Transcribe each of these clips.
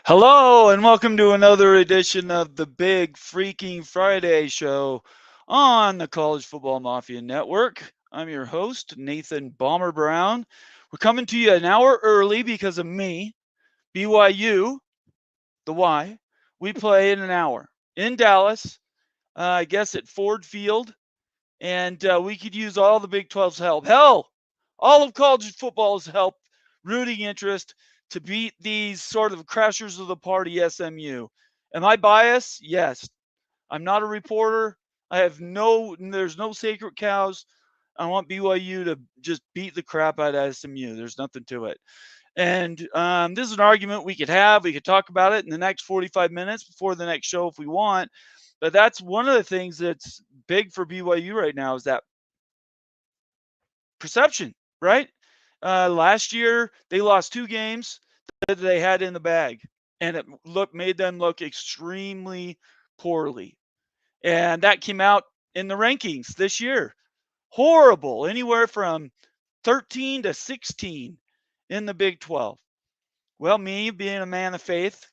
Hello, and welcome to another edition of the Big Freaking Friday show on the College Football Mafia Network. I'm your host, Nathan Bomber Brown. We're coming to you an hour early because of me, BYU, the Y. We play in an hour in Dallas, I guess at Ford Field, and we could use all the Big 12's help. Hell, all of college football's help, rooting interest to beat these sort of crashers of the party SMU. Am I biased? Yes. I'm not a reporter. There's no sacred cows. I want BYU to just beat the crap out of SMU. There's nothing to it. And this is an argument we could have. We could talk about it in the next 45 minutes before the next show if we want. But that's one of the things that's big for BYU right now is that perception, right? Last year they lost 2 games that they had in the bag, and it made them look extremely poorly. And that came out in the rankings this year. Horrible, anywhere from 13 to 16 in the Big 12. Well, me being a man of faith,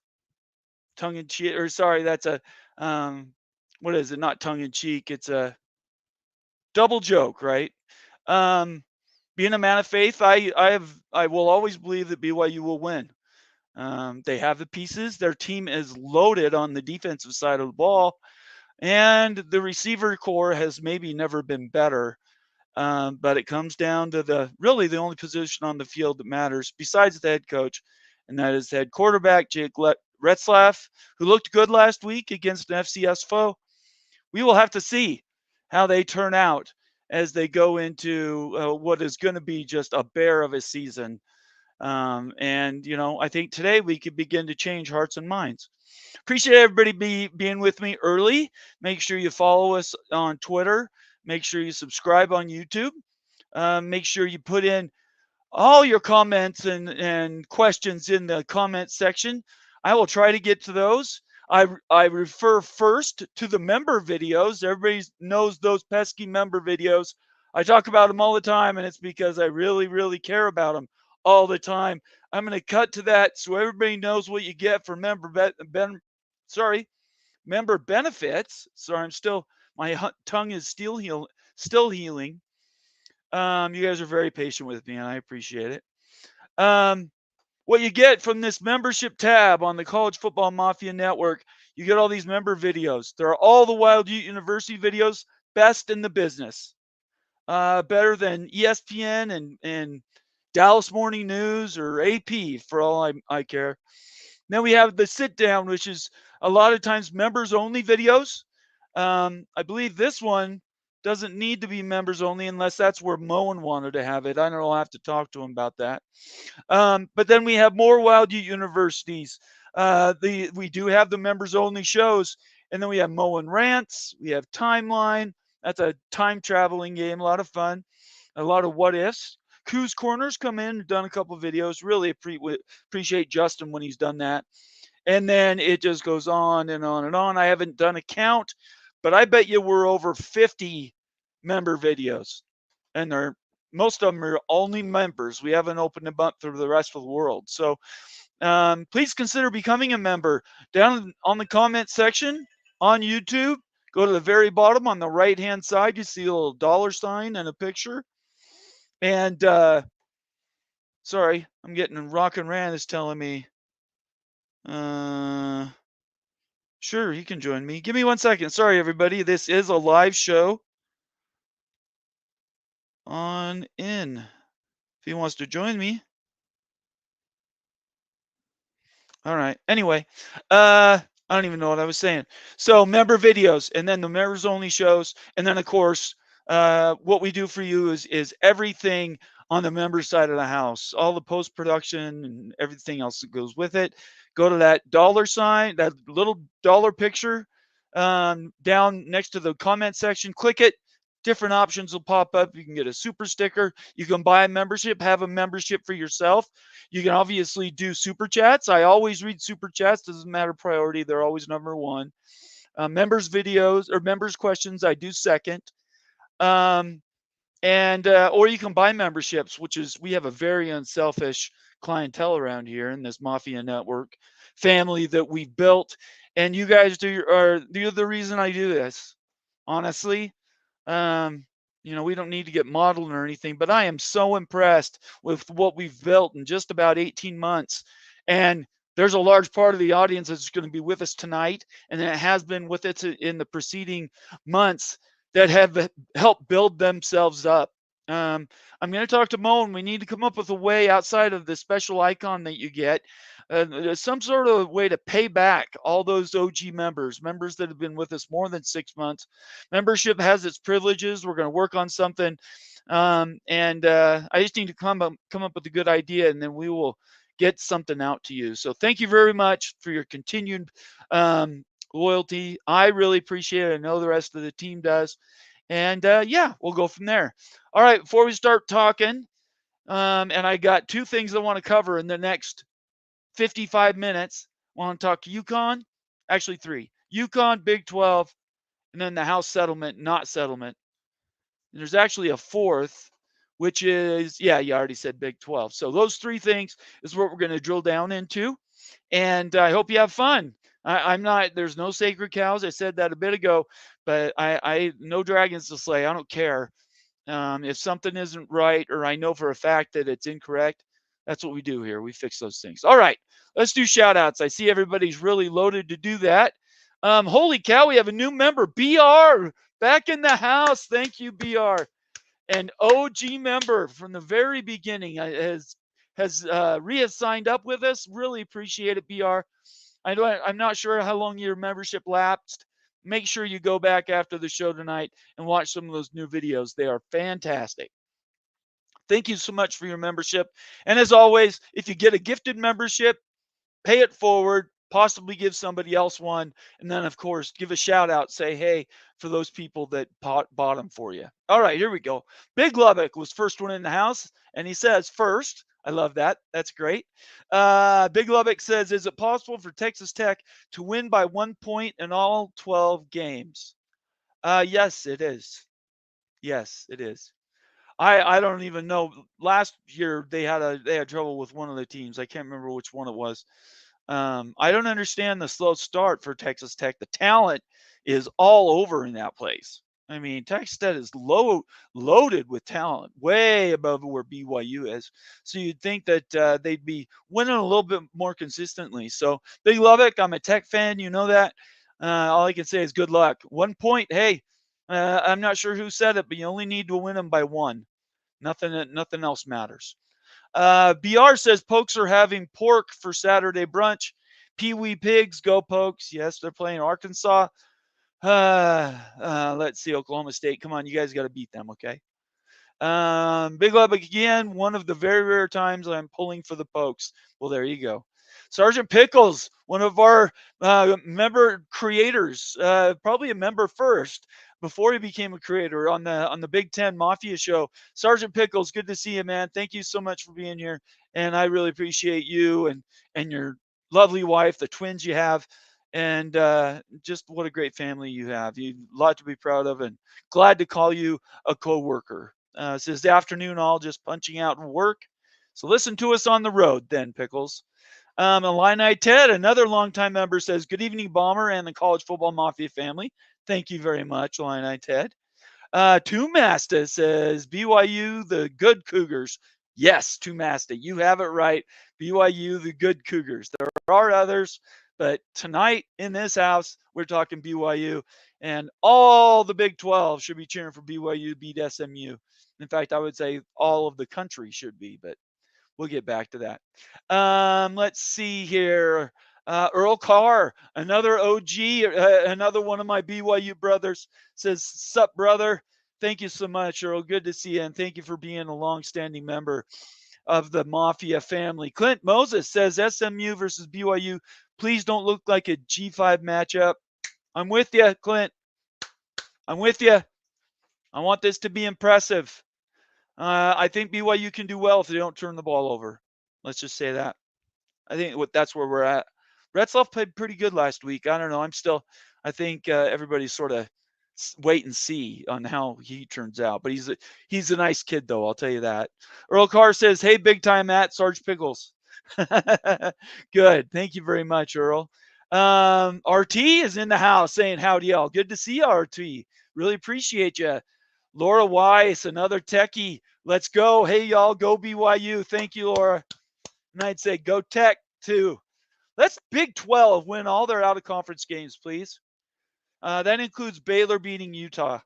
tongue in cheek, or sorry, that's a what is it? Not tongue in cheek. It's a double joke, right? Um, Being a man of faith, I will always believe that BYU will win. They have the pieces. Their team is loaded on the defensive side of the ball, and the receiver core has maybe never been better. But it comes down to the only position on the field that matters besides the head coach, and that is the head quarterback, Jake Retzlaff, who looked good last week against an FCS foe. We will have to see how they turn out as they go into what is going to be just a bear of a season. I think today we could begin to change hearts and minds. Appreciate everybody being with me early. Make sure you follow us on Twitter. Make sure you subscribe on YouTube. Make sure you put in all your comments and questions in the comment section. I will try to get to those. I refer first to the member videos. Everybody knows those pesky member videos. I talk about them all the time, and it's because I really, really care about them all the time. I'm going to cut to that so everybody knows what you get for member benefits. Sorry, my tongue is still healing. You guys are very patient with me, and I appreciate it. What you get from this membership tab on the College Football Mafia Network, you get all these member videos. They're all the Wild Ute University videos, best in the business. Better than ESPN and Dallas Morning News or AP for all I care. Then we have the sit down, which is a lot of times members only videos. I believe this one doesn't need to be members only unless that's where Moen wanted to have it. I don't know. I'll have to talk to him about that. But then we have more Wild Ute Universities. We do have the members only shows. And then we have Moen Rants. We have Timeline. That's a time traveling game. A lot of fun. A lot of what ifs. Coos Corners come in, done a couple videos. Really appreciate Justin when he's done that. And then it just goes on and on and on. I haven't done a count, but I bet you we're over 50 member videos. And most of them are only members. We haven't opened them up for the rest of the world. So please consider becoming a member. Down on the comment section on YouTube, go to the very bottom on the right-hand side. You see a little $ and a picture. And sorry, I'm getting Rock and Rand is telling me. Sure, you can join me. Give me 1 second. Sorry, everybody. This is a live show on in. If he wants to join me. All right. Anyway, I don't even know what I was saying. So member videos, and then the members only shows, and then of course, what we do for you is everything on the member side of the house, all the post production and everything else that goes with it. Go to that $, that little dollar picture down next to the comment section. Click it. Different options will pop up. You can get a super sticker. You can buy a membership, have a membership for yourself. You can obviously do super chats. I always read super chats. Doesn't matter priority. They're always number one. Members videos or members questions, I do second. Or you can buy memberships, which is, we have a very unselfish clientele around here in this Mafia network family that we've built. And you guys you're the reason I do this. Honestly, um, we don't need to get modeled or anything, but I am so impressed with what we've built in just about 18 months. And there's a large part of the audience that's going to be with us tonight, and it has been with us in the preceding months that have helped build themselves up. I'm going to talk to Mo, and we need to come up with a way outside of the special icon that you get, some sort of way to pay back all those OG members that have been with us more than 6 months. Membership has its privileges. We're going to work on something, and I just need to come up with a good idea, and then we will get something out to you. So thank you very much for your continued loyalty. I really appreciate it. I know the rest of the team does. And yeah, we'll go from there. All right, before we start talking, and I got two things I want to cover in the next 55 minutes. I want to talk UConn, actually three. UConn, Big 12, and then the House settlement, not settlement. And there's actually a fourth, which is, yeah, you already said Big 12. So those three things is what we're going to drill down into. And I hope you have fun. I'm not, there's no sacred cows. I said that a bit ago, but I no dragons to slay. I don't care. If something isn't right, or I know for a fact that it's incorrect, that's what we do here. We fix those things. All right, let's do shout outs. I see everybody's really loaded to do that. Holy cow, we have a new member, BR, back in the house. Thank you, BR. An OG member from the very beginning has reassigned up with us. Really appreciate it, BR. I'm not sure how long your membership lapsed. Make sure you go back after the show tonight and watch some of those new videos. They are fantastic. Thank you so much for your membership. And as always, if you get a gifted membership, pay it forward, possibly give somebody else one, and then of course give a shout out, say hey for those people that bought them for you. All right, here we go. Big Lubbock was first one in the house, and he says first. I love that. That's great. Big Lubbock says, is it possible for Texas Tech to win by 1 point in all 12 games? Yes, it is. Yes, it is. I don't even know. Last year they had trouble with one of the teams. I can't remember which one it was. I don't understand the slow start for Texas Tech. The talent is all over in that place. I mean, Texas Tech is loaded with talent, way above where BYU is. So you'd think that they'd be winning a little bit more consistently. So Big Lubbock, I'm a Tech fan. You know that. All I can say is good luck. 1 point. Hey, I'm not sure who said it, but you only need to win them by one. Nothing else matters. BR says Pokes are having pork for Saturday brunch. Pee Wee Pigs, go Pokes. Yes, they're playing Arkansas. Let's see, Oklahoma State. Come on, you guys got to beat them, okay? Big Lubbock again. One of the very rare times I'm pulling for the Pokes. Well, there you go. Sergeant Pickles, one of our member creators, probably a member first before he became a creator on the Big Ten Mafia show. Sergeant Pickles, good to see you, man. Thank you so much for being here, and I really appreciate you and your lovely wife, the twins you have, and just what a great family you have. You a lot to be proud of, and glad to call you a coworker. Says the afternoon all just punching out work. So listen to us on the road then, Pickles. Illini Ted, another longtime member, says, good evening, Bomber and the College Football Mafia family. Thank you very much, Illini Ted. Tumasta says, BYU, the good Cougars. Yes, Tumasta, you have it right. BYU, the good Cougars. There are others, but tonight in this house, we're talking BYU, and all the Big 12 should be cheering for BYU to beat SMU. In fact, I would say all of the country should be, but we'll get back to that. Let's see here. Earl Carr, another OG, another one of my BYU brothers, says, sup, brother? Thank you so much, Earl. Good to see you, and thank you for being a longstanding member of the Mafia family. Clint Moses says, SMU versus BYU, please don't look like a G5 matchup. I'm with you, Clint. I'm with you. I want this to be impressive. I think BYU can do well if they don't turn the ball over. Let's just say that. I think that's where we're at. Retzloff played pretty good last week. I don't know. I think everybody's sort of wait and see on how he turns out. But he's a nice kid, though. I'll tell you that. Earl Carr says, "Hey, big time at Sarge Pickles." Good. Thank you very much, Earl. RT is in the house saying howdy, y'all. Good to see you, RT. Really appreciate you. Laura Weiss, another techie. Let's go. Hey, y'all, go BYU. Thank you, Laura. And I'd say go Tech, too. Let's Big 12 win all their out-of-conference games, please. That includes Baylor beating Utah.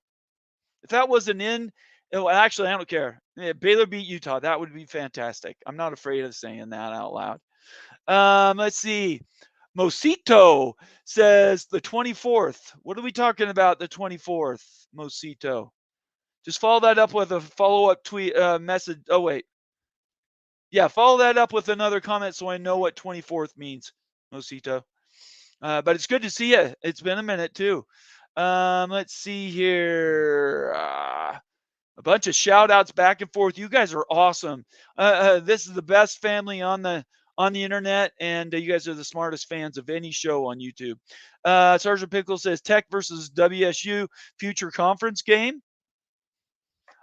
If that wasn't in, actually, I don't care. Baylor beat Utah. That would be fantastic. I'm not afraid of saying that out loud. Let's see. Mosito says the 24th. What are we talking about the 24th, Mosito? Just follow that up with a follow-up tweet message. Oh, wait. Yeah, follow that up with another comment so I know what 24th means, Mosito. But it's good to see you. It's been a minute, too. Let's see here. A bunch of shout-outs back and forth. You guys are awesome. This is the best family on the internet, and you guys are the smartest fans of any show on YouTube. Sergeant Pickle says Tech versus WSU future conference game.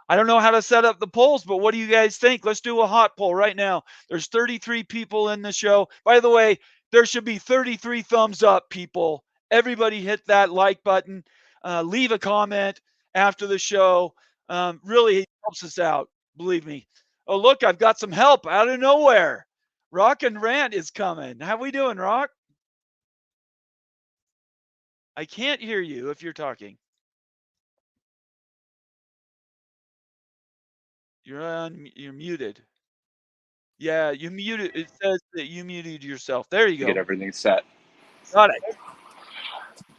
I don't know how to set up the polls, but what do you guys think? Let's do a hot poll right now. There's 33 people in the show. By the way, there should be 33 thumbs up, people. Everybody hit that like button. Leave a comment after the show. Really helps us out, believe me. Oh, look, I've got some help out of nowhere. Rock and Rant is coming. How we doing, Rock? I can't hear you if you're talking. You're muted. Yeah, you muted. It says that you muted yourself. There you go. Get everything set. Got it.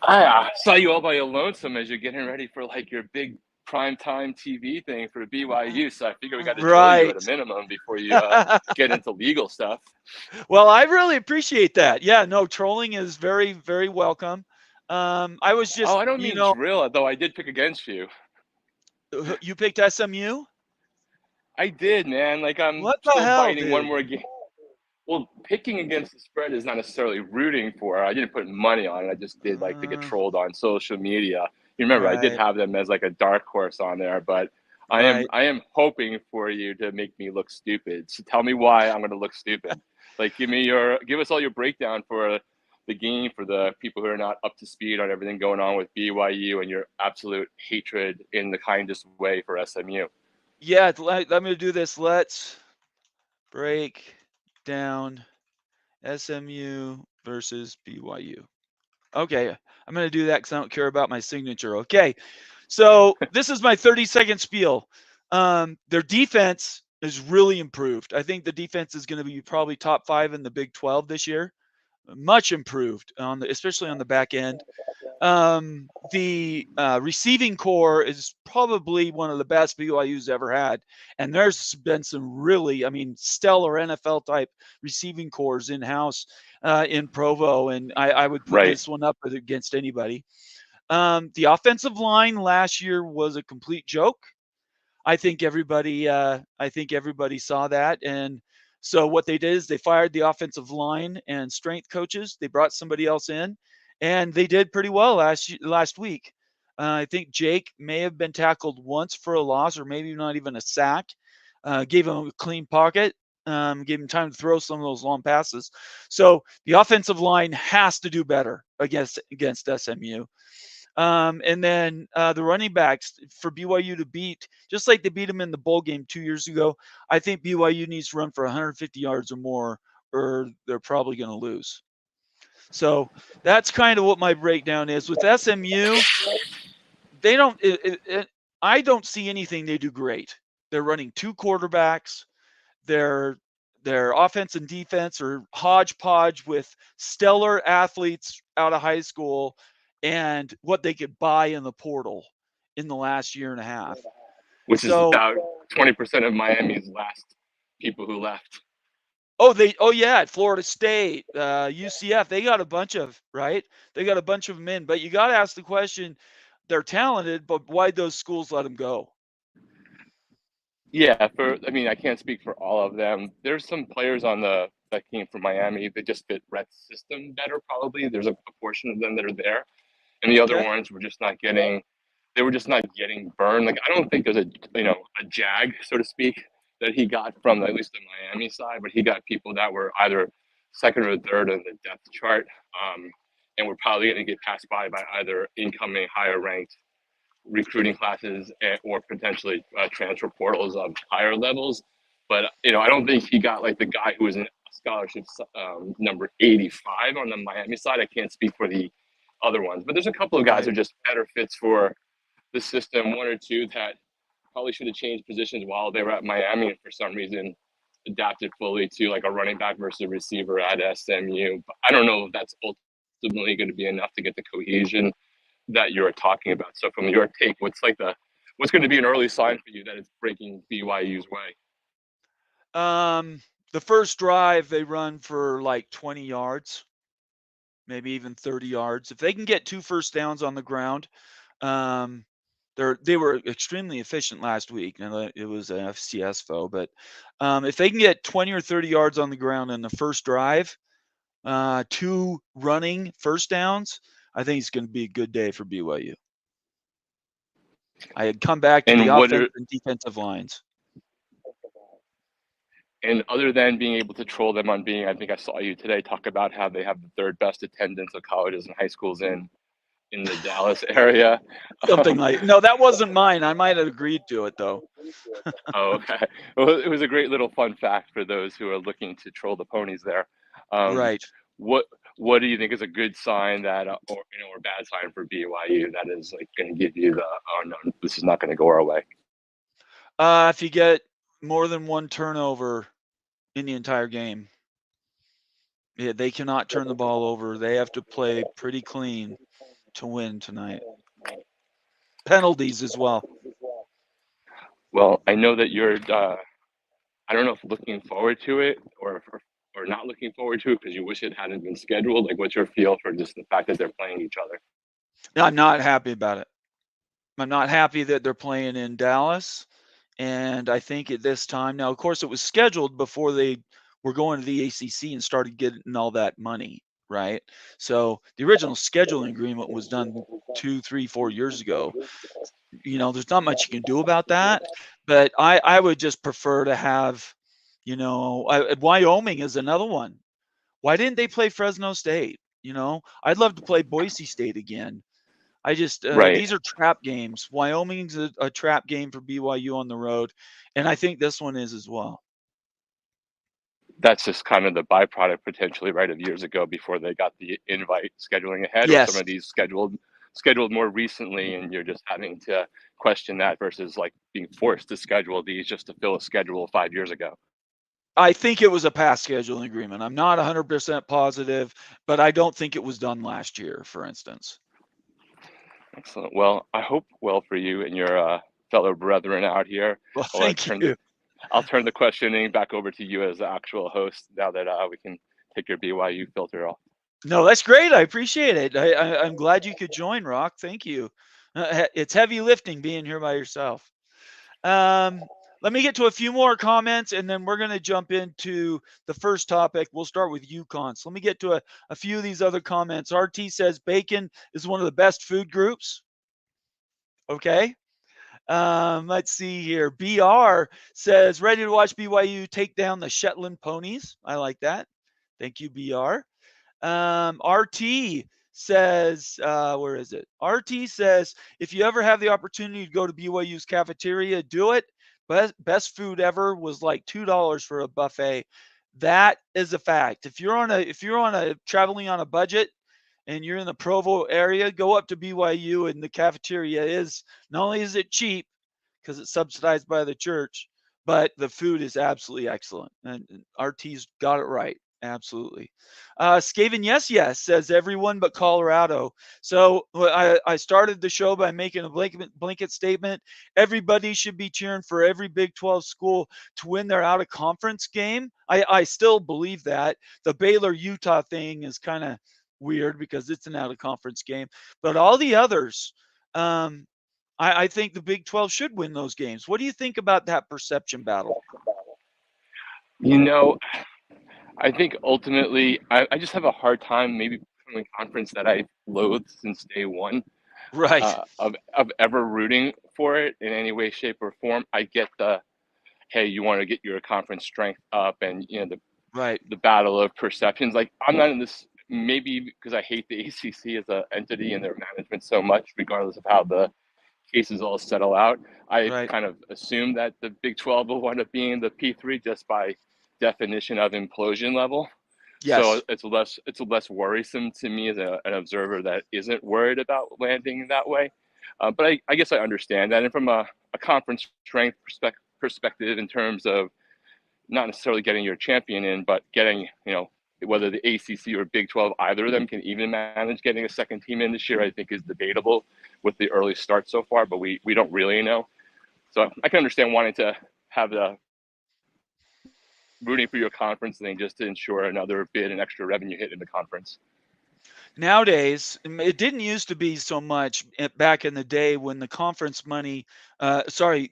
I saw you all by your lonesome as you're getting ready for like your big primetime TV thing for BYU. So I figure we got to troll you at a minimum before you get into legal stuff. Well, I really appreciate that. Yeah, no, trolling is very, very welcome. I was just, I don't mean drill, though I did pick against you. You picked SMU? I did, man. Like I'm still fighting one more game. Well, picking against the spread is not necessarily rooting for. I didn't put money on it. I just did like to get trolled on social media. You remember, I did have them as like a dark horse on there, but I am hoping for you to make me look stupid. So tell me why I'm going to look stupid. Like give us all your breakdown for the game for the people who are not up to speed on everything going on with BYU and your absolute hatred in the kindest way for SMU. Yeah, let me do this. Let's break down SMU versus BYU. Okay, I'm going to do that because I don't care about my signature. Okay, so this is my 30-second spiel. Their defense is really improved. I think the defense is going to be probably top 5 in the Big 12 this year. Much improved, especially on the back end. The receiving core is probably one of the best BYU's ever had. And there's been some really, stellar NFL type receiving cores in-house in Provo. And I would put this one up against anybody. The offensive line last year was a complete joke. I think everybody saw that. And so what they did is they fired the offensive line and strength coaches. They brought somebody else in, and they did pretty well last week. I think Jake may have been tackled once for a loss, or maybe not even a sack. Gave him a clean pocket. Gave him time to throw some of those long passes. So the offensive line has to do better against SMU. And then the running backs for BYU to beat, just like they beat them in the bowl game 2 years ago, I think BYU needs to run for 150 yards or more, or they're probably going to lose. So that's kind of what my breakdown is. With SMU, they don't. I don't see anything they do great. They're running 2 quarterbacks. Their offense and defense are hodgepodge with stellar athletes out of high school and what they could buy in the portal in the last year and a half. Which is about 20% of Miami's last people who left. Oh yeah, at Florida State, UCF, they got a bunch of, right? They got a bunch of them in, but you got to ask the question, they're talented, but why'd those schools let them go? Yeah, I can't speak for all of them. There's some players that came from Miami that just fit Rhett's system better, probably. There's a portion of them that are there. And the other ones were just not getting they were just not getting burned. Like I don't think there's a jag, so to speak, that he got from at least the Miami side, but he got people that were either second or third on the depth chart, and we're probably going to get passed by either incoming higher ranked recruiting classes or potentially transfer portals of higher levels. But I don't think he got like the guy who was in scholarship number 85 on the Miami side. I can't speak for the other ones, but there's a couple of guys who are just better fits for the system. One or two that probably should have changed positions while they were at Miami and for some reason adapted fully to like a running back versus a receiver at SMU. But I don't know if that's ultimately going to be enough to get the cohesion that you're talking about. So from your take, what's going to be an early sign for you that it's breaking BYU's way? The first drive they run for like 20 yards, maybe even 30 yards. If they can get 2 first downs on the ground, they were extremely efficient last week. And it was an FCS foe, but if they can get 20 or 30 yards on the ground in the first drive, 2 running first downs, I think it's going to be a good day for BYU. I had come back to the offensive and defensive lines. And other than being able to troll them on I think I saw you today talk about how they have the third best attendance of colleges and high schools in the Dallas area. Something like, no, that wasn't mine. I might have agreed to it though. Oh, okay. Well, it was a great little fun fact for those who are looking to troll the ponies there. Right. What do you think is a good sign that, or bad sign for BYU that is like going to give you the, oh no, this is not going to go our way? If you get more than 1 turnover in the entire game, yeah, they cannot turn the ball over. They have to play pretty clean to win tonight. Penalties as well. Well, I know that you're, I don't know if looking forward to it or not looking forward to it because you wish it hadn't been scheduled. Like, what's your feel for just the fact that they're playing each other? I'm not happy about it. I'm not happy that they're playing in Dallas. And I think at this time, now, of course, it was scheduled before they were going to the ACC and started getting all that money, right? So the original scheduling agreement was done 2, 3, 4 years ago. There's not much you can do about that. But I would just prefer to have, Wyoming is another one. Why didn't they play Fresno State? I'd love to play Boise State again. I just these are trap games. Wyoming's a trap game for BYU on the road, and I think this one is as well. That's just kind of the byproduct potentially, right, of years ago before they got the invite scheduling ahead, Yes. or some of these scheduled more recently, and you're just having to question that versus like being forced to schedule these just to fill a schedule 5 years ago. I think it was a past scheduling agreement. I'm not 100% positive, but I don't think it was done last year, for instance. Excellent. Well, I hope well for you and your fellow brethren out here. Well, thank you. I'll turn the questioning back over to you as the actual host now that we can take your BYU filter off. No, that's great. I appreciate it. I'm glad you could join, Rock. Thank you. It's heavy lifting being here by yourself. Let me get to a few more comments, and then we're going to jump into the first topic. We'll start with UConn. So let me get to a few of these other comments. RT says bacon is one of the best food groups. Okay. Let's see here. BR says, ready to watch BYU take down the Shetland ponies. I like that. Thank you, BR. RT says, where is it? RT says, if you ever have the opportunity to go to BYU's cafeteria, do it. Best food ever was like $2 for a buffet. That is a fact. If you're traveling on a budget and you're in the Provo area, go up to BYU, and the cafeteria is, not only is it cheap because it's subsidized by the church, but the food is absolutely excellent. And RT's got it right. Absolutely. Skaven yes says everyone but Colorado. So I started the show by making a blanket statement. Everybody should be cheering for every Big 12 school to win their out of conference game. I still believe that. The Baylor-Utah thing is kind of weird because it's an out of conference game, but all the others, I think the Big 12 should win those games. What do you think about that perception battle? I think ultimately, I just have a hard time maybe becoming a conference that I loathed since day one. Right. of ever rooting for it in any way, shape, or form. I get the, hey, you want to get your conference strength up, and Right. the battle of perceptions. Like, I'm not in this, maybe because I hate the ACC as an entity and their management so much, regardless of how the cases all settle out. I Right. kind of assume that the Big 12 will wind up being the P3 just by definition of implosion level. So Yes. it's less worrisome to me as an observer that isn't worried about landing that way. But I guess I understand that. And from a conference strength perspective, in terms of not necessarily getting your champion in, but getting, whether the ACC or Big 12, either of them can even manage getting a second team in this year, I think is debatable with the early start so far, but we don't really know. So I can understand wanting to have the rooting for your conference thing just to ensure another bid and extra revenue hit in the conference. Nowadays, it didn't used to be so much back in the day when the conference money,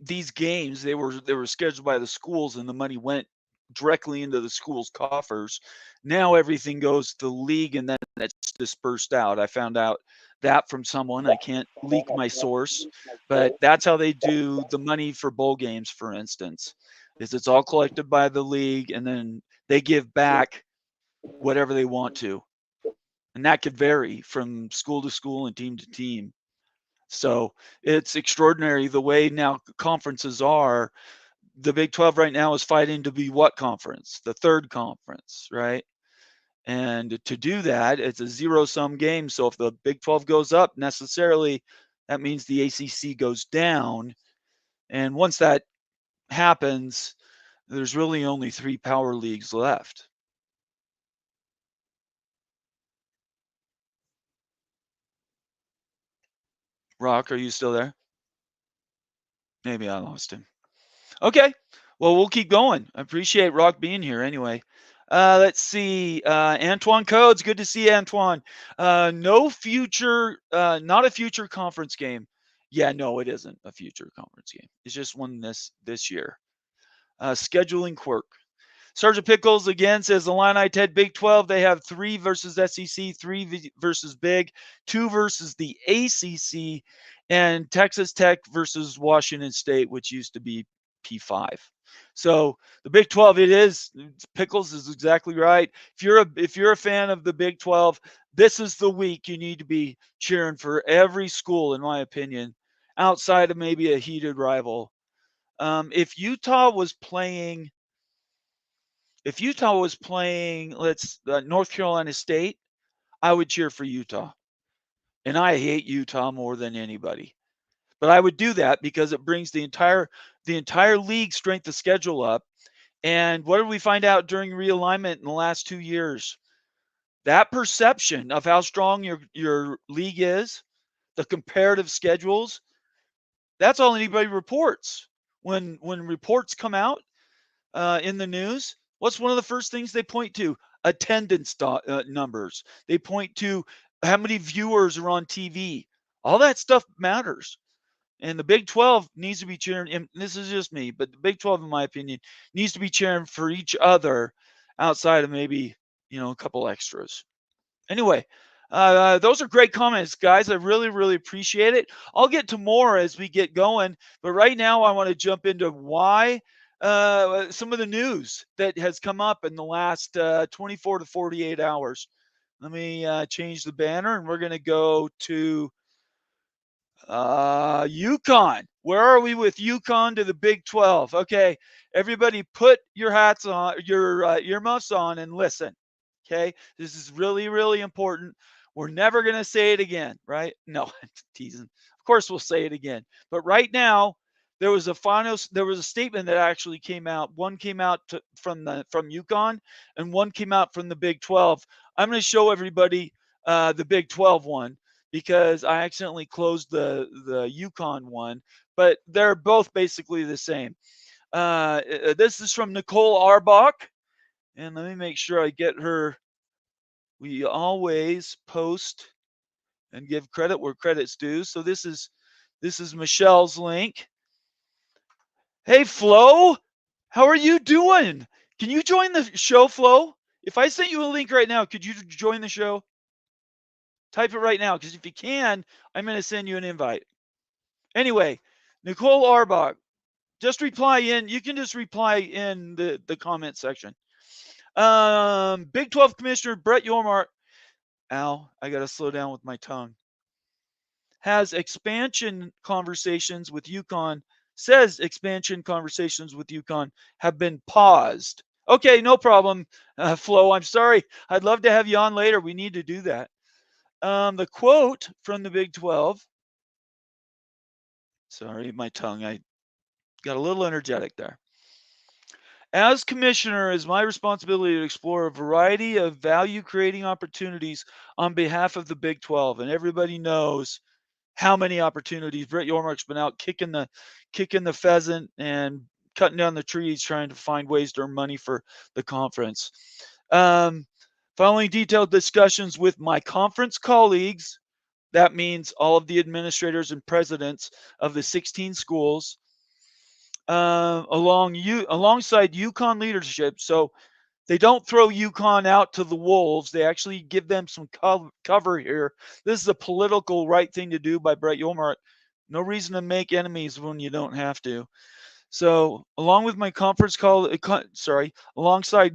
these games, they were scheduled by the schools and the money went directly into the school's coffers. Now everything goes to the league and then it's dispersed out. I found out that from someone. I can't leak my source, but that's how they do the money for bowl games, for instance, is it's all collected by the league and then they give back whatever they want to. And that could vary from school to school and team to team. So it's extraordinary the way now conferences are. The Big 12 right now is fighting to be what conference? The third conference, right? And to do that, it's a zero-sum game. So if the Big 12 goes up, necessarily, that means the ACC goes down. And once that happens, there's really only 3 power leagues left. Rock, are you still there? Maybe I lost him. Okay. Well, we'll keep going. I appreciate Rock being here anyway. Let's see. Antoine Codes, good to see you, Antoine. No future, not a future conference game. Yeah, no, it isn't a future conference game. It's just one this year. Scheduling quirk. Sergeant Pickles again says the Illini Ted Big 12. They have 3 versus SEC, 3 versus Big, 2 versus the ACC, and Texas Tech versus Washington State, which used to be P5. So the Big 12, it is. Pickles is exactly right. If you're a fan of the Big 12, this is the week you need to be cheering for every school, in my opinion, outside of maybe a heated rival. If Utah was playing North Carolina State, I would cheer for Utah. And I hate Utah more than anybody. But I would do that because it brings the entire league strength of schedule up. And what did we find out during realignment in the last 2 years? That perception of how strong your league is, the comparative schedules, that's all anybody reports. When reports come out in the news, what's one of the first things they point to? Attendance numbers. They point to how many viewers are on TV. All that stuff matters. And the Big 12 needs to be cheering. And this is just me, but the Big 12, in my opinion, needs to be cheering for each other outside of maybe, a couple extras. Anyway, those are great comments, guys. I really, really appreciate it. I'll get to more as we get going, but right now I want to jump into why some of the news that has come up in the last 24 to 48 hours. Let me change the banner, and we're going to go to UConn. Where are we with UConn to the Big 12? Okay, everybody put your hats on, your earmuffs on, and listen. Okay, this is really, really important. We're never going to say it again, right? No, teasing. Of course, we'll say it again. But right now, there was a statement that actually came out. One came out from UConn, and one came out from the Big 12. I'm going to show everybody the Big 12 one because I accidentally closed the UConn one, but they're both basically the same. This is from Nicole Arbach, and let me make sure I get her. We always post and give credit where credit's due. So this is Michelle's link. Hey Flo, how are you doing? Can you join the show, Flo? If I sent you a link right now, could you join the show? Type it right now, because if you can, I'm going to send you an invite. Anyway, Nicole Arbach, just reply in. You can just reply in the comment section. Big 12 Commissioner Brett Yormark. Al, I got to slow down with my tongue. Has expansion conversations with UConn. Says expansion conversations with UConn have been paused. Okay, no problem, Flo. I'm sorry. I'd love to have you on later. We need to do that. The quote from the Big 12. Sorry, my tongue. I got a little energetic there. As commissioner, it is my responsibility to explore a variety of value-creating opportunities on behalf of the Big 12. And everybody knows how many opportunities. Brett Yormark's been out kicking the pheasant and cutting down the trees, trying to find ways to earn money for the conference. Following detailed discussions with my conference colleagues, that means all of the administrators and presidents of the 16 schools, alongside UConn leadership. So they don't throw UConn out to the wolves. They actually give them some cover here. This is a political right thing to do by Brett Yormark. No reason to make enemies when you don't have to. So, along with my alongside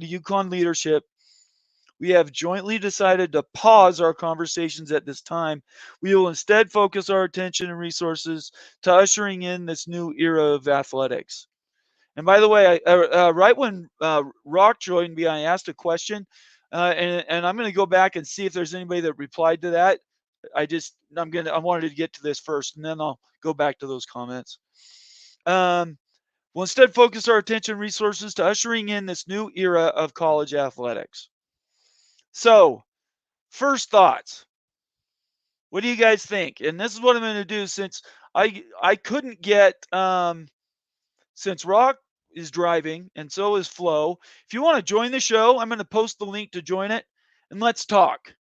the UConn leadership, we have jointly decided to pause our conversations at this time. We will instead focus our attention and resources to ushering in this new era of athletics. And by the way, right when Rock joined me, I asked a question, and I'm going to go back and see if there's anybody that replied to that. I wanted to get to this first, and then I'll go back to those comments. We'll instead focus our attention and resources to ushering in this new era of college athletics. So, first thoughts. What do you guys think? And this is what I'm going to do, since I couldn't get since Rock is driving and so is Flo. If you want to join the show, I'm going to post the link to join it, and let's talk.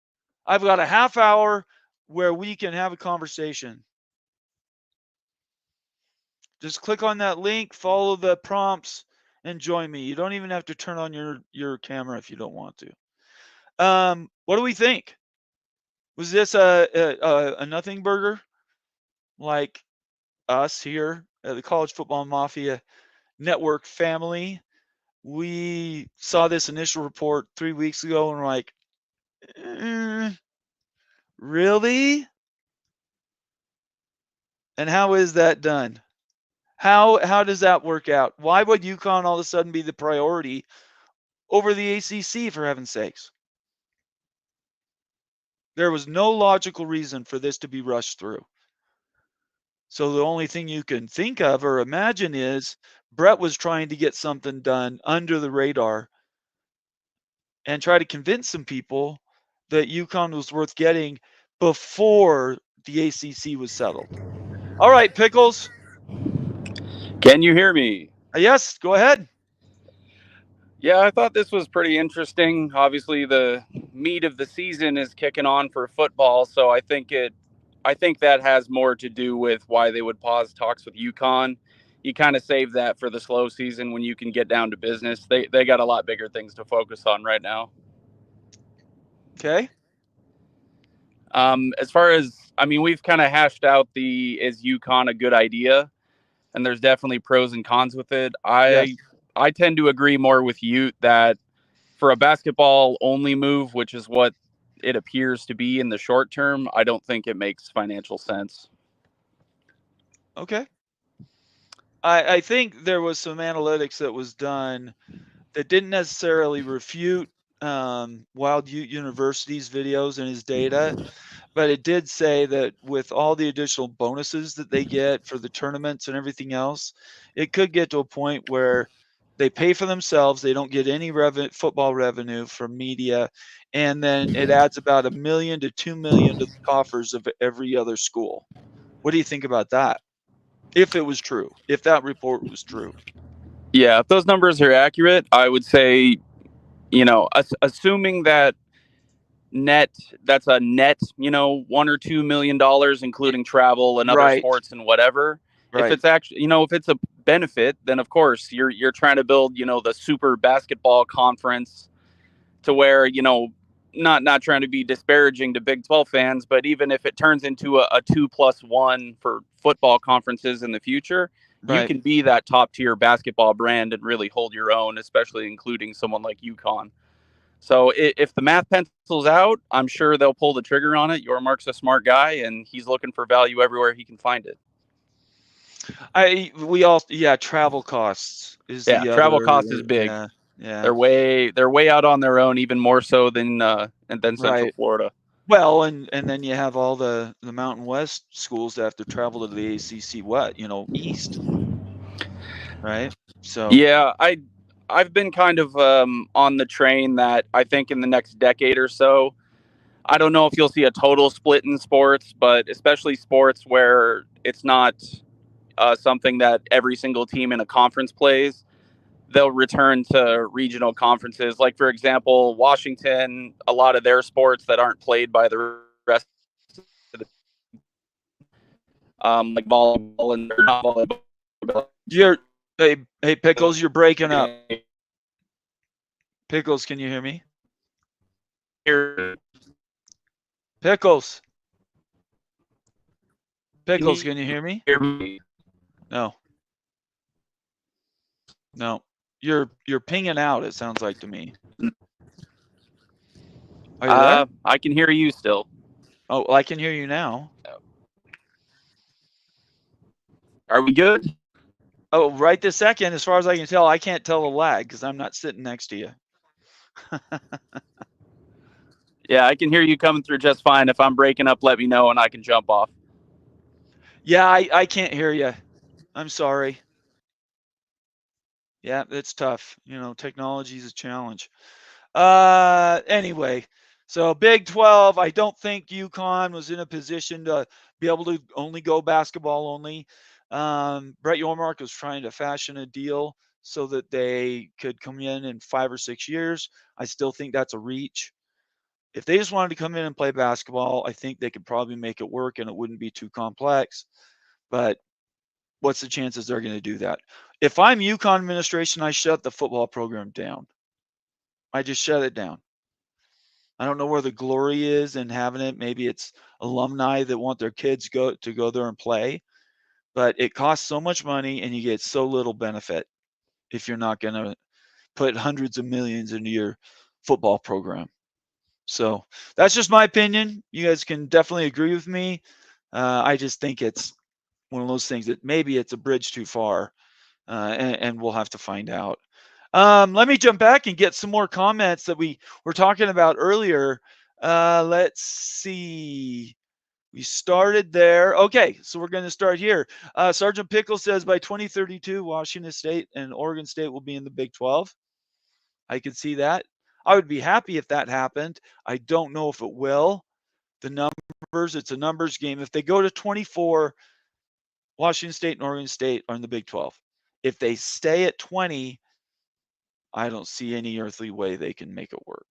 I've got a half hour where we can have a conversation. Just click on that link, follow the prompts, and join me. You don't even have to turn on your camera if you don't want to. What do we think? Was this a nothing burger like us here at the College Football Mafia Network family? We saw this initial report 3 weeks ago and we're like, really? And how is that done? How does that work out? Why would UConn all of a sudden be the priority over the ACC, for heaven's sakes? There was no logical reason for this to be rushed through. So the only thing you can think of or imagine is Brett was trying to get something done under the radar and try to convince some people that UConn was worth getting before the ACC was settled. All right, Pickles. Can you hear me? Yes, go ahead. Yeah, I thought this was pretty interesting. Obviously, the meat of the season is kicking on for football, so I think that has more to do with why they would pause talks with UConn. You kind of save that for the slow season when you can get down to business. They got a lot bigger things to focus on right now. Okay. As far as, we've kind of hashed out is UConn a good idea? And there's definitely pros and cons with it. I tend to agree more with you that for a basketball only move, which is what it appears to be in the short term, I don't think it makes financial sense. Okay. I think there was some analytics that was done that didn't necessarily refute Wild Ute University's videos and his data, but it did say that with all the additional bonuses that they get for the tournaments and everything else, it could get to a point where they pay for themselves. They don't get any football revenue from media, and then it adds about $1 million to $2 million to the coffers of every other school. What do you think about that? If it was true, if that report was true. Yeah, if those numbers are accurate, I would say, assuming that that's a net, $1 or $2 million, including travel and other sports and whatever. Right. If it's actually, if it's a benefit, then of course you're trying to build, the super basketball conference to where, not trying to be disparaging to Big 12 fans, but even if it turns into a 2+1 for football conferences in the future, you can be that top tier basketball brand and really hold your own, especially including someone like UConn. So if the math pencils out, I'm sure they'll pull the trigger on it. Yormark's a smart guy, and he's looking for value everywhere he can find it. Travel costs is travel cost is big. Yeah. They're way out on their own, even more so than Central Florida. Well, and then you have all the Mountain West schools that have to travel to the ACC east. Right? So yeah, I've been kind of on the train that I think in the next decade or so, I don't know if you'll see a total split in sports, but especially sports where it's not something that every single team in a conference plays, they'll return to regional conferences. Like, for example, Washington, a lot of their sports that aren't played by the rest of the like volleyball and not volleyball. Hey, Pickles, you're breaking up. Pickles, can you hear me? Pickles, can you hear me? No. You're pinging out, it sounds like to me. Are you there? I can hear you still. Oh, well, I can hear you now. Are we good? Oh, right this second, as far as I can tell, I can't tell the lag because I'm not sitting next to you. Yeah, I can hear you coming through just fine. If I'm breaking up, let me know and I can jump off. Yeah, I can't hear you. I'm sorry. Yeah, it's tough. Technology is a challenge. Anyway, so Big 12, I don't think UConn was in a position to be able to only go basketball only. Brett Yormark was trying to fashion a deal so that they could come in 5 or 6 years. I still think that's a reach. If they just wanted to come in and play basketball, I think they could probably make it work and it wouldn't be too complex. But what's the chances they're going to do that? If I'm UConn administration, I shut the football program down. I just shut it down. I don't know where the glory is in having it. Maybe it's alumni that want their kids to go there and play, but it costs so much money and you get so little benefit if you're not going to put hundreds of millions into your football program. So that's just my opinion. You guys can definitely agree with me. I just think it's one of those things that maybe it's a bridge too far, and we'll have to find out. Let me jump back and get some more comments that we were talking about earlier. Let's see. We started there. Okay, so we're going to start here. Sergeant Pickle says by 2032, Washington State and Oregon State will be in the Big 12. I could see that. I would be happy if that happened. I don't know if it will. The numbers, it's a numbers game. If they go to 24, Washington State and Oregon State are in the Big 12. If they stay at 20, I don't see any earthly way they can make it work.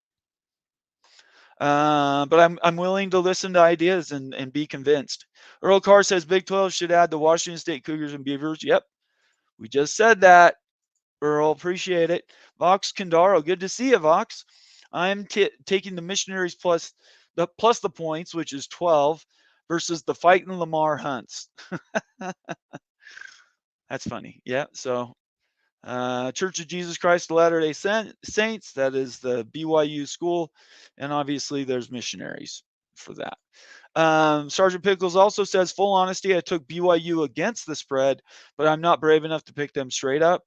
But I'm willing to listen to ideas and be convinced. Earl Carr says Big 12 should add the Washington State Cougars and Beavers. Yep, we just said that. Earl, appreciate it. Vox Condaro, good to see you, Vox. I'm taking the Missionaries plus the points, which is 12, versus the Fighting Lamar Hunts. That's funny. Yeah, so Church of Jesus Christ of Latter-day Saints, that is the BYU school, and obviously there's Missionaries for that. Sergeant Pickles also says, full honesty, I took BYU against the spread, but I'm not brave enough to pick them straight up.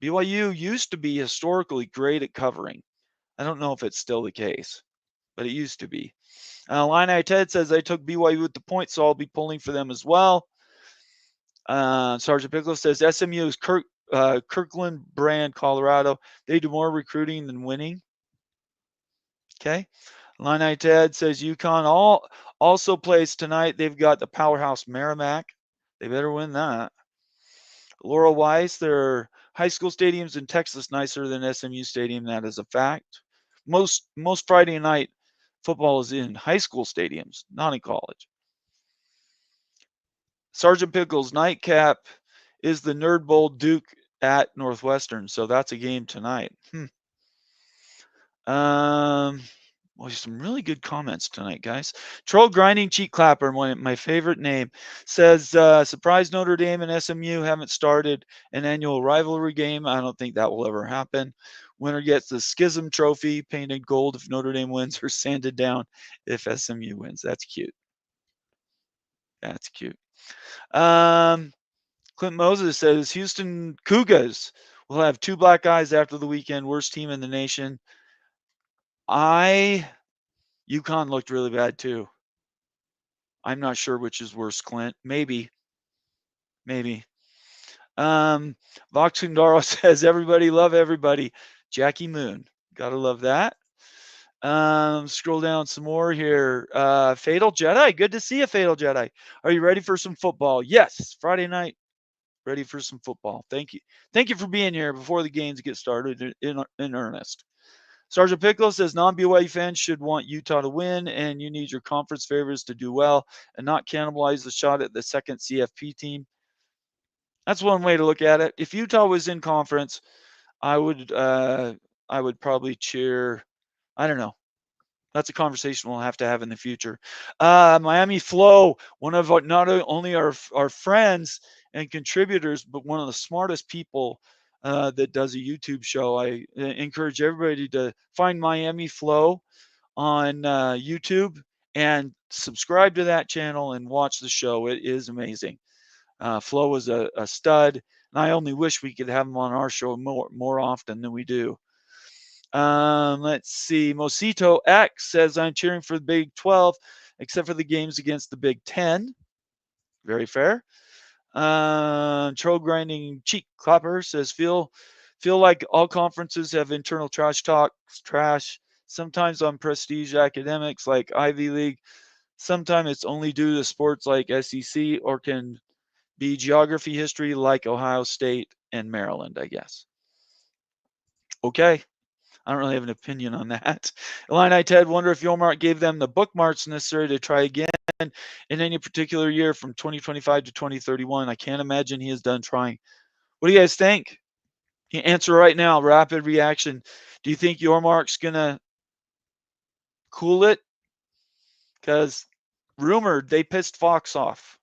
BYU used to be historically great at covering. I don't know if it's still the case, but it used to be. Illini Ted says, I took BYU with the point, so I'll be pulling for them as well. Sergeant Pickles says, SMU is Kirkland brand, Colorado. They do more recruiting than winning. Okay. Illini Ted says, UConn also plays tonight. They've got the powerhouse Merrimack. They better win that. Laura Weiss, their high school stadiums in Texas nicer than SMU Stadium. That is a fact. Most Friday night football is in high school stadiums, not in college. Sergeant Pickles nightcap is the Nerd Bowl Duke at Northwestern, so that's a game tonight. Well, some really good comments tonight, guys. Troll Grinding Cheek Clapper, my favorite name, says, surprise Notre Dame and SMU haven't started an annual rivalry game. I don't think that will ever happen. Winner gets the Schism Trophy, painted gold if Notre Dame wins, or sanded down if SMU wins. That's cute. That's cute. Clint Moses says, Houston Cougars will have 2 black eyes after the weekend. Worst team in the nation. UConn looked really bad too. I'm not sure which is worse, Clint. Maybe. Vox Kundaro says, everybody love everybody. Jackie Moon. Gotta love that. Scroll down some more here. Fatal Jedi. Good to see you, Fatal Jedi. Are you ready for some football? Yes. Friday night. Ready for some football. Thank you. Thank you for being here before the games get started in earnest. Sergeant Piccolo says non-BYU fans should want Utah to win, and you need your conference favorites to do well and not cannibalize the shot at the second CFP team. That's one way to look at it. If Utah was in conference, I would probably cheer. I don't know. That's a conversation we'll have to have in the future. Miami Flow, one of not only our friends and contributors, but one of the smartest people that does a YouTube show. I encourage everybody to find Miami Flow on YouTube and subscribe to that channel and watch the show. It is amazing. Flo is a stud, and I only wish we could have him on our show more often than we do. Let's see. Mosito X says, I'm cheering for the Big 12, except for the games against the Big 10. Very fair. Troll Grinding Cheek Clapper says, feel like all conferences have internal trash talk, sometimes on prestige academics like Ivy League. Sometimes it's only due to sports like SEC, or can be geography, history like Ohio State and Maryland, I guess. Okay. I don't really have an opinion on that. Illini Ted, wonder if Yormark gave them the bookmarks necessary to try again in any particular year from 2025 to 2031. I can't imagine he is done trying. What do you guys think? Answer right now. Rapid reaction. Do you think Yormark's going to cool it? Because rumored they pissed Fox off.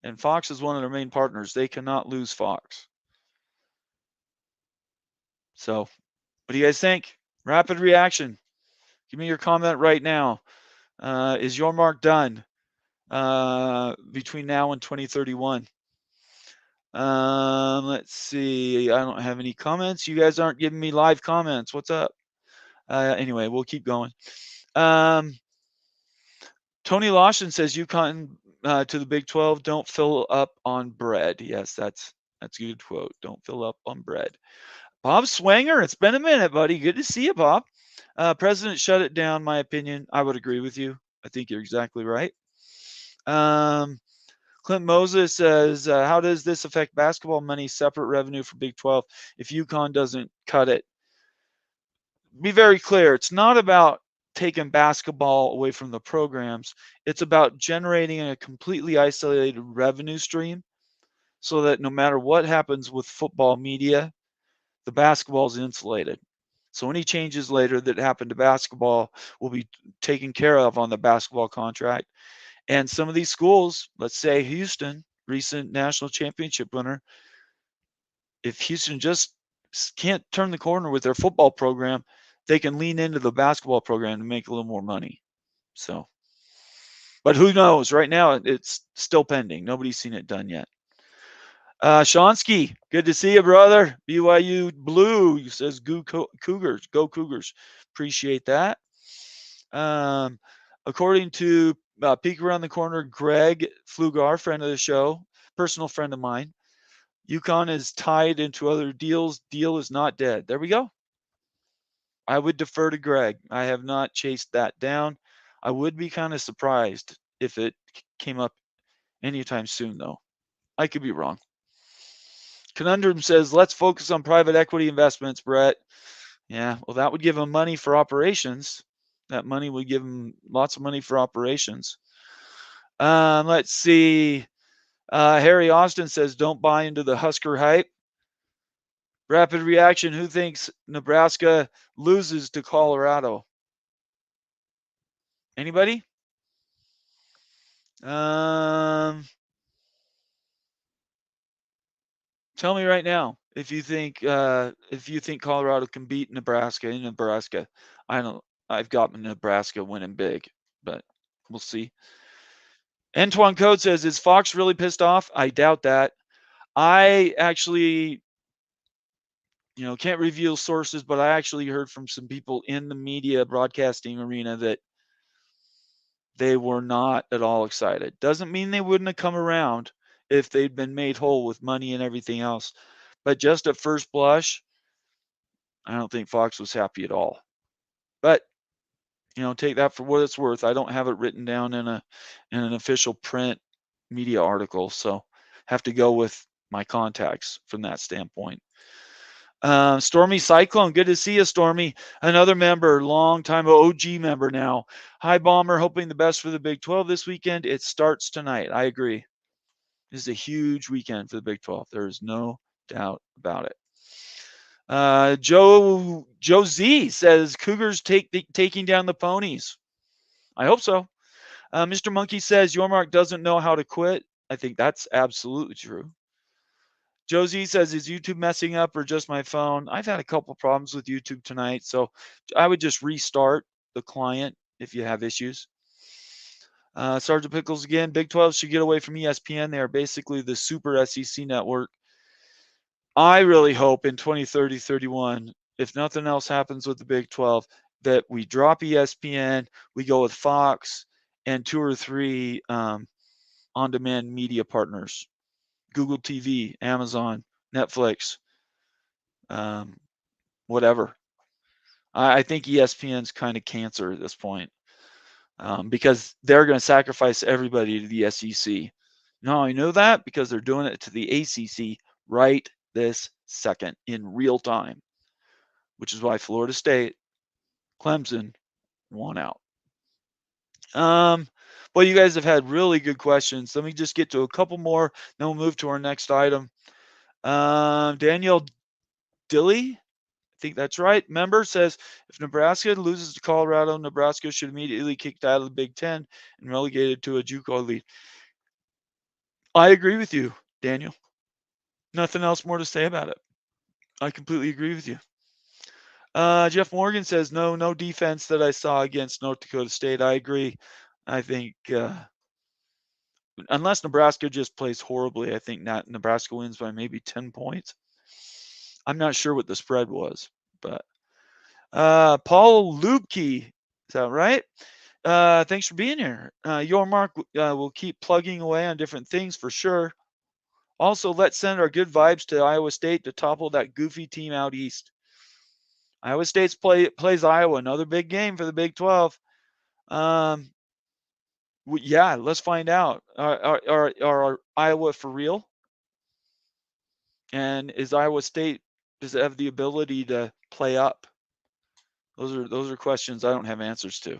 And Fox is one of their main partners. They cannot lose Fox. So, what do you guys think? Rapid reaction. Give me your comment right now. Is Yormark done between now and 2031? Let's see. I don't have any comments. You guys aren't giving me live comments. What's up? Anyway, we'll keep going. Tony Lawson says UConn to the Big 12, don't fill up on bread. Yes, that's a good quote. Don't fill up on bread. Bob Swanger, it's been a minute, buddy. Good to see you, Bob. President shut it down, my opinion. I would agree with you. I think you're exactly right. Clint Moses says, how does this affect basketball money, separate revenue for Big 12 if UConn doesn't cut it? Be very clear. It's not about taking basketball away from the programs. It's about generating a completely isolated revenue stream so that no matter what happens with football media, the basketball is insulated. So any changes later that happen to basketball will be taken care of on the basketball contract. And some of these schools, let's say Houston, recent national championship winner, if Houston just can't turn the corner with their football program, they can lean into the basketball program to make a little more money. So, but who knows? Right now, it's still pending. Nobody's seen it done yet. Shonsky, good to see you, brother. BYU Blue says, go Cougars. Go Cougars. Appreciate that. According to Peek Around the Corner, Greg Flugar, friend of the show, personal friend of mine, UConn is tied into other deals. Deal is not dead. There we go. I would defer to Greg. I have not chased that down. I would be kind of surprised if it came up anytime soon, though. I could be wrong. Conundrum says, let's focus on private equity investments, Brett. Yeah, well, that would give them money for operations. That money would give them lots of money for operations. Let's see. Harry Austin says, don't buy into the Husker hype. Rapid reaction. Who thinks Nebraska loses to Colorado? Anybody? Tell me right now if you think Colorado can beat Nebraska in Nebraska. I've got Nebraska winning big, but we'll see. Antoine Code says, is Fox really pissed off? I doubt that. I actually, can't reveal sources, but I actually heard from some people in the media broadcasting arena that they were not at all excited. Doesn't mean they wouldn't have come around if they'd been made whole with money and everything else. But just at first blush, I don't think Fox was happy at all. But take that for what it's worth. I don't have it written down in an official print media article, so have to go with my contacts from that standpoint. Stormy Cyclone, good to see you, Stormy. Another member, long time OG member now. Hi, Bomber, hoping the best for the Big 12 this weekend. It starts tonight. I agree. This is a huge weekend for the Big 12. There is no doubt about it. Joe Z says Cougars taking down the Ponies. I hope so. Mr. Monkey says Yormark doesn't know how to quit. I think that's absolutely true. Josie says, is YouTube messing up or just my phone? I've had a couple problems with YouTube tonight, so I would just restart the client if you have issues. Sergeant Pickles again, Big 12 should get away from ESPN. They are basically the super SEC network. I really hope in 2030-31, if nothing else happens with the Big 12, that we drop ESPN, we go with Fox and 2 or 3 on-demand media partners. Google TV, Amazon, Netflix, whatever. I think ESPN's kind of cancer at this point because they're going to sacrifice everybody to the SEC. No, I know that because they're doing it to the ACC right this second in real time, which is why Florida State, Clemson won out. Well, you guys have had really good questions. Let me just get to a couple more, then we'll move to our next item. Daniel Dilly, I think that's right. Member says, if Nebraska loses to Colorado, Nebraska should immediately kicked out of the Big Ten and relegated to a JUCO league. I agree with you, Daniel. Nothing else more to say about it. I completely agree with you. Jeff Morgan says, no defense that I saw against North Dakota State. I agree. I think unless Nebraska just plays horribly, I think Nebraska wins by maybe 10 points. I'm not sure what the spread was, but Paul Lubke, is that right? Thanks for being here. Your Mark will keep plugging away on different things for sure. Also, let's send our good vibes to Iowa State to topple that goofy team out east. Iowa State plays Iowa, another big game for the Big 12. Yeah, let's find out. Are Iowa for real? And is Iowa State, does it have the ability to play up? Those are questions I don't have answers to.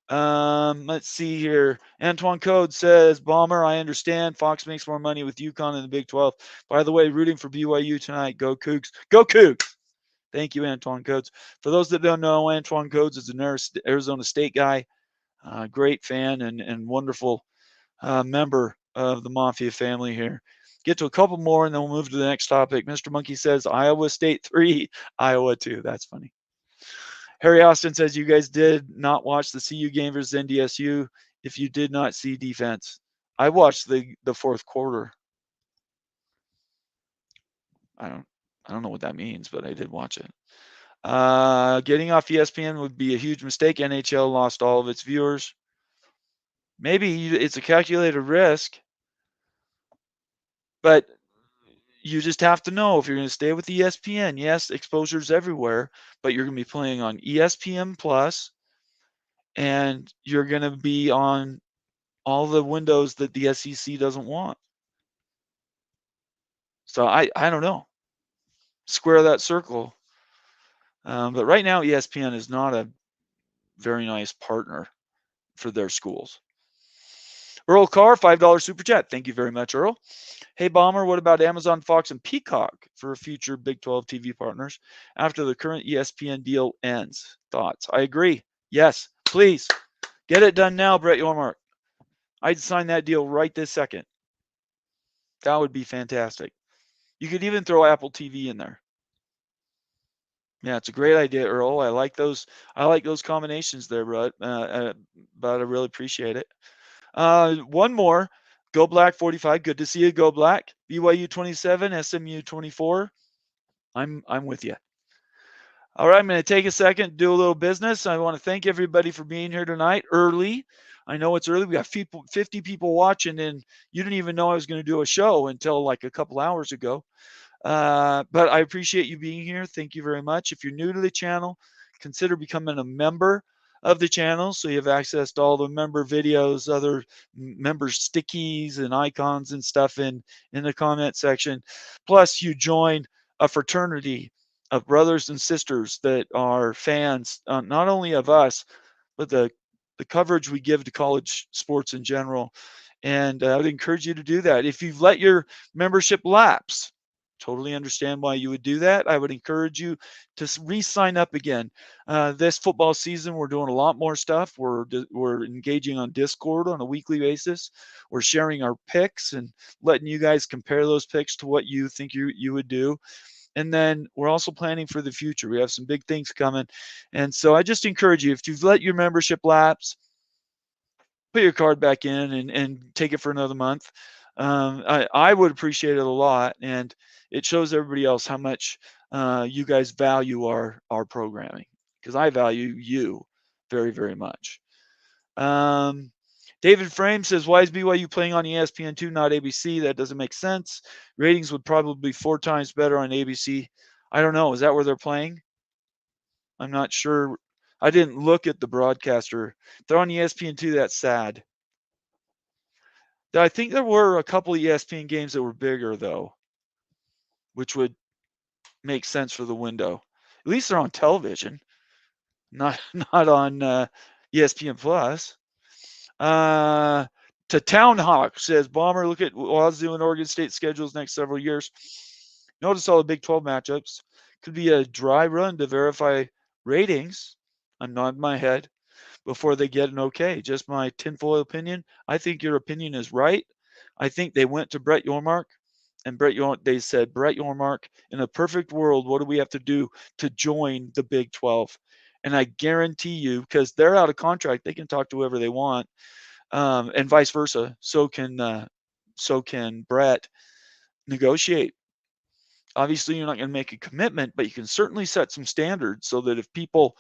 Let's see here. Antoine Code says, Bomber, I understand. Fox makes more money with UConn in the Big 12. By the way, rooting for BYU tonight. Go Cougs. Go Cougs! Thank you, Antoine Codes. For those that don't know, Antoine Codes is an Arizona State guy, great fan and wonderful member of the Mafia family here. Get to a couple more, and then we'll move to the next topic. Mr. Monkey says Iowa State 3, Iowa 2. That's funny. Harry Austin says you guys did not watch the CU game versus NDSU if you did not see defense. I watched the fourth quarter. I don't know what that means, but I did watch it. Getting off ESPN would be a huge mistake. NHL lost all of its viewers. Maybe it's a calculated risk, but you just have to know if you're going to stay with ESPN. Yes, exposure's everywhere, but you're going to be playing on ESPN Plus, and you're going to be on all the windows that the SEC doesn't want. So I don't know. Square that circle. But right now, ESPN is not a very nice partner for their schools. Earl Carr, $5 super chat. Thank you very much, Earl. Hey, Bomber, what about Amazon, Fox, and Peacock for future Big 12 TV partners after the current ESPN deal ends? Thoughts? I agree. Yes, please. Get it done now, Brett Yormark. I'd sign that deal right this second. That would be fantastic. You could even throw Apple TV in there. Yeah, it's a great idea, Earl. I like those combinations there, Brett. But I really appreciate it. One more. Go Black 45. Good to see you, Go Black. BYU 27, SMU 24. I'm with you. All right, I'm going to take a second, do a little business. I want to thank everybody for being here tonight early. I know it's early. We got 50 people watching, and you didn't even know I was going to do a show until like a couple hours ago. But I appreciate you being here. Thank you very much. If you're new to the channel, consider becoming a member of the channel so you have access to all the member videos, other member stickies and icons and stuff in the comment section. Plus, you join a fraternity of brothers and sisters that are fans, not only of us, but the coverage we give to college sports in general. And I would encourage you to do that. If you've let your membership lapse, totally understand why you would do that. I would encourage you to re-sign up again. This football season, we're doing a lot more stuff. We're engaging on Discord on a weekly basis. We're sharing our picks and letting you guys compare those picks to what you think you would do. And then we're also planning for the future. We have some big things coming. And so I just encourage you, if you've let your membership lapse, put your card back in and take it for another month. I would appreciate it a lot. And it shows everybody else how much you guys value our programming, because I value you very, very much. David Frame says, why is BYU playing on ESPN2, not ABC? That doesn't make sense. Ratings would probably be 4 times better on ABC. I don't know. Is that where they're playing? I'm not sure. I didn't look at the broadcaster. They're on ESPN2. That's sad. I think there were a couple of ESPN games that were bigger, though, which would make sense for the window. At least they're on television, not on ESPN Plus. To Town Hawk says, Bomber, look at Wazoo and Oregon State schedules next several years. Notice all the Big 12 matchups. Could be a dry run to verify ratings. I'm nodding my head before they get an okay. Just my tinfoil opinion. I think your opinion is right. I think they went to Brett Yormark, and they said, Brett Yormark, in a perfect world, what do we have to do to join the Big 12? And I guarantee you, because they're out of contract, they can talk to whoever they want, and vice versa. So can Brett negotiate. Obviously, you're not going to make a commitment, but you can certainly set some standards so that if people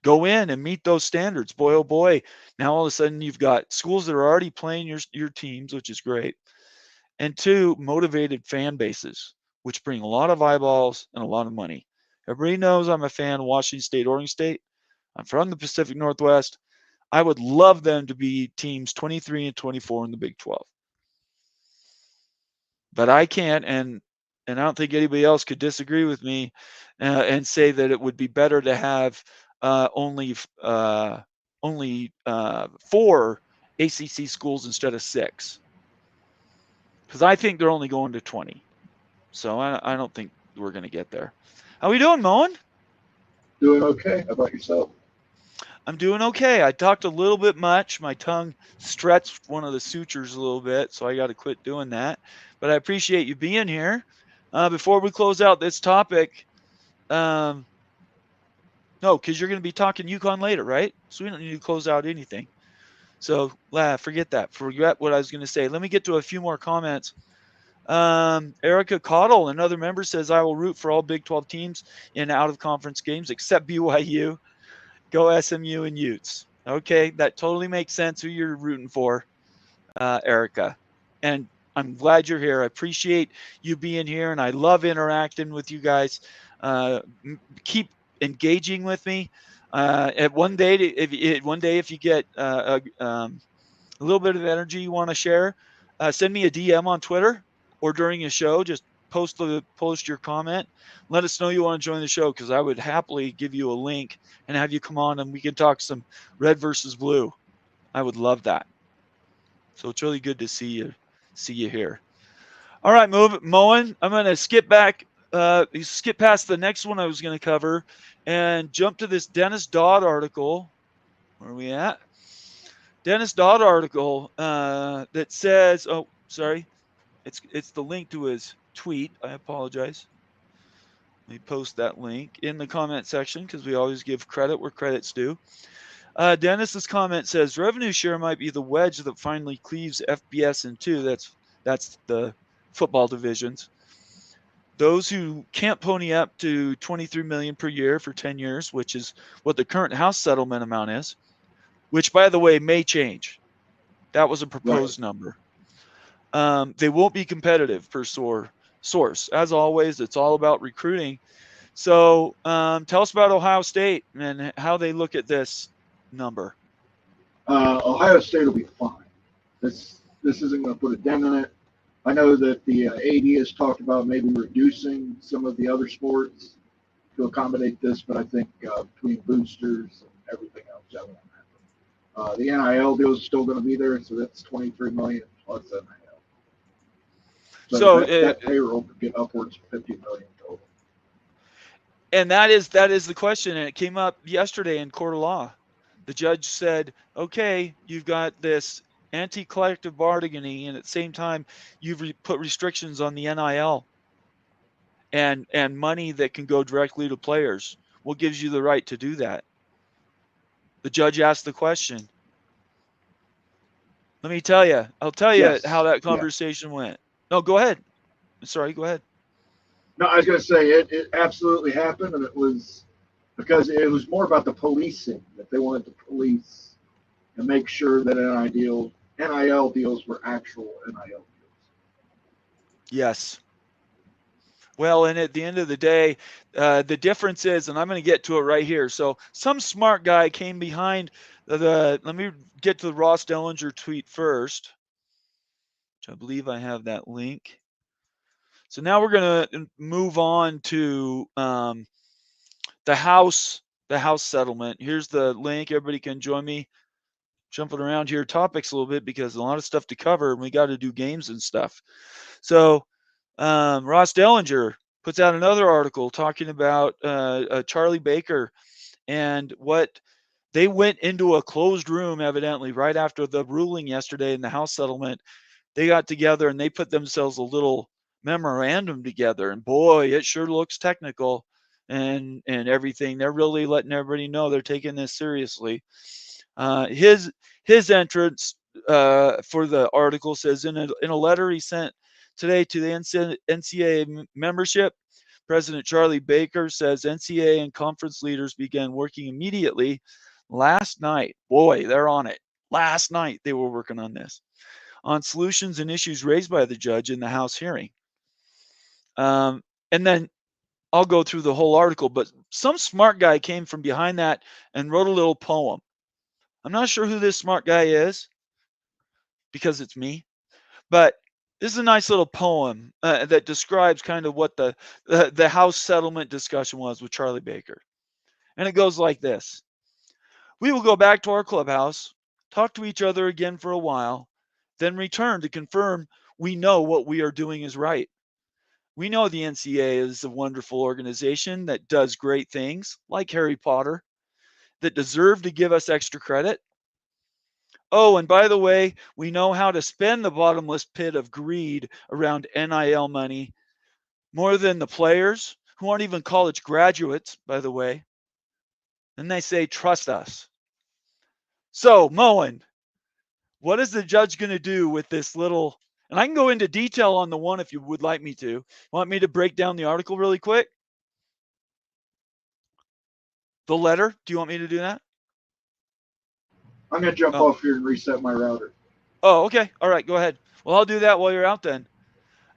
go in and meet those standards, boy, oh boy, now all of a sudden you've got schools that are already playing your teams, which is great. And 2, motivated fan bases, which bring a lot of eyeballs and a lot of money. Everybody knows I'm a fan of Washington State, Oregon State. I'm from the Pacific Northwest. I would love them to be teams 23 and 24 in the Big 12. But I can't, and I don't think anybody else could disagree with me and say that it would be better to have only 4 ACC schools instead of 6. Because I think they're only going to 20. So I don't think we're going to get there. How we doing, Moen? Doing okay. How about yourself? I'm doing okay. I talked a little bit much. My tongue stretched one of the sutures a little bit, so I got to quit doing that. But I appreciate you being here. Before we close out this topic, no, because you're going to be talking UConn later, right? So we don't need to close out anything. So forget that. Forget what I was going to say. Let me get to a few more comments. Erica Cottle, another member, says, I will root for all Big 12 teams in out-of-conference games except BYU. Go SMU and Utes. Okay, that totally makes sense who you're rooting for, Erica. And I'm glad you're here. I appreciate you being here, and I love interacting with you guys. Keep engaging with me. One day, if you get a little bit of energy you want to share, send me a DM on Twitter or during a show. Just post your comment. Let us know you want to join the show, because I would happily give you a link and have you come on and we can talk some red versus blue. I would love that. So it's really good to see you here. All right, Moen. I'm going to skip past the next one I was going to cover and jump to this Dennis Dodd article. Where are we at? Dennis Dodd article that says, oh, sorry, it's the link to his tweet. I apologize. Let me post that link in the comment section because we always give credit where credit's due. Dennis's comment says revenue share might be the wedge that finally cleaves FBS in two. That's the football divisions. Those who can't pony up to $23 million per year for 10 years, which is what the current House settlement amount is, which, by the way, may change. That was a proposed number. They won't be competitive per source. As always, it's all about recruiting. So tell us about Ohio State and how they look at this number. Ohio State will be fine. This isn't going to put a dent in it. I know that the AD has talked about maybe reducing some of the other sports to accommodate this, but I think between boosters and everything else, that won't happen. The NIL deal is still going to be there, so that's $23 million plus NIL. So that payroll could get upwards of $50 million total. And that is the question, and it came up yesterday in court of law. The judge said, okay, you've got this anti-collective bargaining, and at the same time, you've put restrictions on the NIL and money that can go directly to players. What gives you the right to do that? The judge asked the question. Let me tell you. I'll tell you how that conversation went. No, go ahead. Sorry, go ahead. No, I was going to say it absolutely happened, and it was because it was more about the policing, that they wanted to police and make sure that NIL deals were actual NIL deals. Yes. Well, and at the end of the day, the difference is, and I'm going to get to it right here. So some smart guy came behind let me get to the Ross Dellinger tweet first, which I believe I have that link. So now we're going to move on to the House settlement. Here's the link. Everybody can join me jumping around here topics a little bit because a lot of stuff to cover and we got to do games and stuff. So Ross Dellinger puts out another article talking about Charlie Baker and what they went into a closed room, evidently, right after the ruling yesterday in the House settlement. They got together and they put themselves a little memorandum together. And boy, it sure looks technical and everything. They're really letting everybody know they're taking this seriously. His entrance for the article says in a letter he sent today to the NCAA membership, President Charlie Baker says NCAA and conference leaders began working immediately last night. Boy, they're on it. Last night they were working on this, on solutions and issues raised by the judge in the House hearing. And then I'll go through the whole article, but some smart guy came from behind that and wrote a little poem. I'm not sure who this smart guy is because it's me, but this is a nice little poem that describes kind of what the House settlement discussion was with Charlie Baker. And it goes like this. We will go back to our clubhouse, talk to each other again for a while, then return to confirm we know what we are doing is right. We know the NCAA is a wonderful organization that does great things, like Harry Potter, that deserve to give us extra credit. Oh, and by the way, we know how to spend the bottomless pit of greed around NIL money more than the players, who aren't even college graduates, by the way. And they say, trust us. So, Moen, what is the judge going to do with this little, and I can go into detail on the one if you would like me to. Want me to break down the article really quick? The letter? Do you want me to do that? I'm going to jump off here and reset my router. Oh, okay. All right, go ahead. Well, I'll do that while you're out then.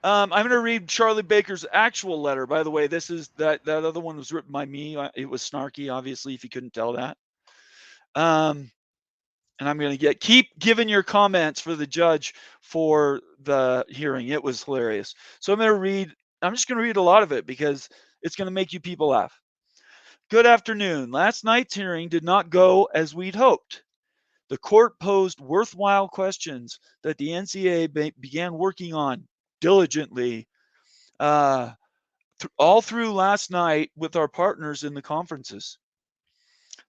I'm going to read Charlie Baker's actual letter. By the way, this is that other one was written by me. It was snarky, obviously, if you couldn't tell that. And I'm going to keep giving your comments for the judge for the hearing. It was hilarious. So I'm just going to read a lot of it because it's going to make you people laugh. Good afternoon. Last night's hearing did not go as we'd hoped. The court posed worthwhile questions that the NCAA began working on diligently all through last night with our partners in the conferences.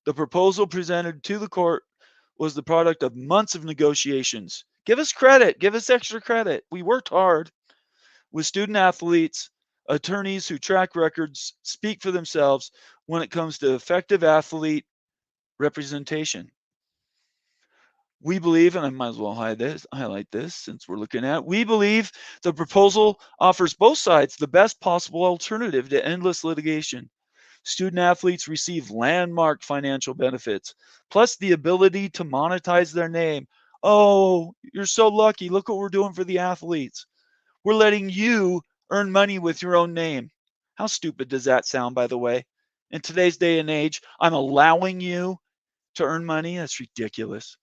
The proposal presented to the court was the product of months of negotiations. Give us credit. Give us extra credit. We worked hard with student athletes, attorneys whose track records speak for themselves when it comes to effective athlete representation. We believe, and I might as well highlight this since we're looking at, we believe the proposal offers both sides the best possible alternative to endless litigation. Student athletes receive landmark financial benefits, plus the ability to monetize their name. Oh, you're so lucky. Look what we're doing for the athletes. We're letting you earn money with your own name. How stupid does that sound, by the way? In today's day and age, I'm allowing you to earn money? That's ridiculous.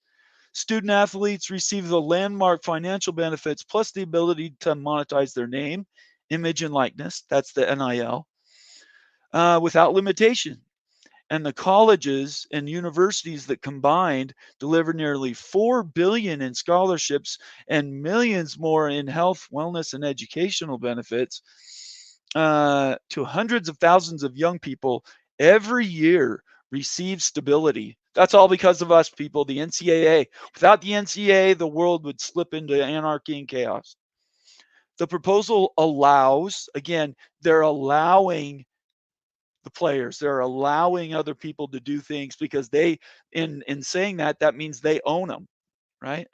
Student athletes receive the landmark financial benefits plus the ability to monetize their name, image, and likeness. That's the NIL. Without limitation. And the colleges and universities that combined deliver nearly $4 billion in scholarships and millions more in health, wellness, and educational benefits to hundreds of thousands of young people every year receive stability. That's all because of us, people, the NCAA. Without the NCAA, the world would slip into anarchy and chaos. The proposal allows, again, they're allowing the players. They're allowing other people to do things because they, in saying that, that means they own them, right?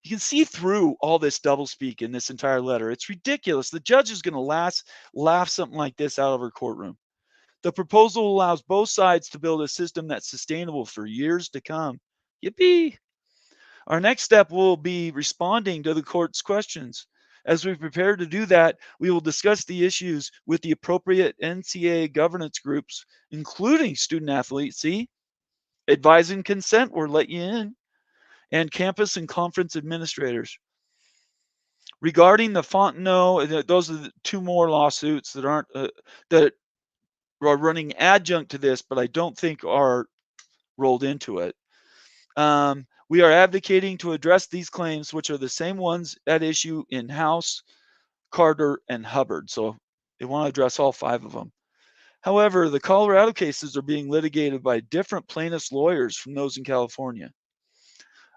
You can see through all this doublespeak in this entire letter. It's ridiculous. The judge is going to laugh something like this out of her courtroom. The proposal allows both sides to build a system that's sustainable for years to come. Yippee! Our next step will be responding to the court's questions. As we prepare to do that, we will discuss the issues with the appropriate NCAA governance groups, including student athletes. See, advise and consent or let you in, and campus and conference administrators. Regarding the Fontenot, those are the two more lawsuits that aren't that are running adjunct to this, but I don't think are rolled into it. We are advocating to address these claims, which are the same ones at issue in House, Carter, and Hubbard. So they want to address all 5 of them. However, the Colorado cases are being litigated by different plaintiffs' lawyers from those in California.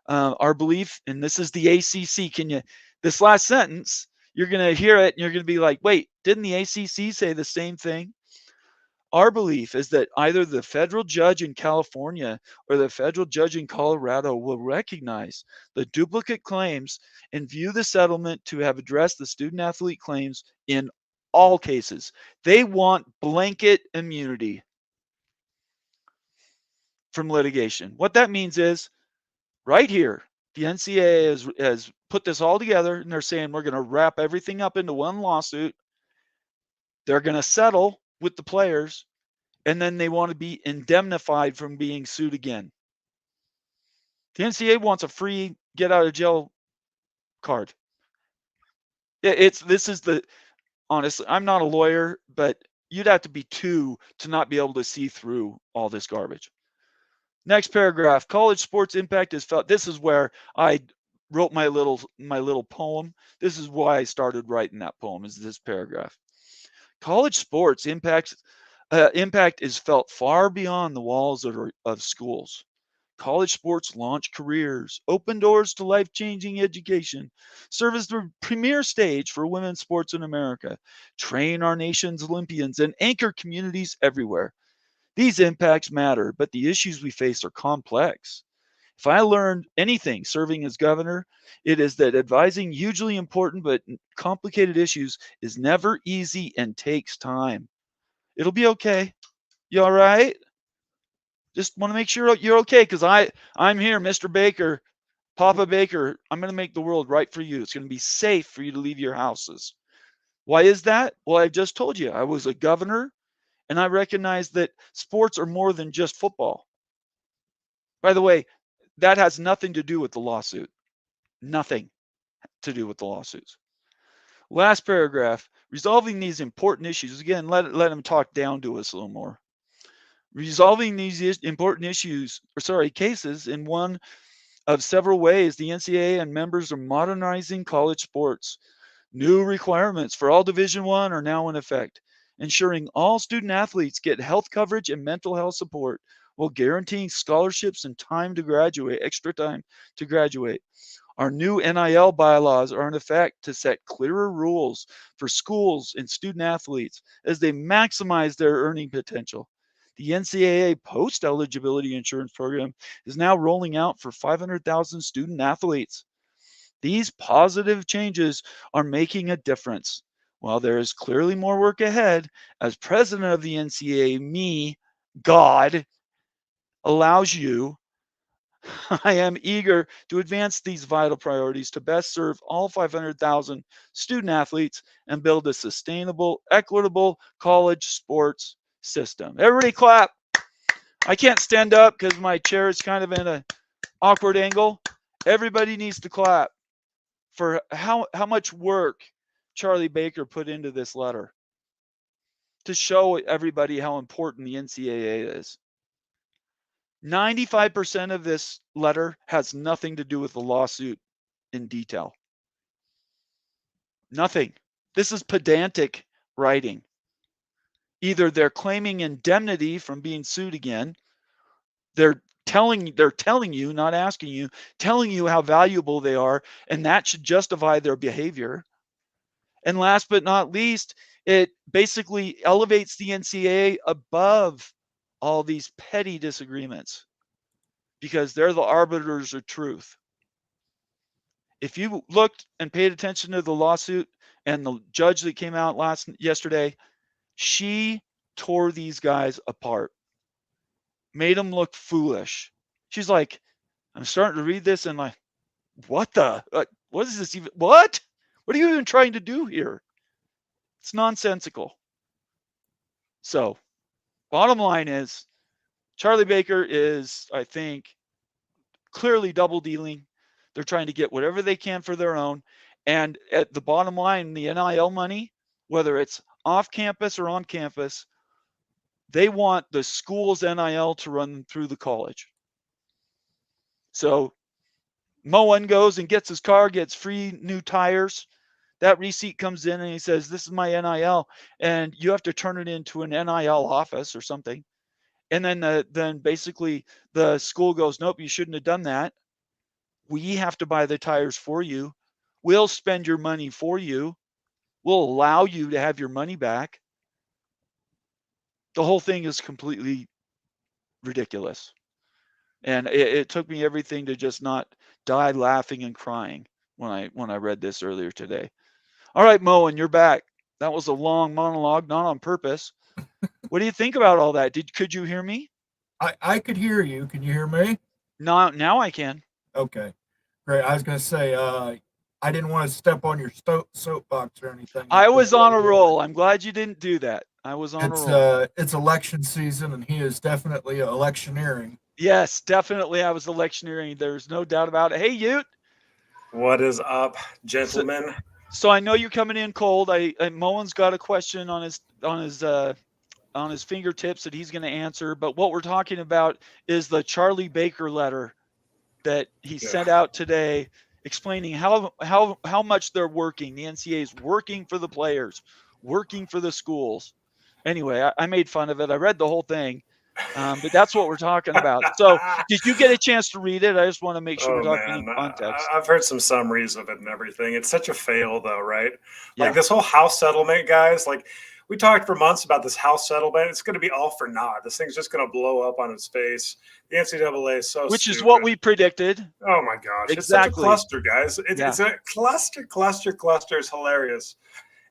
Our belief, and this is the ACC, this last sentence, you're going to hear it and you're going to be like, wait, didn't the ACC say the same thing? Our belief is that either the federal judge in California or the federal judge in Colorado will recognize the duplicate claims and view the settlement to have addressed the student athlete claims in all cases. They want blanket immunity from litigation. What that means is right here, the NCAA has put this all together and they're saying we're going to wrap everything up into one lawsuit. They're going to settle with the players, and then they want to be indemnified from being sued again. The NCAA wants a free get out of jail card. Honestly, I'm not a lawyer, but you'd have to be 2 to not be able to see through all this garbage. Next paragraph, college sports impact is felt. This is where I wrote my little poem. This is why I started writing that poem, is this paragraph. College sports impact is felt far beyond the walls of schools. College sports launch careers, open doors to life-changing education, serve as the premier stage for women's sports in America, train our nation's Olympians, and anchor communities everywhere. These impacts matter, but the issues we face are complex. If I learned anything serving as governor, it is that advising hugely important but complicated issues is never easy and takes time. It'll be okay. You all right? Just want to make sure you're okay, because I'm here, Mr. Baker, Papa Baker. I'm going to make the world right for you. It's going to be safe for you to leave your houses. Why is that? Well, I just told you. I was a governor, and I recognize that sports are more than just football. By the way, that has nothing to do with the lawsuit. Nothing to do with the lawsuits. Last paragraph, resolving these important issues. Again, let them talk down to us a little more. Resolving these important cases in one of several ways. The NCAA and members are modernizing college sports. New requirements for all Division I are now in effect, ensuring all student athletes get health coverage and mental health support while guaranteeing scholarships and time to graduate, extra time to graduate. Our new NIL bylaws are in effect to set clearer rules for schools and student athletes as they maximize their earning potential. The NCAA post-eligibility insurance program is now rolling out for 500,000 student athletes. These positive changes are making a difference. While there is clearly more work ahead, as president of the NCAA, me, God, allows you, I am eager to advance these vital priorities to best serve all 500,000 student athletes and build a sustainable, equitable college sports system. Everybody clap. I can't stand up because my chair is kind of in an awkward angle. Everybody needs to clap for how much work Charlie Baker put into this letter to show everybody how important the NCAA is. 95% of this letter has nothing to do with the lawsuit in detail. Nothing. This is pedantic writing. Either they're claiming indemnity from being sued again. They're telling you, not asking you, telling you how valuable they are, and that should justify their behavior. And last but not least, it basically elevates the NCAA above all these petty disagreements because they're the arbiters of truth. If you looked and paid attention to the lawsuit and the judge that came out yesterday, she tore these guys apart, made them look foolish. She's like, I'm starting to read this and like, what is this even? What are you even trying to do here? It's nonsensical. So, bottom line is, Charlie Baker is, I think, clearly double dealing. They're trying to get whatever they can for their own. And at the bottom line, the NIL money, whether it's off campus or on campus, they want the school's NIL to run through the college. So Moen goes and gets his car, gets free new tires. That receipt comes in and he says, this is my NIL. And you have to turn it into an NIL office or something. And then basically the school goes, nope, you shouldn't have done that. We have to buy the tires for you. We'll spend your money for you. We'll allow you to have your money back. The whole thing is completely ridiculous. And it took me everything to just not die laughing and crying when I read this earlier today. All right, Moen, you're back. That was a long monologue, not on purpose. What do you think about all that? Could you hear me? I could hear you. Can you hear me? Now I can. Okay, great. I was going to say, I didn't want to step on your soapbox or anything. I was on a roll. I'm glad you didn't do that. I was on a roll. It's election season, and he is definitely electioneering. Yes, definitely. I was electioneering. There's no doubt about it. Hey, Ute. What is up, gentlemen? So I know you're coming in cold. Moen's got a question on his fingertips that he's going to answer. But what we're talking about is the Charlie Baker letter that he sent out today, explaining how much they're working. The NCAA is working for the players, working for the schools. Anyway, I made fun of it. I read the whole thing. But that's what we're talking about. So did you get a chance to read it? I just want to make sure we're talking in context. I've heard some summaries of it and everything. It's such a fail though, right? Like this whole house settlement, guys, like we talked for months about this house settlement. It's going to be all for naught. This thing's just going to blow up on its face. The NCAA is so Which stupid. is what we predicted. Oh my gosh. Exactly. It's such a cluster, guys. It's a cluster is hilarious.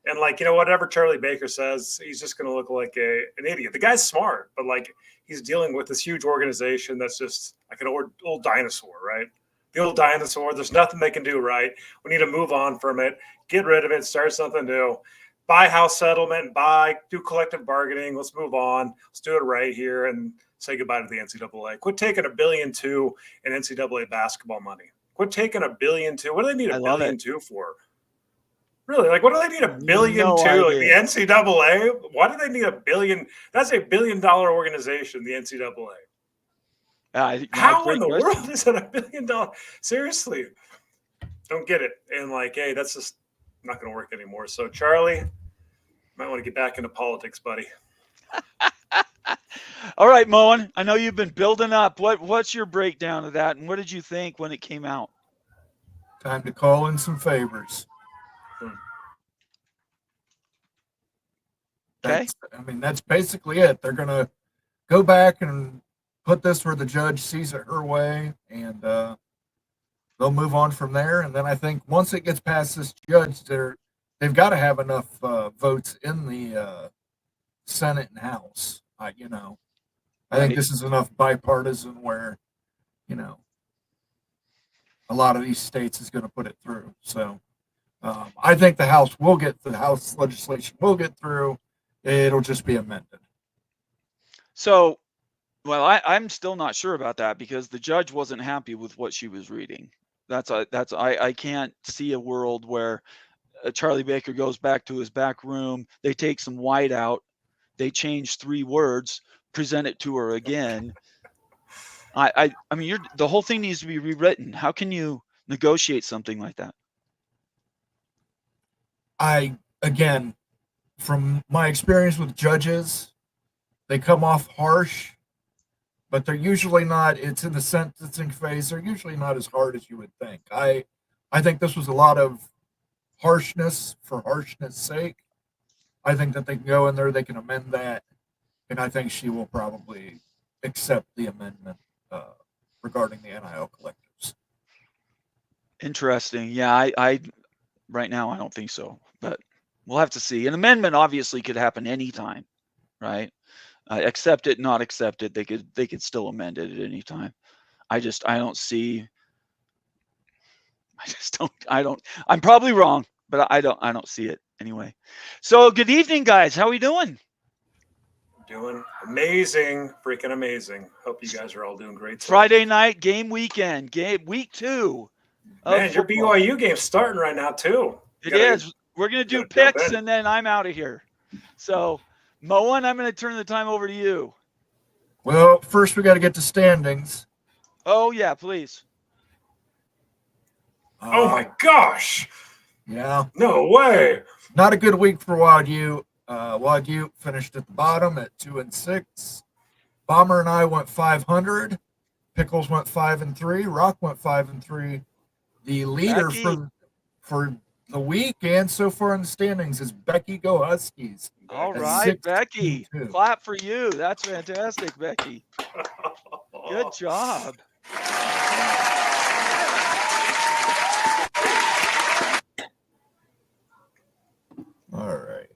And like, whatever Charlie Baker says, he's just going to look like an idiot. The guy's smart, but like he's dealing with this huge organization that's just like an old dinosaur, right? The old dinosaur. There's nothing they can do right. We need to move on from it, get rid of it, start something new. Buy house settlement, do collective bargaining. Let's move on. Let's do it right here and say goodbye to the NCAA. Quit taking $1.2 billion in NCAA basketball money. Quit taking $1.2 billion. What do they need $1.2 billion for? Really? Like, what do they need $1 billion to? Like the NCAA? Why do they need $1 billion? That's $1 billion organization, the NCAA. How in the world is that $1 billion? Seriously, don't get it. And like, hey, that's just not going to work anymore. So, Charlie, might want to get back into politics, buddy. All right, Moen, I know you've been building up. What's your breakdown of that, and what did you think when it came out? Time to call in some favors. Okay. That's basically it. They're going to go back and put this where the judge sees it her way, and they'll move on from there. And then I think once it gets past this judge, they've got to have enough votes in the Senate and House. I think this is enough bipartisan where, a lot of these states is going to put it through. So I think the House legislation will get through. It'll just be amended. So, well, I'm still not sure about that because the judge wasn't happy with what she was reading. I can't see a world where Charlie Baker goes back to his back room. They take some white out. They change 3 words, present it to her again. I mean, the whole thing needs to be rewritten. How can you negotiate something like that? Again, from my experience with judges, they come off harsh, but they're usually not. It's in the sentencing phase. They're usually not as hard as you would think. I think this was a lot of harshness for harshness' sake. I think that they can go in there, they can amend that, and I think she will probably accept the amendment regarding the NIL collectives. Interesting. Yeah, I right now I don't think so, but we'll have to see. An amendment obviously could happen anytime, right? Accept it, not accept it. They could still amend it at any time. I don't see. I'm probably wrong, but I don't see it anyway. So good evening, guys. How are we doing? Doing amazing, freaking amazing. Hope you guys are all doing great. Friday night game weekend, week 2. Man, your BYU game's starting right now too. It is. We're gonna do picks and then I'm out of here. So, Moen, I'm gonna turn the time over to you. Well, first we got to get the standings. Oh yeah, please. Oh my gosh! Yeah. No way. Not a good week for Wild U. Wild U finished at the bottom at 2-6. Bomber and I went 500. Pickles went 5-3. Rock went 5-3. The leader for the week and so far in the standings is Becky Go Huskies. All right, Becky. Clap for you. That's fantastic, Becky. Good job. All right.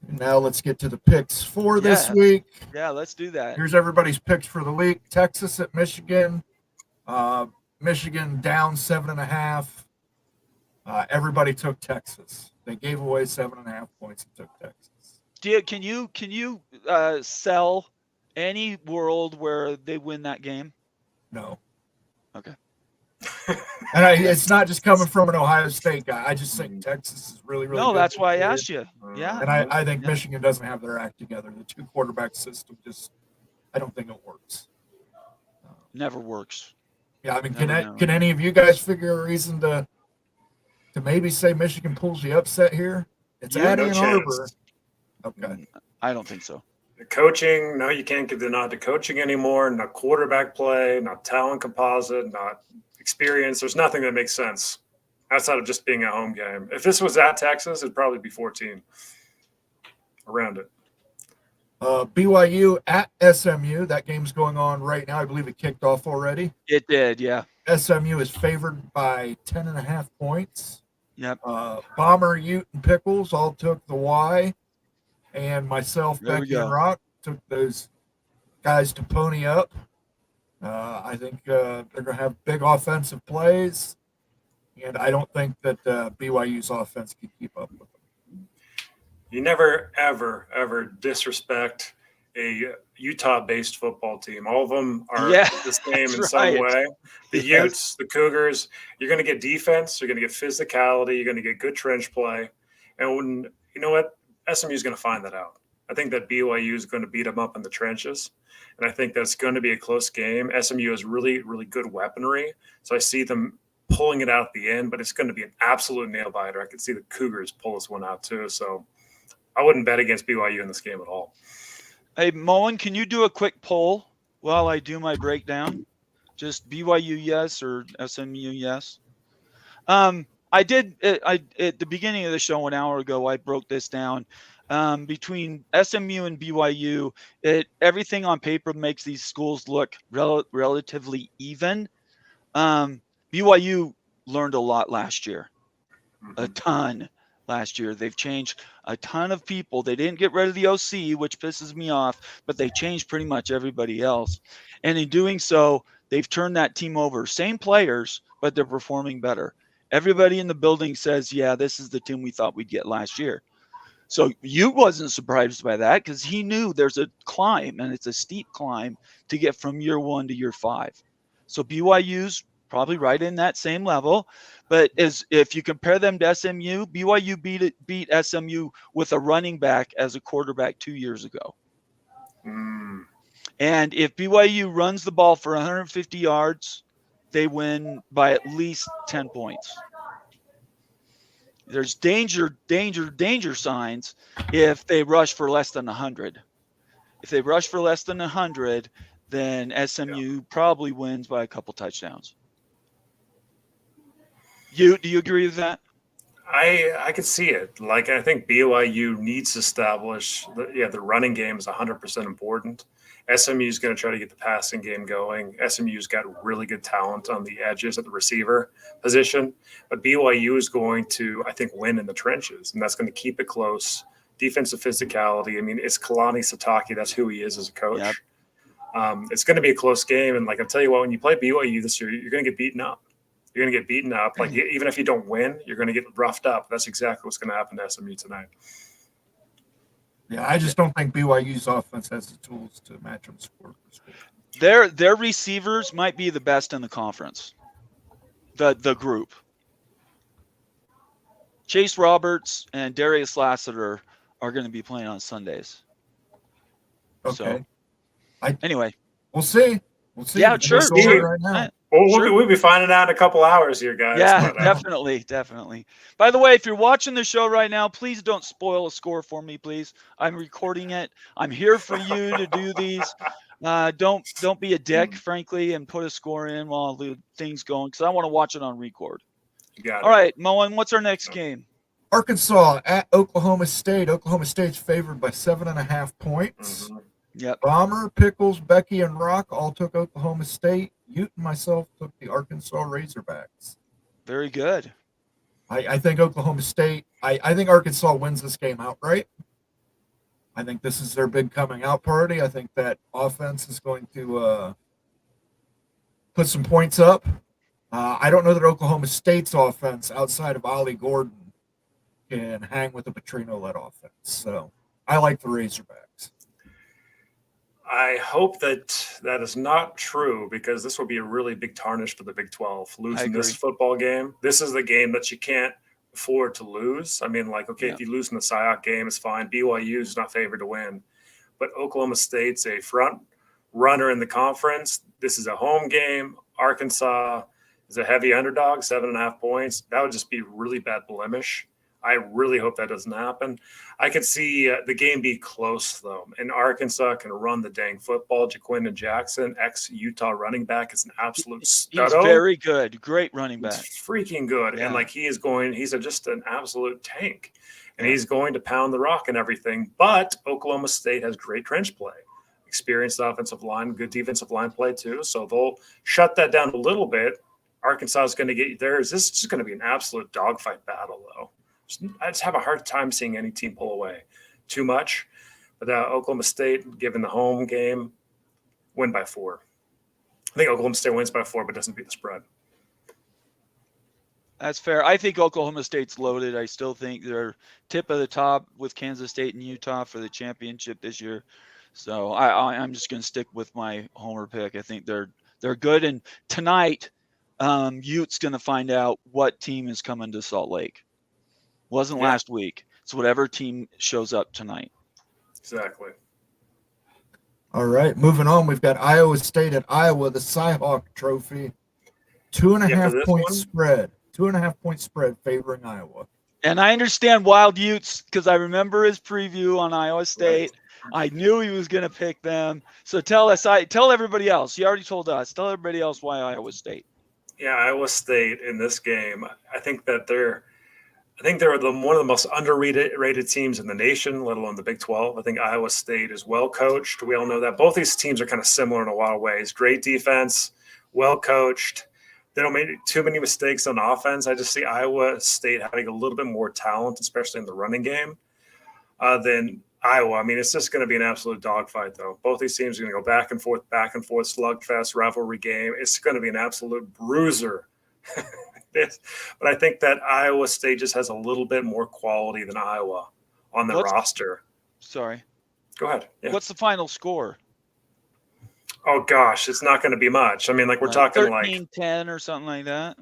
Now let's get to the picks for this week. Yeah, let's do that. Here's everybody's picks for the week. Texas at Michigan. Michigan down 7.5. Everybody took Texas. They gave away 7.5 points and took Texas. Can you sell any world where they win that game? No. Okay. And it's not just coming from an Ohio State guy. I just think Texas is really, really good. No, that's why I asked you. Yeah. And I think Michigan doesn't have their act together. The 2-quarterback system I don't think it works. Never works. Yeah, I mean, can any of you guys figure a reason to maybe say Michigan pulls the upset here? It's at Ann Arbor. Okay. I don't think so. The coaching, no, you can't give the nod to coaching anymore. Not quarterback play, not talent composite, not experience. There's nothing that makes sense outside of just being a home game. If this was at Texas, it'd probably be 14 around it. BYU at SMU. That game's going on right now. I believe it kicked off already. It did, yeah. SMU is favored by 10.5 points. Yep. Bomber, Ute, and Pickles all took the Y. And myself, Becky, and Rock took those guys to pony up. I think they're going to have big offensive plays. And I don't think that BYU's offense can keep up with them. You never, ever, ever disrespect a Utah-based football team. All of them are the same in some way. The Utes, the Cougars, you're going to get defense, you're going to get physicality, you're going to get good trench play. And when you know what? SMU is going to find that out. I think that BYU is going to beat them up in the trenches, and I think that's going to be a close game. SMU has really, really good weaponry, so I see them pulling it out at the end, but it's going to be an absolute nail-biter. I could see the Cougars pull this one out too, so I wouldn't bet against BYU in this game at all. Hey, Moen, can you do a quick poll while I do my breakdown? Just BYU yes or SMU yes? I did. At the beginning of the show an hour ago, I broke this down. Between SMU and BYU, everything on paper makes these schools look relatively even. BYU learned a lot last year, a ton last year. They've changed a ton of people. They didn't get rid of the OC, which pisses me off, but they changed pretty much everybody else. And in doing so, they've turned that team over. Same players, but they're performing better. Everybody in the building says, yeah, this is the team we thought we'd get last year. So you wasn't surprised by that because he knew there's a climb, and it's a steep climb to get from year 1 to year 5. So BYU's probably right in that same level. But if you compare them to SMU, BYU beat SMU with a running back as a quarterback 2 years ago. And if BYU runs the ball for 150 yards, they win by at least 10 points. There's danger signs if they rush for less than 100. If they rush for less than 100, then SMU probably wins by a couple touchdowns. Do you agree with that? I could see it. Like, I think BYU needs to establish the running game is 100% important. SMU is going to try to get the passing game going. SMU's got really good talent on the edges at the receiver position, but BYU is going to, I think, win in the trenches, and that's going to keep it close. Defensive physicality. I mean, it's Kalani Sitake. That's who he is as a coach. Yep. It's going to be a close game, and like I'll tell you what, when you play BYU this year, you're going to get beaten up. You're going to get beaten up. Like, even if you don't win, you're going to get roughed up. That's exactly what's going to happen to SMU tonight. Yeah, I just don't think BYU's offense has the tools to match them score. Their receivers might be the best in the conference. The group. Chase Roberts and Darius Lassiter are going to be playing on Sundays. Okay. So, anyway. We'll see. Yeah, sure. Right now. We'll be finding out in a couple hours here, guys. Yeah, definitely. By the way, if you're watching the show right now, please don't spoil a score for me, please. I'm recording it. I'm here for you to do these. Don't be a dick, frankly, and put a score in while the thing's going, because I want to watch it on record. You got it. All right, Moen, what's our next game? Arkansas at Oklahoma State. Oklahoma State's favored by 7.5 points. Mm-hmm. Yep. Bomber, Pickles, Becky, and Rock all took Oklahoma State. Ute and myself took the Arkansas Razorbacks. Very good. I think Oklahoma State, I think Arkansas wins this game outright. I think this is their big coming out party. I think that offense is going to put some points up. I don't know that Oklahoma State's offense outside of Ollie Gordon can hang with the Petrino-led offense. So I like the Razorbacks. I hope that is not true, because this will be a really big tarnish for the Big 12. Losing this football game, this is the game that you can't afford to lose. I mean, like, okay, if you lose in the SIAC game, it's fine. BYU is not favored to win. But Oklahoma State's a front runner in the conference. This is a home game. Arkansas is a heavy underdog, 7.5 points. That would just be really bad blemish. I really hope that doesn't happen. I could see the game be close, though. And Arkansas can run the dang football. Jaquindon Jackson, ex-Utah running back, is an absolute stud. He's very good. Great running back. He's freaking good. Yeah. And, like, he's just an absolute tank. And he's going to pound the rock and everything. But Oklahoma State has great trench play. Experienced offensive line, good defensive line play, too. So they'll shut that down a little bit. Arkansas is going to get theirs. This is just going to be an absolute dogfight battle, though. I just have a hard time seeing any team pull away too much. But Oklahoma State, given the home game, win by 4. I think Oklahoma State wins by 4, but doesn't beat the spread. That's fair. I think Oklahoma State's loaded. I still think they're tip of the top with Kansas State and Utah for the championship this year. So I'm just going to stick with my homer pick. I think they're good. And tonight, Utes going to find out what team is coming to Salt Lake. Wasn't last week. It's whatever team shows up tonight. Exactly. All right, moving on. We've got Iowa State at Iowa, the Cyhawk Trophy. 2.5 point spread. 2.5 point spread favoring Iowa. And I understand Wild Utes because I remember his preview on Iowa State. I knew he was going to pick them. So tell everybody else. You already told us. Tell everybody else why Iowa State. Yeah, Iowa State in this game. I think they're one of the most underrated teams in the nation, let alone the Big 12. I think Iowa State is well coached. We all know that. Both these teams are kind of similar in a lot of ways. Great defense, well coached. They don't make too many mistakes on offense. I just see Iowa State having a little bit more talent, especially in the running game, than Iowa. I mean, it's just going to be an absolute dogfight, though. Both these teams are going to go back and forth, slugfest, rivalry game. It's going to be an absolute bruiser. But I think that Iowa State just has a little bit more quality than Iowa on the roster. Sorry. Go ahead. Yeah. What's the final score? Oh, gosh, it's not going to be much. I mean, like, we're talking 13-10 or something like that.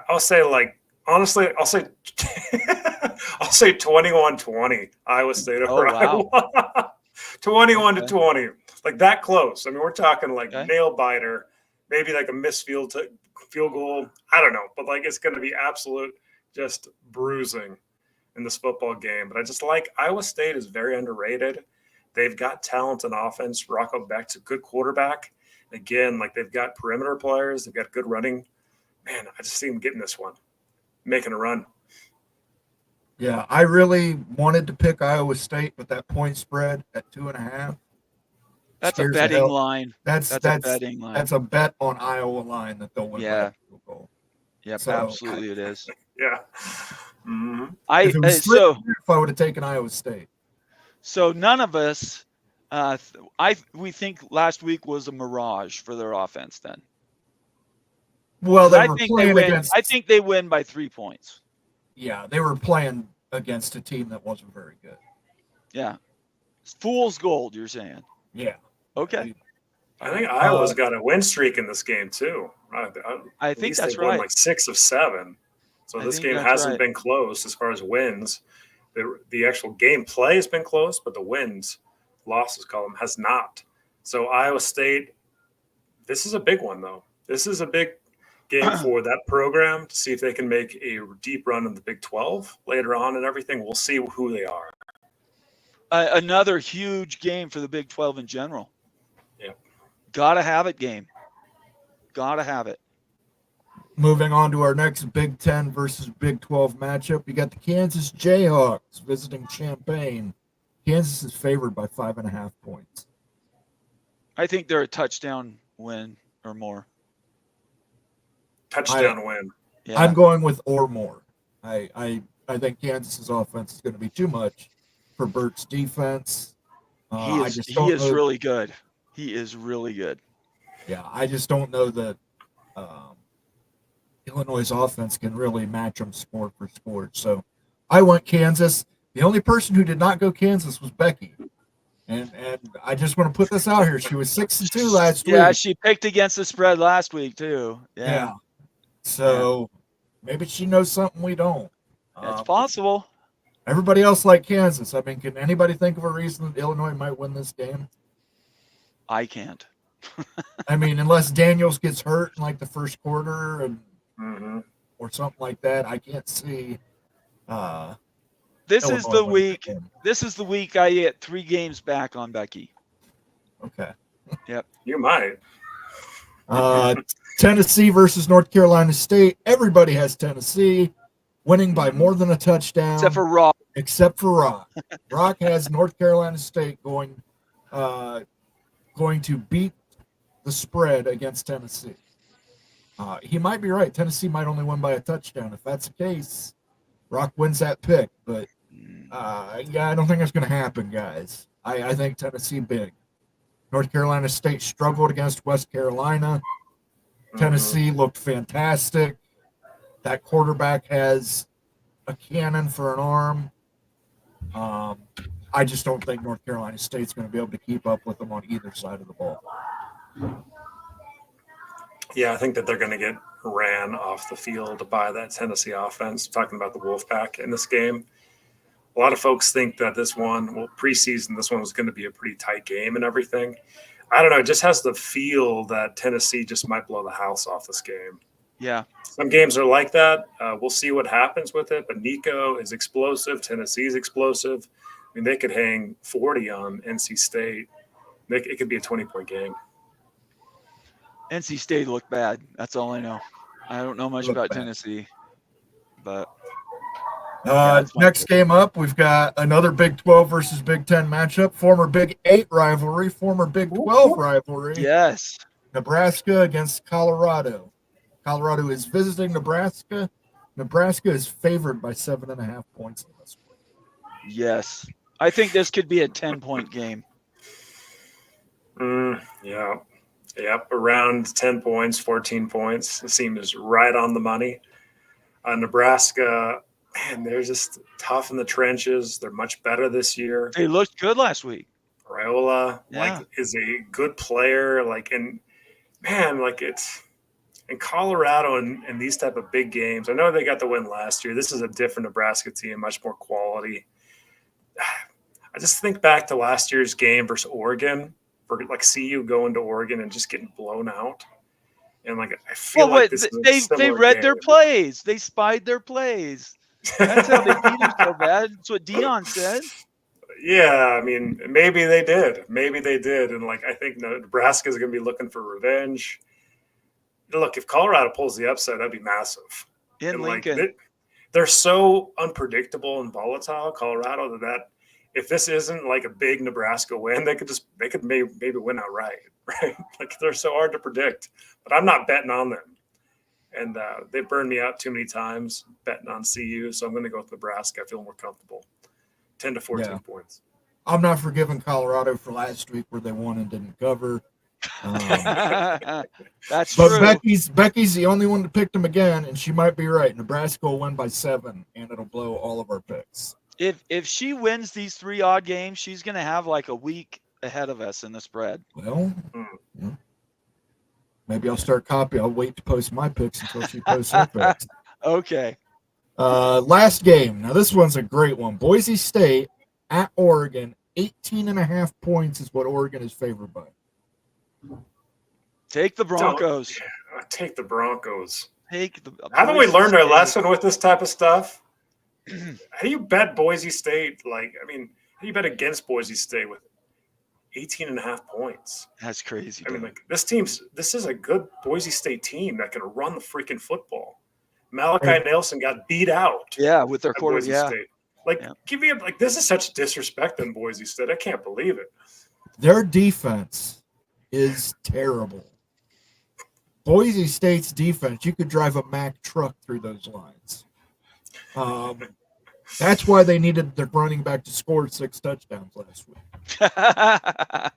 I'll say, like, honestly, I'll say 21-20 Iowa State over Iowa. 21-20. Like, that close. I mean, we're talking, like, nail biter, maybe like a missed field goal. I don't know. But, like, it's going to be absolute just bruising in this football game. But I just like Iowa State is very underrated. They've got talent on offense. Rocco Beck's a good quarterback. Again, like, they've got perimeter players. They've got good running. Man, I just see them getting this one, making a run. Yeah, I really wanted to pick Iowa State, but that point spread at 2.5. That's a betting line. That's a betting line. That's a bet on Iowa line that they'll win. Yeah. Goal. Yep, so, absolutely it is. Yeah. Mm-hmm. If I would have taken Iowa State. So none of us, we think last week was a mirage for their offense. Then, well, I think they win by 3 points. Yeah, they were playing against a team that wasn't very good. Yeah, fool's gold. You're saying? Yeah. Okay. I think Iowa's got a win streak in this game too. I think that's right. Won like 6 of 7. So this game hasn't been close as far as wins. The actual game play has been close, but the losses column has not. So Iowa State, this is a big one, though. This is a big game for that program to see if they can make a deep run in the Big 12 later on and everything. We'll see who they are. Another huge game for the Big 12 in general. Yeah. Gotta have it game. Gotta have it. Moving on to our next Big 10 versus Big 12 matchup, you got the Kansas Jayhawks visiting Champaign. Kansas is favored by 5.5 points. I think they're a touchdown win or more. Touchdown win. Yeah. I'm going with or more. I think Kansas's offense is going to be too much for Burt's defense. He is really good. He is really good. Yeah, I just don't know that Illinois' offense can really match them sport for sport. So I went Kansas. The only person who did not go Kansas was Becky. And I just want to put this out here. She was 6-2 last week. Yeah, she picked against the spread last week too. Yeah. So maybe she knows something we don't. It's possible. Everybody else like Kansas. I mean, can anybody think of a reason that Illinois might win this game? I can't. I mean, unless Daniels gets hurt in like the first quarter and or something like that, I can't see. This is the week. This is the week I get 3 games back on Becky. Okay. Yep. You might. Tennessee versus North Carolina State. Everybody has Tennessee winning by more than a touchdown. Except for Rock. Rock has North Carolina State going to beat the spread against Tennessee. He might be right. Tennessee might only win by a touchdown. If that's the case, Rock wins that pick. But I don't think that's going to happen, guys. I think Tennessee big. North Carolina State struggled against West Carolina. Tennessee looked fantastic. That quarterback has a cannon for an arm. I just don't think North Carolina State's going to be able to keep up with them on either side of the ball. Yeah, I think that they're going to get ran off the field by that Tennessee offense. Talking about the Wolfpack in this game, a lot of folks think that preseason, this one was going to be a pretty tight game and everything. I don't know. It just has the feel that Tennessee just might blow the house off this game. Yeah. Some games are like that. We'll see what happens with it. But Nico is explosive. Tennessee's explosive. mean, they could hang 40 on NC State. It could be a 20-point game. NC State looked bad. That's all I know. I don't know much about Tennessee, but next game up, we've got another Big 12 versus Big 10 matchup. Former Big 8 rivalry, former Big 12 rivalry. Yes. Nebraska against Colorado. Colorado is visiting Nebraska. Nebraska is favored by 7.5 points in this one. Yes. I think this could be a 10-point game. Yeah. Yep, around 10 points, 14 points. It seems right on the money. Nebraska, man, they're just tough in the trenches. They're much better this year. They looked good last week. Raiola, is a good player. It's in Colorado and these type of big games. I know they got the win last year. This is a different Nebraska team, much more quality. I just think back to last year's game versus Oregon. For CU going to Oregon and just getting blown out, and I feel they read their plays, they spied their plays. That's how they beat them so bad. That's what Dion said. Yeah, I mean, maybe they did, and I think Nebraska is going to be looking for revenge. Look, if Colorado pulls the upset, that'd be massive. In Lincoln, they're so unpredictable and volatile, Colorado, that. If this isn't a big Nebraska win, they could maybe win outright, right? They're so hard to predict, but I'm not betting on them. And they burned me out too many times betting on CU, so I'm going to go with Nebraska. I feel more comfortable. 10 to 14 points. I'm not forgiving Colorado for last week where they won and didn't cover. That's but true. Becky's the only one that picked them again, and she might be right. Nebraska will win by 7, and it'll blow all of our picks. If she wins these 3 odd games, she's going to have a week ahead of us in the spread. Well, maybe I'll start copying. I'll wait to post my picks until she posts her picks. Okay. Last game. Now, this one's a great one. Boise State at Oregon. 18.5 points is what Oregon is favored by. Take the Broncos. Take the Broncos. Haven't we learned our lesson with this type of stuff? How do you bet Boise State? How do you bet against Boise State with 18.5 points? That's crazy. This is a good Boise State team that can run the freaking football. Malachi Nelson got beat out. Yeah, with their quarter. Boise State. Give me this is such disrespect in Boise State. I can't believe it. Their defense is terrible. Boise State's defense, you could drive a Mack truck through those lines. That's why they needed their running back to score 6 touchdowns last week. I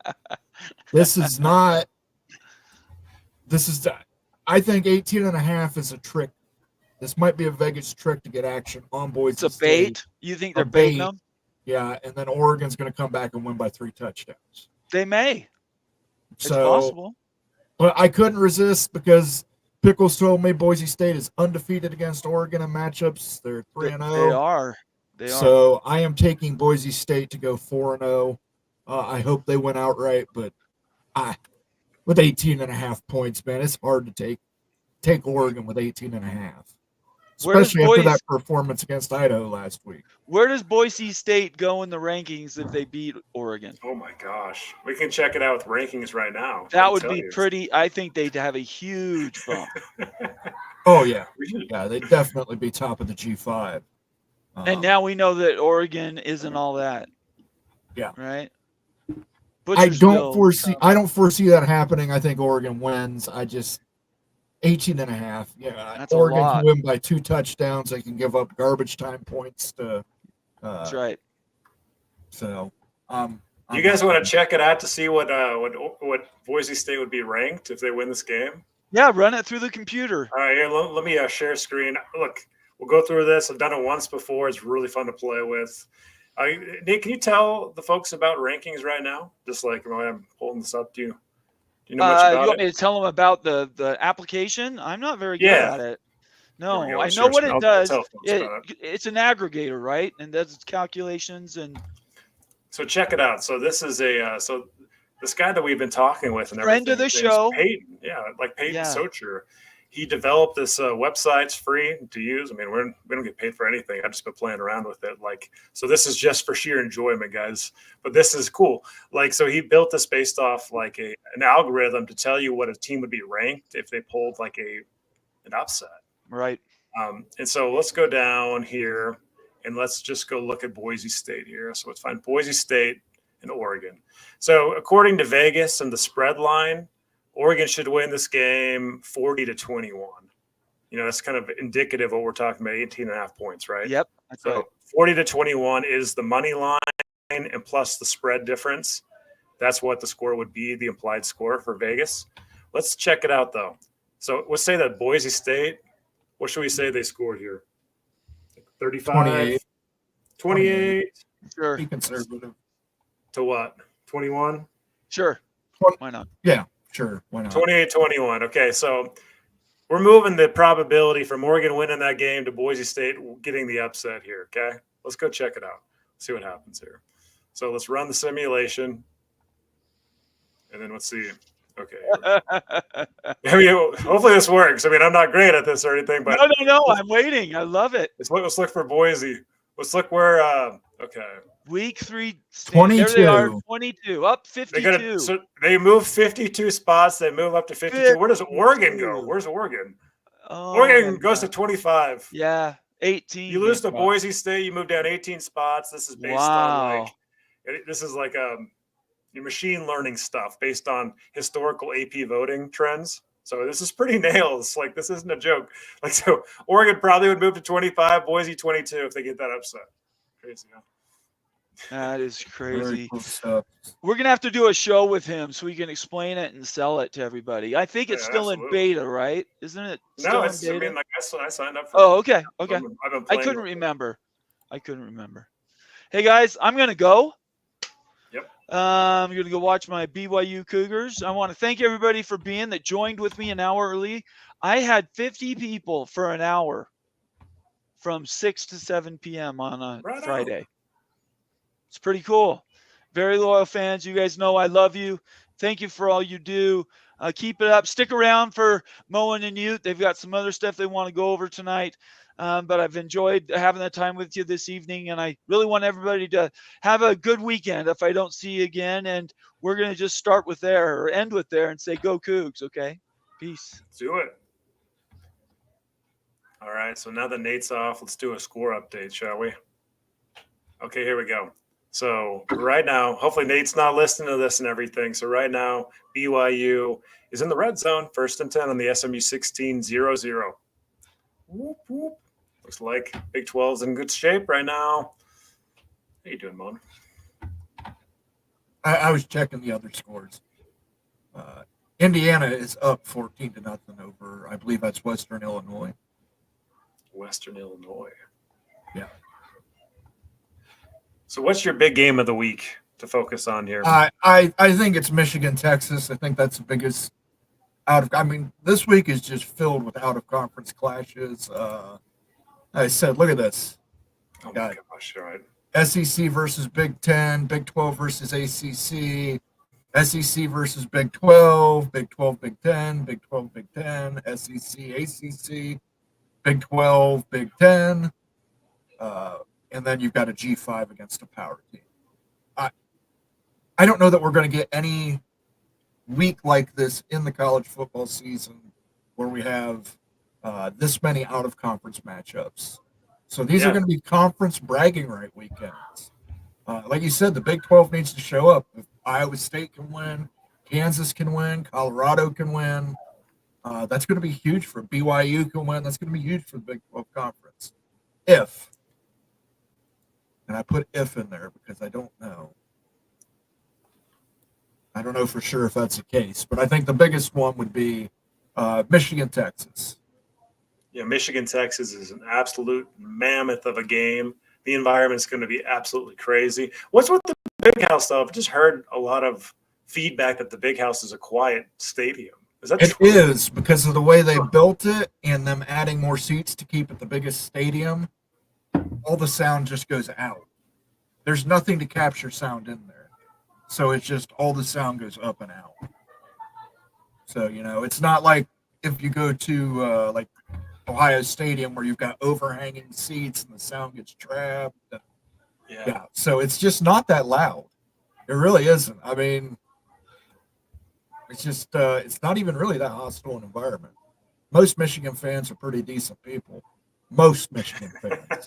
think 18.5 is a trick. This might be a Vegas trick to get action on Boise State. It's a bait? You think they're baiting them? Yeah, and then Oregon's going to come back and win by 3 touchdowns. They may. It's possible. But I couldn't resist because Pickles told me Boise State is undefeated against Oregon in matchups. They're 3-0. They are. So I am taking Boise State to go 4-0. I hope they win outright, but with 18.5 points, man, it's hard to take Oregon with 18.5. Especially after that performance against Idaho last week. Where does Boise State go in the rankings if they beat Oregon? Oh, my gosh. We can check it out with rankings right now. That would be pretty – I think they'd have a huge bump. Oh, yeah. Yeah, they'd definitely be top of the G5. And now we know that Oregon isn't all that. Yeah. Right? I don't foresee that happening. I think Oregon wins. 18.5. Yeah, that's Oregon can win by 2 touchdowns. They can give up garbage time points to. That's right. So, you guys want to check it out to see what Boise State would be ranked if they win this game? Yeah, run it through the computer. All right, here, let me share screen. Look, we'll go through this. I've done it once before. It's really fun to play with. Nate, can you tell the folks about rankings right now? Just while I'm holding this up to you. Do you know much about you want me to tell them about the application? I'm not very good at it. No, I know what it does. It's an aggregator, right? And does its calculations and. So check it out. So this is this guy that we've been talking with and friend of the show, Peyton. Yeah, Peyton Socher. he developed this website. It's free to use. I mean, we don't get paid for anything. I've just been playing around with it. Like, so this is just for sheer enjoyment, guys. But this is cool. Like, so he built this based off like an algorithm to tell you what a team would be ranked if they pulled like an upset. Right. And so let's go down here and let's just go look at Boise State here. So let's find Boise State and Oregon. So according to Vegas and the spread line, Oregon should win this game 40-21. You know, that's kind of indicative of what we're talking about, 18.5 points, right? Yep. That's so right. 40-21 is the money line and plus the spread difference. That's what the score would be, the implied score for Vegas. Let's check it out, though. So let's say that Boise State, what should we say they scored here? 35? 28? Sure. Be conservative. To what? 21? Sure. Why not? Yeah. Sure, why not? 28-21. Okay, so we're moving the probability from Oregon winning that game to Boise State getting the upset here, okay? Let's go check it out. See what happens here. So let's run the simulation. And then let's see. Okay. I mean, hopefully this works. I mean, I'm not great at this or anything, but no. I'm waiting. I love it. Let's look for Boise. Let's look where okay. Week 3, 22. There they are, 22, up 52. So they move 52 spots. They move up to 52. Where does Oregon go? Where's Oregon? Oregon goes to 25. Yeah, 18. You lose to Boise State, you move down 18 spots. This is based on like your machine learning stuff based on historical AP voting trends. So this is pretty nails. Like, this isn't a joke. Like, so Oregon probably would move to 25, Boise 22 if they get that upset. Crazy, huh? That is crazy. We're going to have to do a show with him so we can explain it and sell it to everybody. I think it's still in beta, right? Isn't it? No, it's, I mean, like I signed up for Oh, okay. Okay. I couldn't remember. Hey, guys, I'm going to go. Yep. I'm going to go watch my BYU Cougars. I want to thank everybody for that joined with me an hour early. I had 50 people for an hour from 6 to 7 p.m. on a Friday. It's pretty cool. Very loyal fans. You guys know I love you. Thank you for all you do. Keep it up. Stick around for Moen and Ute. They've got some other stuff they want to go over tonight. But I've enjoyed having that time with you this evening, and I really want everybody to have a good weekend if I don't see you again. And we're going to just start with there or end with there and say, go Cougs, okay? Peace. Let's do it. All right, so now that Nate's off, let's do a score update, shall we? Okay, here we go. So right now, hopefully Nate's not listening to this and everything. So right now, BYU is in the red zone, 1st and 10 on the SMU 16-0-0. Whoop, whoop. Looks like Big 12's in good shape right now. How you doing, Mon? I was checking the other scores. Indiana is up 14-0 over, I believe that's Western Illinois. Western Illinois. Yeah. So what's your big game of the week to focus on here? I think it's Michigan, Texas. I think that's the biggest this week is just filled with out-of-conference clashes. I said, look at this. Oh, my gosh, all right. SEC versus Big 10, Big 12 versus ACC, SEC versus Big 12, Big 12, Big 10, Big 12, Big 10, SEC, ACC, Big 12, Big 10. And then you've got a G5 against a power team. I don't know that we're going to get any week like this in the college football season where we have this many out-of-conference matchups. So these are going to be conference bragging right weekends. Like you said, the Big 12 needs to show up. If Iowa State can win, Kansas can win, Colorado can win. That's going to be huge for BYU can win. That's going to be huge for the Big 12 conference. And I put if in there because I don't know. I don't know for sure if that's the case, but I think the biggest one would be Michigan, Texas. Yeah, Michigan, Texas is an absolute mammoth of a game. The environment's going to be absolutely crazy. What's with the Big House, though? I've just heard a lot of feedback that the Big House is a quiet stadium. Is that true? It is because of the way they built it and them adding more seats to keep it the biggest stadium. All the sound just goes out. There's nothing to capture sound in there. So it's just all the sound goes up and out. So, it's not like if you go to like Ohio Stadium where you've got overhanging seats and the sound gets trapped. Yeah. So it's just not that loud. It really isn't. I mean, it's just it's not even really that hostile an environment. Most Michigan fans are pretty decent people. Most Michigan fans.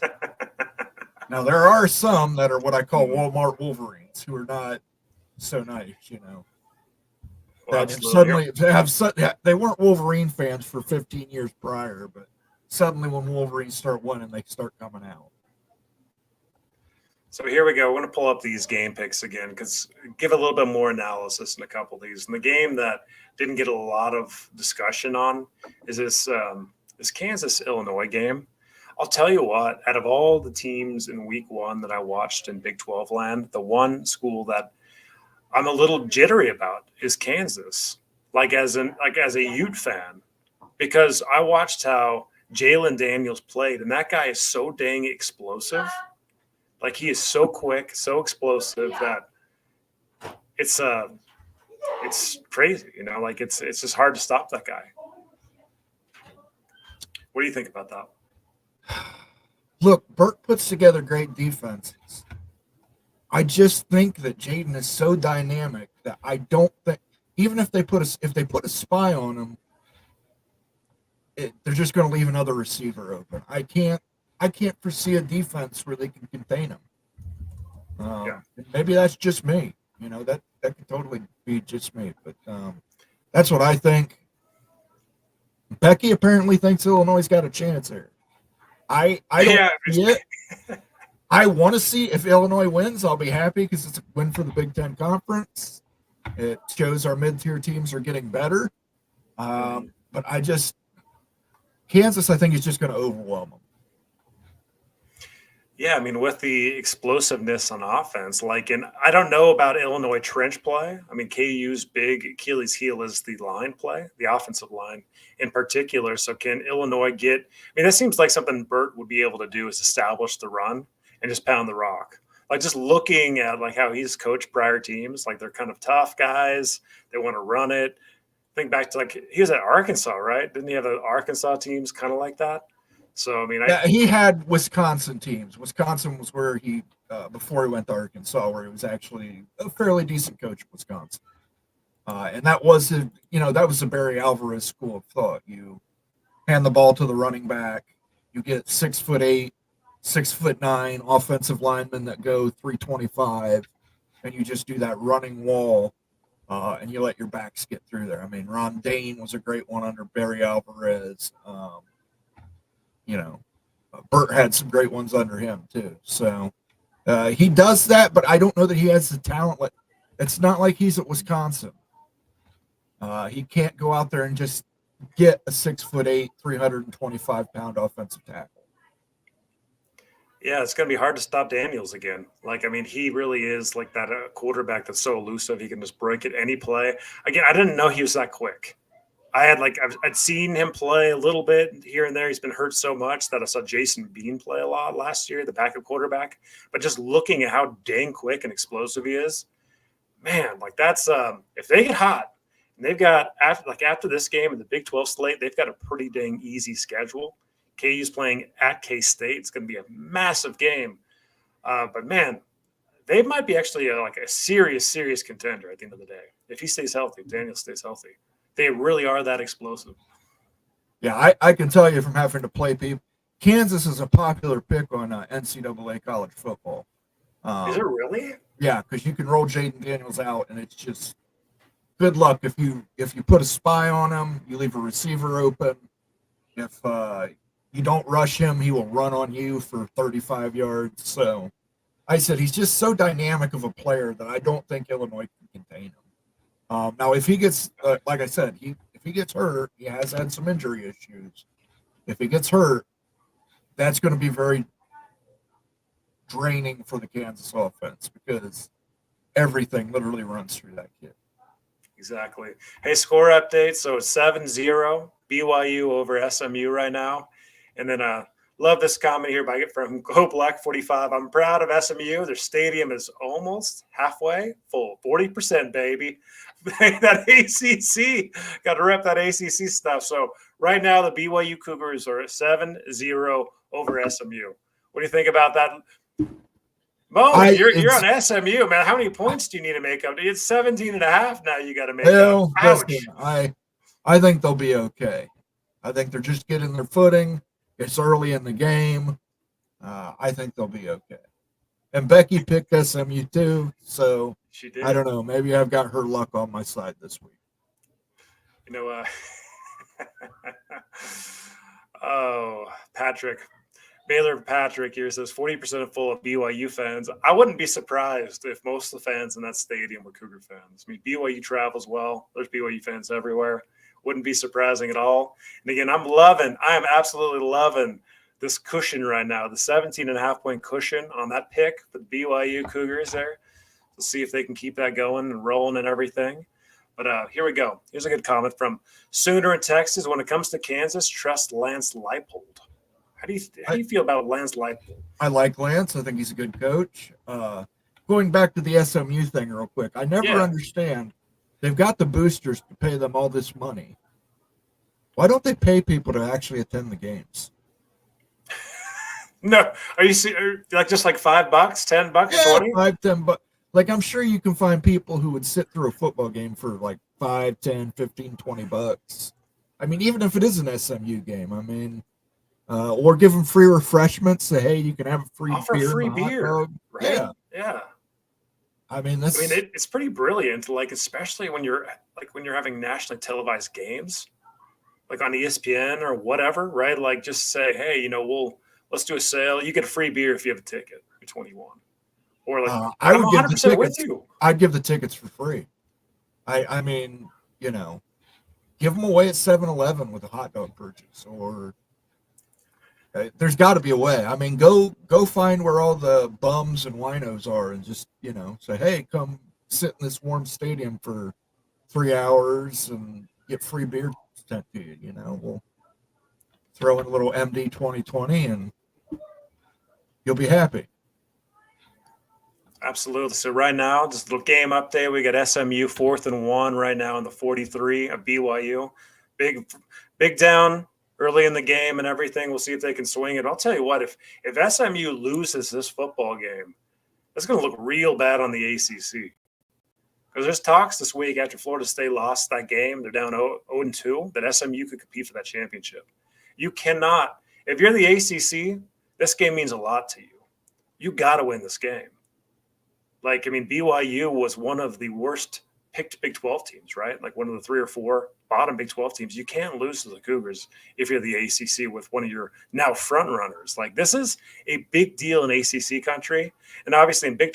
Now there are some that are what I call Walmart Wolverines who are not so nice, you know. Well, that suddenly they weren't Wolverine fans for 15 years prior, but suddenly when Wolverines start winning, they start coming out. So here we go. I want to pull up these game picks again because give a little bit more analysis in a couple of these. And the game that didn't get a lot of discussion on is this Kansas-Illinois game. I'll tell you what, out of all the teams in week one that I watched in Big 12 land, the one school that I'm a little jittery about is Kansas, like as a Ute fan, because I watched how Jalen Daniels played, and that guy is so dang explosive. Like he is so quick, so explosive that it's crazy, you know. Like it's just hard to stop that guy. What do you think about that? Look, Burke puts together great defenses. I just think that Jaden is so dynamic that I don't think, even if they put a spy on him, they're just going to leave another receiver open. I can't foresee a defense where they can contain him. Maybe that's just me. You know, that could totally be just me. But that's what I think. Becky apparently thinks Illinois got a chance here. I don't see it. I want to see if Illinois wins. I'll be happy because it's a win for the Big Ten Conference. It shows our mid-tier teams are getting better. But Kansas, I think, is just going to overwhelm them. Yeah, I mean, with the explosiveness on offense, and I don't know about Illinois trench play. I mean, KU's big Achilles heel is the line play, the offensive line in particular. So can Illinois get – I mean, that seems like something Burt would be able to do is establish the run and just pound the rock. Like just looking at how he's coached prior teams, they're kind of tough guys. They want to run it. Think back to he was at Arkansas, right? Didn't he have an Arkansas teams kind of like that? So, I mean, he had Wisconsin teams. Wisconsin was where he, before he went to Arkansas, where he was actually a fairly decent coach at Wisconsin. And that was the Barry Alvarez school of thought. You hand the ball to the running back, you get 6'8", 6'9" offensive linemen that go 325, and you just do that running wall, and you let your backs get through there. I mean, Ron Dane was a great one under Barry Alvarez. Burt had some great ones under him too. So he does that, but I don't know that he has the talent. It's not like he's at Wisconsin. He can't go out there and just get a 6'8", 325-pound offensive tackle. Yeah, it's going to be hard to stop Daniels again. He really is that quarterback that's so elusive. He can just break it any play. Again, I didn't know he was that quick. I'd seen him play a little bit here and there. He's been hurt so much that I saw Jason Bean play a lot last year, the backup quarterback. But just looking at how dang quick and explosive he is, man, that's if they get hot, and they've got after this game in the Big 12 slate, they've got a pretty dang easy schedule. KU's playing at K-State. It's going to be a massive game. But man, they might be actually a serious contender at the end of the day if he stays healthy. If Daniel stays healthy. They really are that explosive. Yeah, I can tell you from having to play people, Kansas is a popular pick on NCAA college football. Is it really? Yeah, because you can roll Jaden Daniels out, and it's just good luck if you put a spy on him, you leave a receiver open. If you don't rush him, he will run on you for 35 yards. So I said he's just so dynamic of a player that I don't think Illinois can contain him. Now, if he gets, like I said, if he gets hurt, he has had some injury issues. If he gets hurt, that's going to be very draining for the Kansas offense because everything literally runs through that kid. Exactly. Hey, score update. So it's 7-0 BYU over SMU right now. And then love this comment here from Go Black 45. I'm proud of SMU. Their stadium is almost halfway full, 40%, baby. that ACC. Got to rep that ACC stuff. So right now, the BYU Cougars are 7-0 over SMU. What do you think about that? Mo, you're on SMU, man. How many points do you need to make up? It's 17.5 now. You got to make up. Ouch. Listen, I think they'll be okay. I think they're just getting their footing. It's early in the game. I think they'll be okay. And Becky picked SMU too, so she did. I don't know. Maybe I've got her luck on my side this week. You know, oh, Baylor Patrick here says 40% full of BYU fans. I wouldn't be surprised if most of the fans in that stadium were Cougar fans. I mean, BYU travels well. There's BYU fans everywhere. Wouldn't be surprising at all. And again, I am absolutely loving this cushion right now, the 17.5 point cushion on that pick for the BYU Cougars there. We'll see if they can keep that going and rolling and everything. But here we go. Here's a good comment from Sooner in Texas. When it comes to Kansas, trust Lance Leipold. How do you feel about Lance Leipold? I like Lance. I think he's a good coach. Going back to the SMU thing real quick, I never understand. They've got the boosters to pay them all this money. Why don't they pay people to actually attend the games? No, are you like just like $5, $10, $20? $5, $10. Like, I'm sure you can find people who would sit through a football game for like $5, $10, $15, $20. I mean, even if it is an SMU game, I mean, or give them free refreshments. Say, hey, you can have a free beer. Right? Yeah. I mean, it's pretty brilliant. Like, especially when you're having nationally televised games, like on ESPN or whatever, right? Like, just say, hey, let's do a sale. You get a free beer if you have a ticket. You're 21. Or like, I would give the tickets. With you. I'd give the tickets for free. I mean, give them away at 7-Eleven with a hot dog purchase, or there's got to be a way. I mean, go find where all the bums and winos are, and just say, hey, come sit in this warm stadium for 3 hours and get free beer sent to you. We'll throw in a little MD 2020 and you'll be happy. Absolutely. So right now, just a little game update. We got SMU 4th and 1 right now in the 43 of BYU. Big down early in the game and everything. We'll see if they can swing it. I'll tell you what, if SMU loses this football game, it's going to look real bad on the ACC. Because there's talks this week after Florida State lost that game, they're down 0-2, that SMU could compete for that championship. You cannot. If you're the ACC, this game means a lot to you. You got to win this game. Like, I mean, BYU was one of the worst picked Big 12 teams, right? Like one of the 3 or 4 bottom Big 12 teams. You can't lose to the Cougars if you're the ACC with one of your now front runners. Like, this is a big deal in ACC country, and obviously in Big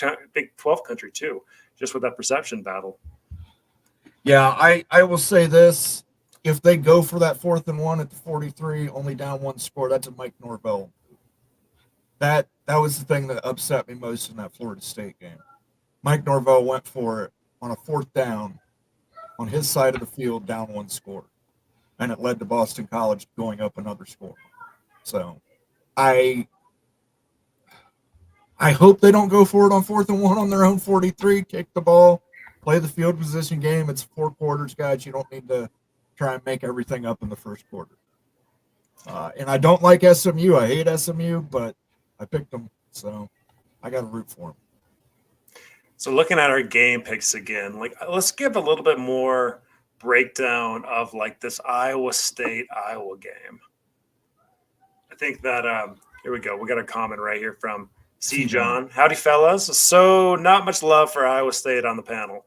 12 country too, just with that perception battle. Yeah, I will say this. If they go for that 4th and 1 at the 43, only down 1 score, that's a Mike Norvell. That was the thing that upset me most in that Florida State game. Mike Norvell went for it on a 4th down on his side of the field, down 1 score. And it led to Boston College going up another score. So I hope they don't go for it on 4th and 1 on their own 43, kick the ball, play the field position game. It's 4 quarters, guys. You don't need to try and make everything up in the first quarter. And I don't like SMU. I hate SMU, but I picked them, so I got to root for them. So looking at our game picks again, like, let's give a little bit more breakdown of like this Iowa State-Iowa game. I think that here we go. We got a comment right here from C. John. Howdy, fellas. So not much love for Iowa State on the panel.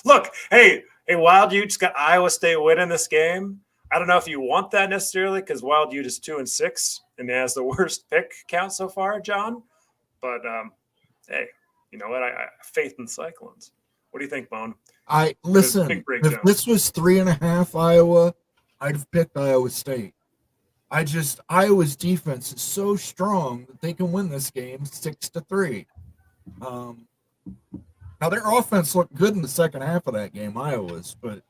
Look, hey, Wild Utes got Iowa State winning this game. I don't know if you want that necessarily because Wild Ute is 2-6 and has the worst pick count so far, John. But hey, you know what? I faith in the Cyclones. What do you think, Bone? Listen, if this was 3.5 Iowa, I'd have picked Iowa State. Iowa's defense is so strong that they can win this game 6-3. Now their offense looked good in the second half of that game, Iowa's, but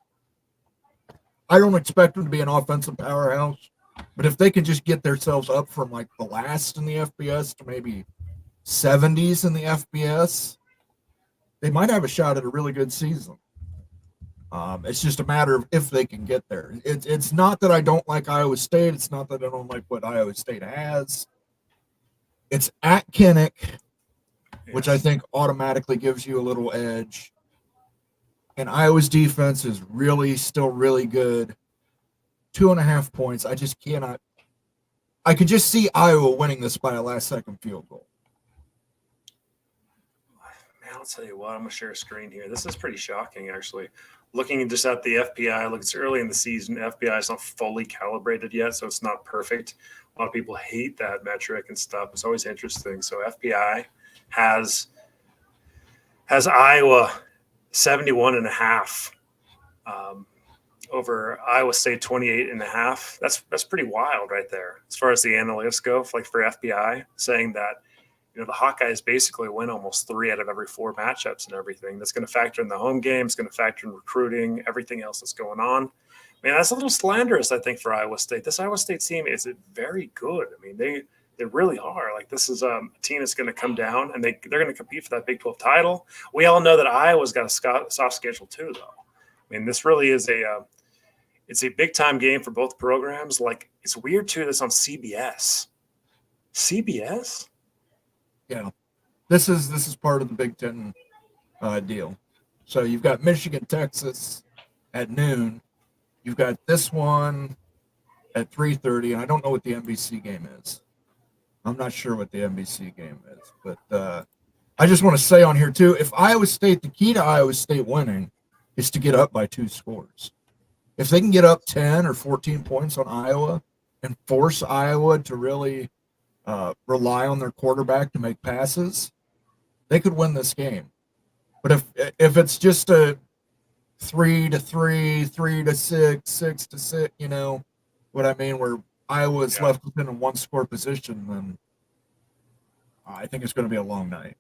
I don't expect them to be an offensive powerhouse. But if they can just get themselves up from like the last in the FBS to maybe 70s in the FBS, they might have a shot at a really good season. It's just a matter of if they can get there. It's not that I don't like Iowa State. It's not that I don't like what Iowa State has. It's at Kinnick, which I think automatically gives you a little edge. And Iowa's defense is still really good. 2.5 points. I just cannot. I could just see Iowa winning this by a last-second field goal. Man, I'll tell you what. I'm gonna share a screen here. This is pretty shocking, actually. Looking just at the FPI, look, it's early in the season. FPI is not fully calibrated yet, so it's not perfect. A lot of people hate that metric and stuff. It's always interesting. So FPI has Iowa 71.5 over Iowa State 28.5. That's pretty wild right there as far as the analytics go. Like for FPI, saying that the Hawkeyes basically win almost 3 out of every 4 matchups and everything. That's going to factor in the home game. It's going to factor in recruiting, everything else that's going on. I mean, that's a little slanderous, I think, for Iowa State. This Iowa State team is very good. I mean, they really are. Like, this is a team that's going to come down, and they're going to compete for that Big 12 title. We all know that Iowa's got a soft schedule too, though. I mean, this really is it's a big-time game for both programs. Like, it's weird, too, that's on CBS. CBS? Yeah, this is part of the Big Ten deal. So you've got Michigan, Texas at noon. You've got this one at 3:30, and I don't know what the NBC game is. I'm not sure what the NBC game is, but I just want to say on here too, if Iowa State, the key to Iowa State winning is to get up by 2 scores. If they can get up 10 or 14 points on Iowa and force Iowa to really rely on their quarterback to make passes, they could win this game. But if it's just a 3-3, 3-6, 6-6, you know what I mean, where Iowa's left within a 1-score position, then I think it's going to be a long night.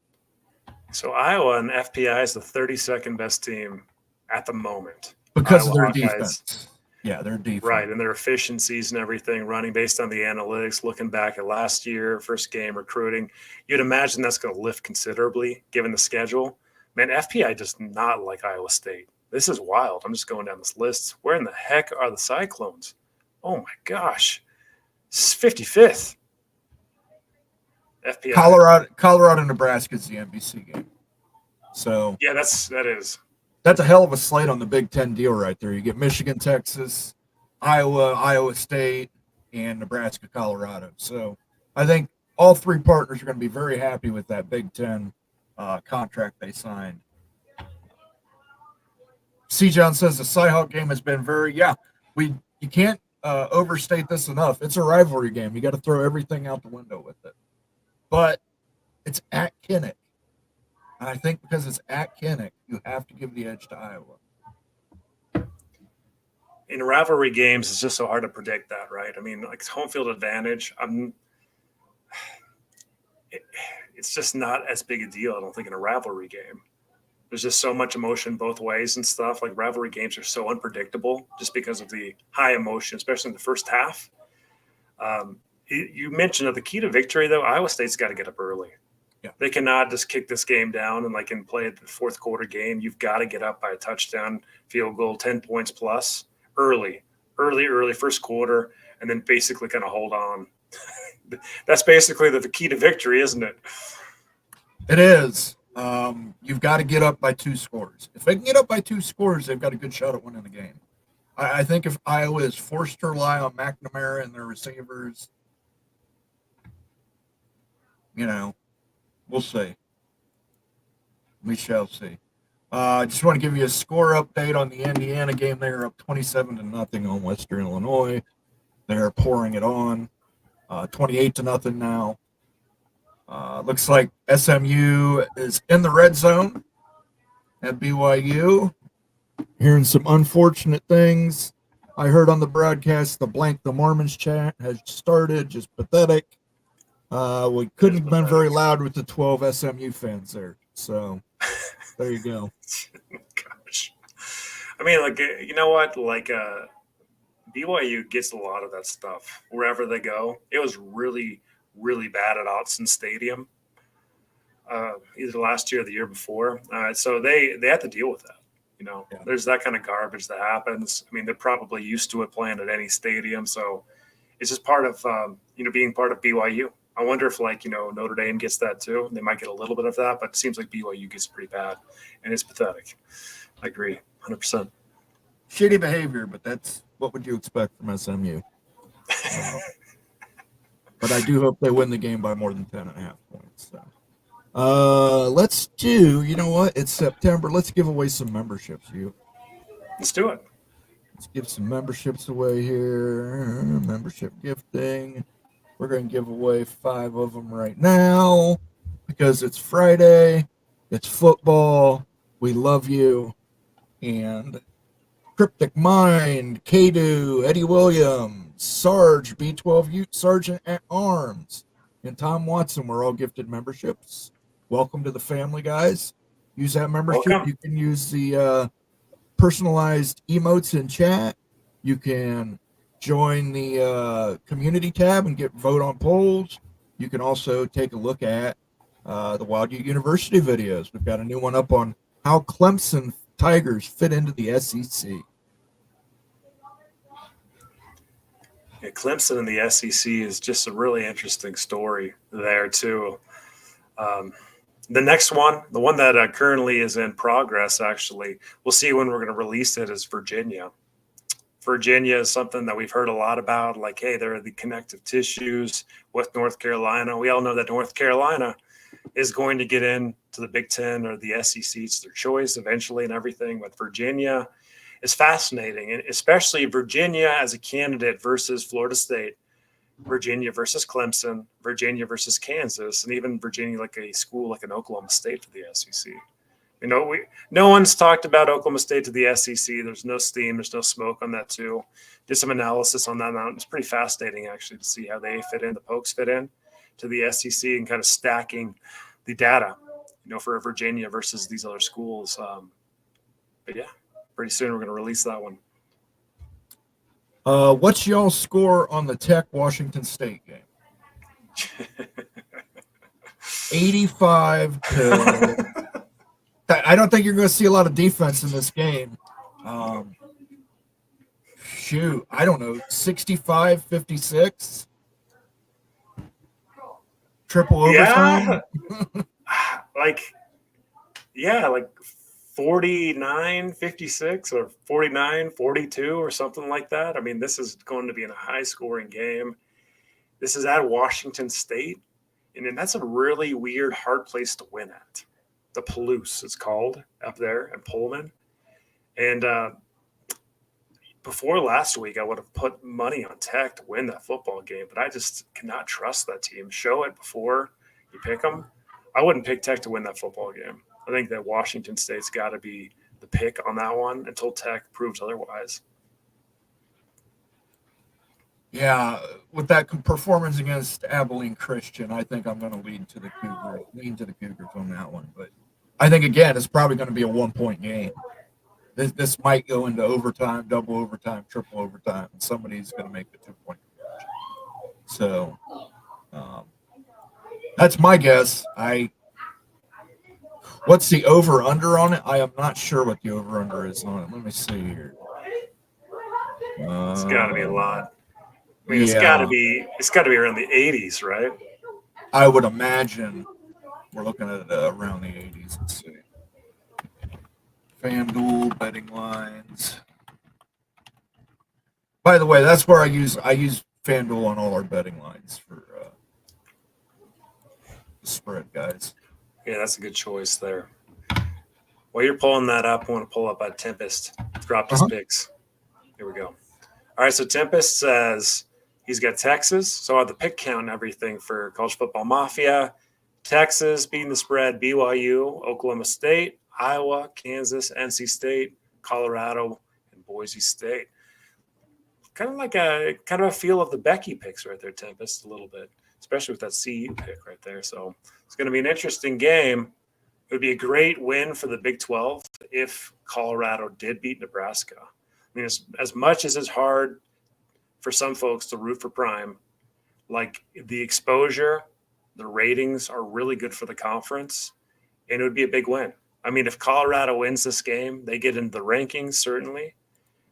So Iowa and FPI is the 32nd best team at the moment because Iowa of their Hawkeyes. Defense. Yeah, their defense. Right, and their efficiencies and everything, running based on the analytics, looking back at last year, first game, recruiting. You'd imagine that's going to lift considerably given the schedule. Man, FPI does not like Iowa State. This is wild. I'm just going down this list. Where in the heck are the Cyclones? Oh, my gosh. 55th. FPI. Colorado, Nebraska is the NBC game. So yeah, that is. That's a hell of a slate on the Big Ten deal right there. You get Michigan, Texas, Iowa State, and Nebraska, Colorado. So I think all 3 partners are going to be very happy with that Big Ten contract they signed. C. John says the Cyhawk game has been you can't overstate this enough. It's a rivalry game. You got to throw everything out the window with it. But it's at Kinnick. And I think because it's at Kinnick, you have to give the edge to Iowa. In rivalry games, it's just so hard to predict that, right? I mean, like home field advantage, it's just not as big a deal, I don't think, in a rivalry game. There's just so much emotion both ways and stuff. Like rivalry games are so unpredictable just because of the high emotion, especially in the first half. You mentioned that the key to victory, though, Iowa State's got to get up early. Yeah. They cannot just kick this game down and play the 4th quarter game. You've got to get up by a touchdown, field goal, 10 points plus early, first quarter, and then basically kind of hold on. That's basically the key to victory, isn't it? It is. You've got to get up by 2 scores. If they can get up by 2 scores, they've got a good shot at winning the game. I think if Iowa is forced to rely on McNamara and their receivers, we'll see. We shall see. I just want to give you a score update on the Indiana game. They are up 27-0 on Western Illinois. They're pouring it on. 28-0 now. Looks like SMU is in the red zone at BYU. Hearing some unfortunate things. I heard on the broadcast the Mormons chant has started. Just pathetic. We couldn't have been very loud with the 12 SMU fans there. So there you go. Gosh. I mean, you know what? BYU gets a lot of that stuff wherever they go. It was really, really bad at Autzen Stadium. either last year or the year before. So they have to deal with that. There's that kind of garbage that happens. I mean, they're probably used to it playing at any stadium. So it's just part of, being part of BYU. I wonder if Notre Dame gets that too. They might get a little bit of that, but it seems like BYU gets pretty bad, and it's pathetic. I agree, 100%. Shitty behavior, but that's what would you expect from SMU. But I do hope they win the game by more than 10.5 points. So. Let's do. You know what? It's September. Let's give away some memberships. Let's do it. Let's give some memberships away here. Membership gifting. We're going to give away 5 of them right now because it's Friday. It's football. We love you. And Cryptic Mind, Kadu, Eddie Williams, Sarge, B12 Sergeant at Arms, and Tom Watson were all gifted memberships. Welcome to the family, guys. Use that membership. Welcome. You can use the personalized emotes in chat. You can join the community tab and vote on polls. You can also take a look at the Wild U University videos. We've got a new one up on how Clemson Tigers fit into the SEC. Yeah, Clemson and the SEC is just a really interesting story there too. The next one, the one that currently is in progress, actually, we'll see when we're going to release it, is Virginia. Virginia is something that we've heard a lot about, like, hey, they're the connective tissues with North Carolina. We all know that North Carolina is going to get into the Big Ten or the SEC. It's their choice eventually and everything. But Virginia is fascinating, and especially Virginia as a candidate versus Florida State, Virginia versus Clemson, Virginia versus Kansas, and even Virginia like a school like an Oklahoma State for the SEC. No one's talked about Oklahoma State to the SEC. There's no steam. There's no smoke on that too. Did some analysis on that. It's pretty fascinating actually to see how they fit in, the Pokes fit in to the SEC, and kind of stacking the data, for Virginia versus these other schools. But yeah, pretty soon we're going to release that one. What's y'all's score on the Tech Washington State game? 85 to. I don't think you're going to see a lot of defense in this game. Shoot, I don't know, 65-56? Triple overtime? Yeah. like 49-56 or 49-42 or something like that. I mean, this is going to be in a high-scoring game. This is at Washington State, and then that's a really weird, hard place to win at. The Palouse, it's called, up there in Pullman. And before last week, I would have put money on Tech to win that football game, but I just cannot trust that team. Show it before you pick them. I wouldn't pick Tech to win that football game. I think that Washington State's got to be the pick on that one until Tech proves otherwise. Yeah, with that performance against Abilene Christian, I think I'm going to lean to the Cougars on that one. But I think, again, it's probably going to be a 1-point game. This might go into overtime, double overtime, triple overtime, and somebody's going to make the 2-point conversion. So that's my guess. What's the over-under on it? I am not sure what the over-under is on it. Let me see here. It's got to be a lot. I mean, it's got to be around the 80s, right? I would imagine we're looking at around the 80s. Let's see. FanDuel betting lines. By the way, that's where I use FanDuel on all our betting lines for the spread, guys. Yeah, that's a good choice there. While you're pulling that up, I want to pull up Tempest. Dropped his picks. Here we go. All right, so Tempest says he's got Texas. So I have the pick count and everything for College Football Mafia. Texas beating the spread, BYU, Oklahoma State, Iowa, Kansas, NC State, Colorado, and Boise State. Kind of a feel of the Becky picks right there, Tempest, a little bit, especially with that CU pick right there. So it's going to be an interesting game. It would be a great win for the Big 12 if Colorado did beat Nebraska. I mean, as much as it's hard for some folks to root for Prime, like the exposure The ratings are really good for the conference, and it would be a big win. I mean, if Colorado wins this game, they get into the rankings, certainly.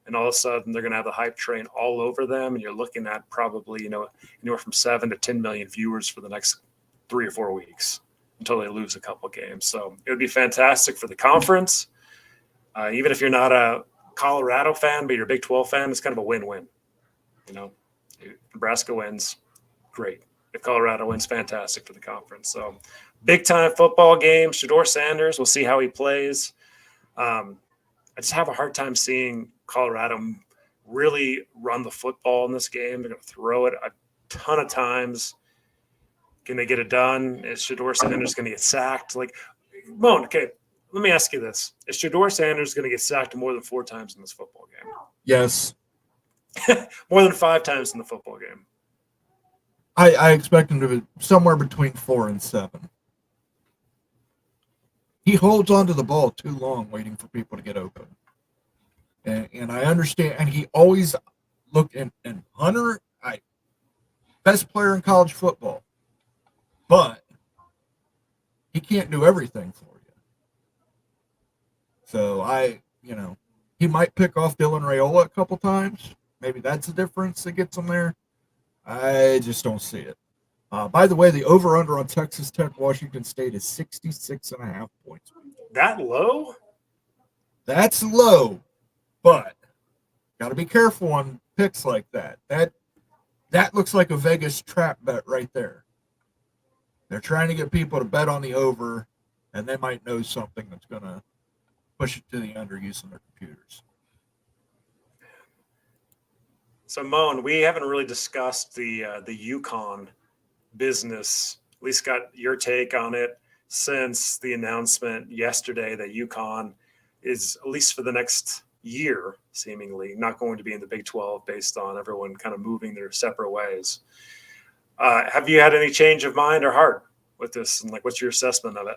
And all of a sudden, they're going to have the hype train all over them. And you're looking at probably, anywhere from 7 to 10 million viewers for the next 3 or 4 weeks until they lose a couple games. So it would be fantastic for the conference. Even if you're not a Colorado fan, but you're a Big 12 fan, it's kind of a win-win. If Nebraska wins, great. If Colorado wins, fantastic for the conference. So big-time football game. Shedeur Sanders, we'll see how he plays. I just have a hard time seeing Colorado really run the football in this game. They're going to throw it a ton of times. Can they get it done? Is Shedeur Sanders going to get sacked? Moan, okay, let me ask you this. Is Shedeur Sanders going to get sacked more than 4 times in this football game? Yes. More than 5 times in the football game. I expect him to be somewhere between 4 and 7. He holds onto the ball too long waiting for people to get open. And I understand, and he always looked, and Hunter, best player in college football, but he can't do everything for you. So he might pick off Dylan Raiola a couple times. Maybe that's the difference that gets him there. I just don't see it. By the way, the over-under on Texas Tech, Washington State is 66.5 points. That low? That's low, but got to be careful on picks like that. That looks like a Vegas trap bet right there. They're trying to get people to bet on the over, and they might know something that's going to push it to the under using their computers. So, Moan, we haven't really discussed the UConn business. At least got your take on it since the announcement yesterday that UConn is, at least for the next year, seemingly not going to be in the Big 12 based on everyone kind of moving their separate ways. Have you had any change of mind or heart with this? And what's your assessment of it?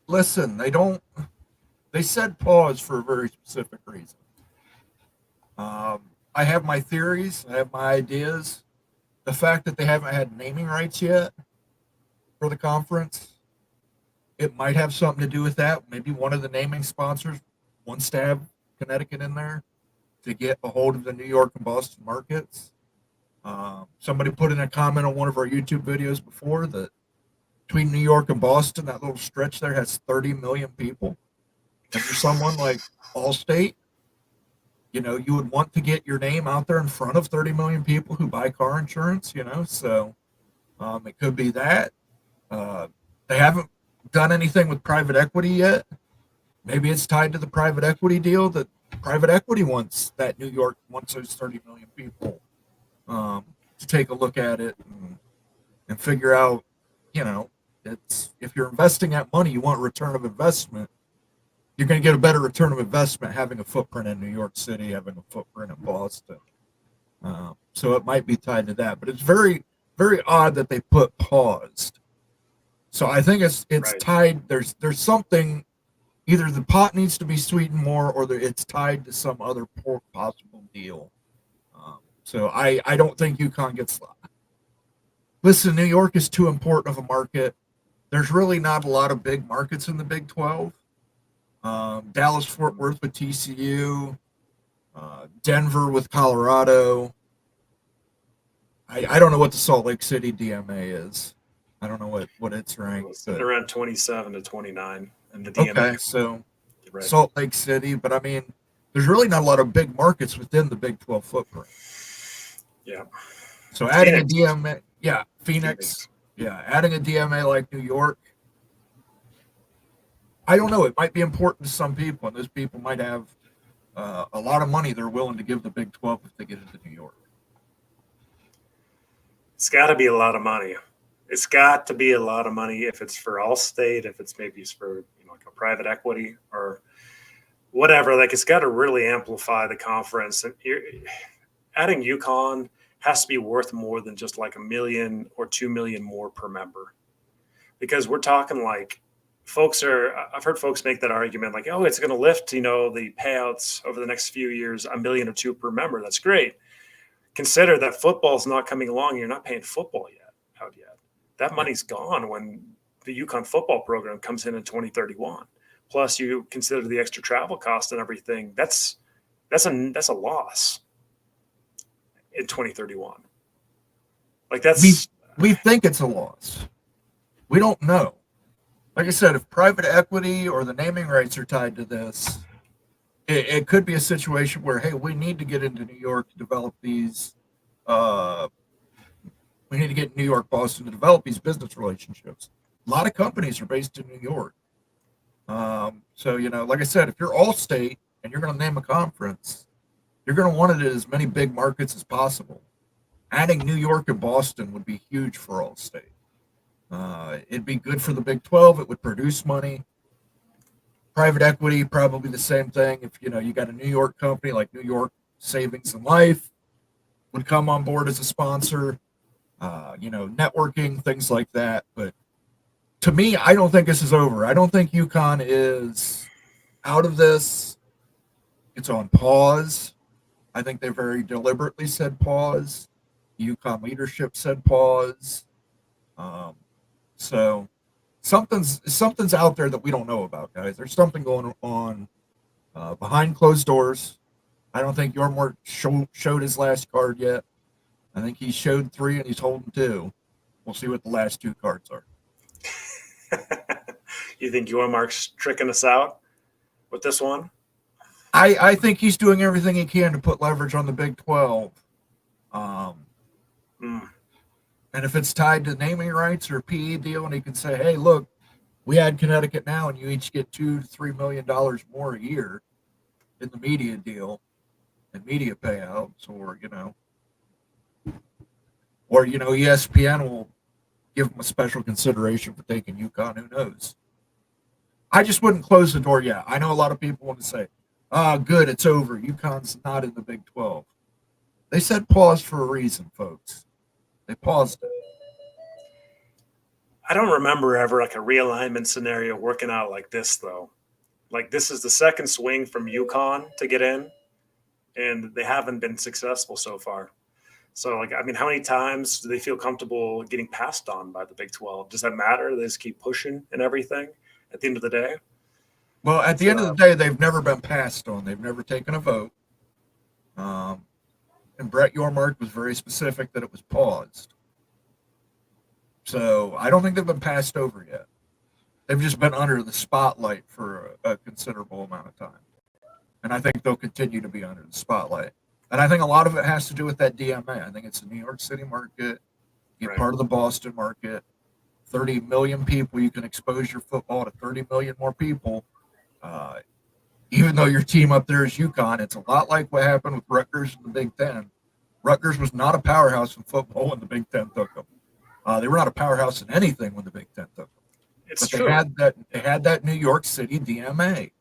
Listen, they said pause for a very specific reason. I have my theories. I have my ideas. The fact that they haven't had naming rights yet for the conference, it might have something to do with that. Maybe one of the naming sponsors wants to have Connecticut in there to get a hold of the New York and Boston markets. Somebody put in a comment on one of our YouTube videos before that between New York and Boston, that little stretch there has 30 million people. And for someone like Allstate, you would want to get your name out there in front of 30 million people who buy car insurance, so it could be that. They haven't done anything with private equity yet. Maybe it's tied to the private equity deal that private equity wants those 30 million people to take a look at it and figure out, it's, if you're investing that money, you want return of investment. You're going to get a better return of investment having a footprint in New York City, having a footprint in Boston. So it might be tied to that, but it's very, very odd that they put paused. So I think it's right. Tied. There's something. Either the pot needs to be sweetened more, or it's tied to some other possible deal. So I don't think UConn gets. Listen, New York is too important of a market. There's really not a lot of big markets in the Big 12. Dallas Fort Worth with TCU, Denver with Colorado. I don't know what the Salt Lake City DMA is. I don't know what it's ranked. It's around 27 to 29 in the DMA. Okay, so right. Salt Lake City, but I mean, there's really not a lot of big markets within the Big 12 footprint. Yeah. So adding a DMA, Phoenix. Yeah, adding a DMA like New York. I don't know. It might be important to some people, and those people might have a lot of money they're willing to give the Big 12 if they get into New York. It's got to be a lot of money. It's got to be a lot of money if it's for Allstate, if it's maybe for like a private equity or whatever. It's got to really amplify the conference. And adding UConn has to be worth more than just $1 million or $2 million more per member, because we're talking I've heard folks make that argument it's going to lift, the payouts over the next few years, $1 million or $2 million per member. That's great. Consider that football's not coming along. You're not paying football out yet. that money's gone when the UConn football program comes in 2031. Plus, you consider the extra travel cost and everything. That's a loss in 2031. Like we think it's a loss. We don't know. Like I said, if private equity or the naming rights are tied to this, it could be a situation where, hey, we need to get into New York to develop these. We need to get New York, Boston to develop these business relationships. A lot of companies are based in New York. So, like I said, if you're Allstate and you're going to name a conference, you're going to want it in as many big markets as possible. Adding New York and Boston would be huge for Allstate. It'd be good for the Big 12. It would produce money. Private equity, probably the same thing. If you got a New York company like New York Savings and Life would come on board as a sponsor. Networking, things like that. But to me, I don't think this is over. I don't think UConn is out of this. It's on pause. I think they very deliberately said pause. UConn leadership said pause. So something's out there that we don't know about, guys. There's something going on behind closed doors. I don't think Yormark showed his last card yet. I think he showed 3 and he's holding 2. We'll see what the last 2 cards are. You think Yormark's tricking us out with this one? I think he's doing everything he can to put leverage on the Big 12. And if it's tied to naming rights or PE deal, and he can say, hey, look, we add Connecticut now, and you each get $2 to $3 million more a year in the media deal and media payouts, or ESPN will give them a special consideration for taking UConn. Who knows? I just wouldn't close the door yet. I know a lot of people want to say, good, it's over. UConn's not in the Big 12. They said pause for a reason, folks. They paused it. I don't remember ever like a realignment scenario working out like this, though. Like, this is the second swing from UConn to get in, and they haven't been successful so far. So, how many times do they feel comfortable getting passed on by the Big 12? Does that matter? They just keep pushing and everything at the end of the day? Well, at the end of the day, they've never been passed on. They've never taken a vote. And Brett Yormark was very specific that it was paused. So I don't think they've been passed over yet. They've just been under the spotlight for a considerable amount of time. And I think they'll continue to be under the spotlight. And I think a lot of it has to do with that DMA. I think it's the New York City market, get part of the Boston market, 30 million people. You can expose your football to 30 million more people. Even though your team up there is UConn, it's a lot like what happened with Rutgers in the Big Ten. Rutgers was not a powerhouse in football when the Big Ten took them. They were not a powerhouse in anything when the Big Ten took them. It's true. They had that New York City DMA,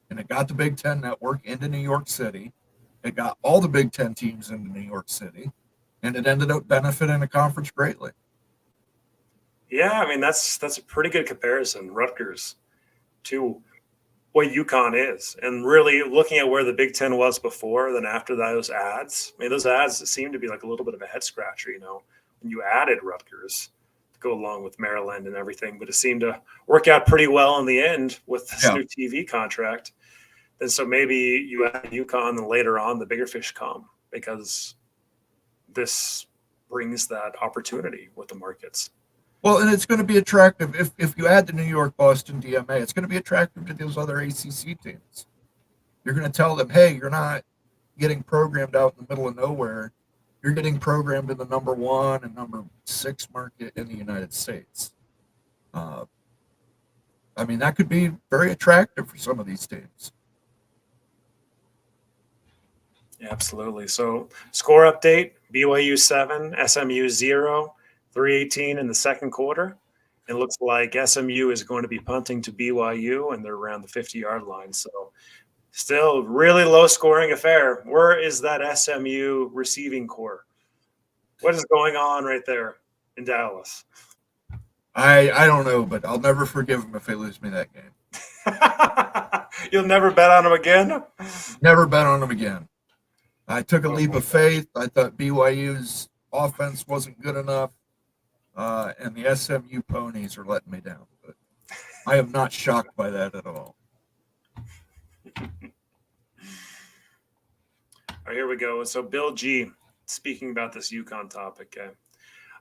and it got the Big Ten network into New York City. It got all the Big Ten teams into New York City, and it ended up benefiting the conference greatly. Yeah, that's a pretty good comparison, Rutgers, to what UConn is. And really looking at where the Big Ten was before, then after those ads, those ads seem to be like a little bit of a head scratcher, when you added Rutgers to go along with Maryland and everything, but it seemed to work out pretty well in the end with this new TV contract. And so maybe you add UConn and later on the bigger fish come, because this brings that opportunity with the markets. Well, and it's going to be attractive. If you add the New York, Boston DMA, it's going to be attractive to those other ACC teams. You're going to tell them, hey, you're not getting programmed out in the middle of nowhere. You're getting programmed in the number 1 and number 6 market in the United States. That could be very attractive for some of these teams. Yeah, absolutely. So, score update, BYU 7, SMU 0. 3:18 in the second quarter. It looks like SMU is going to be punting to BYU, and they're around the 50-yard line. So still really low-scoring affair. Where is that SMU receiving core? What is going on right there in Dallas? I don't know, but I'll never forgive them if they lose me that game. You'll never bet on them again? Never bet on them again. I took a leap of faith. I thought BYU's offense wasn't good enough. and the SMU ponies are letting me down. But I am not shocked by that at all. All right, here we go. So Bill G, speaking about this UConn topic,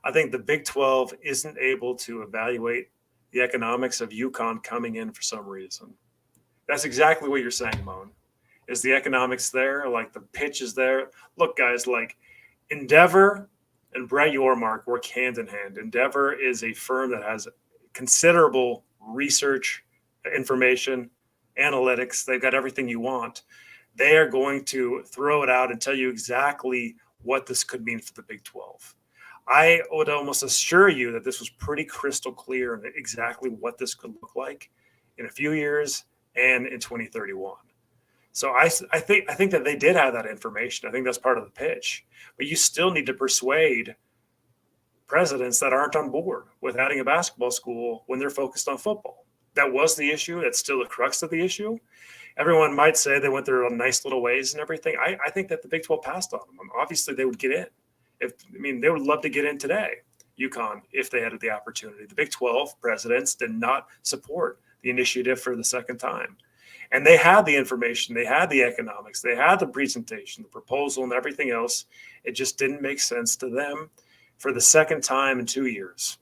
I think the Big 12 isn't able to evaluate the economics of UConn coming in for some reason. That's exactly what you're saying, Moan. Is the economics there? Like the pitch is there? Look, guys, like Endeavor and Brett Yormark work hand in hand. Endeavor is a firm that has considerable research, information, analytics. They've got everything you want. They are going to throw it out and tell you exactly what this could mean for the Big 12. I would almost assure you that this was pretty crystal clear on exactly what this could look like in a few years and in 2031. So I think that they did have that information. I think that's part of the pitch. But you still need to persuade presidents that aren't on board with adding a basketball school when they're focused on football. That was the issue. That's still the crux of the issue. Everyone might say they went their nice little ways and everything. I think that the Big 12 passed on them. Obviously, they would get in. They would love to get in today, UConn, if they had the opportunity. The Big 12 presidents did not support the initiative for the second time. And they had the information, they had the economics, they had the presentation, the proposal, and everything else. It just didn't make sense to them for the second time in 2 years.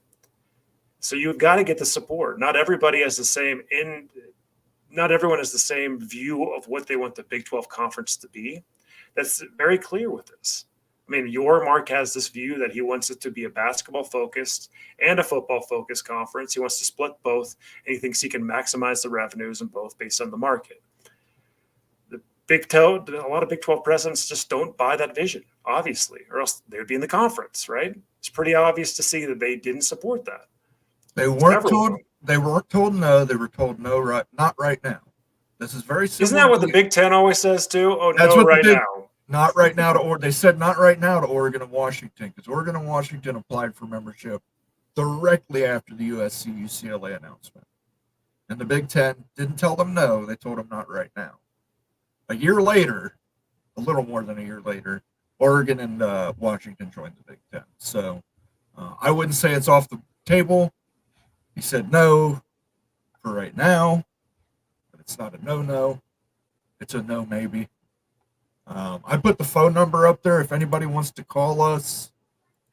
So you've got to get the support. Not everybody has the same not everyone has the same view of what they want the Big 12 conference to be. That's very clear with this. I mean, Yormark has this view that he wants it to be a basketball-focused and a football-focused conference. He wants to split both, and he thinks he can maximize the revenues in both based on the market. The Big 12, a lot of Big 12 presidents just don't buy that vision, obviously, or else they would be in the conference, right? It's pretty obvious to see that they didn't support that. They weren't told. They weren't told no. They were told no, right? Not right now. This is very simple. Isn't that what the Big 10 always says too? Oh, that's no, right now. Not right now to Oregon. They said not right now to Oregon and Washington because Oregon and Washington applied for membership directly after the USC-UCLA announcement. And the Big Ten didn't tell them no. They told them not right now. A year later, a little more than a year later, Oregon and Washington joined the Big Ten. So I wouldn't say it's off the table. He said no for right now, but it's not a no-no. It's a no maybe. I put the phone number up there. If anybody wants to call us,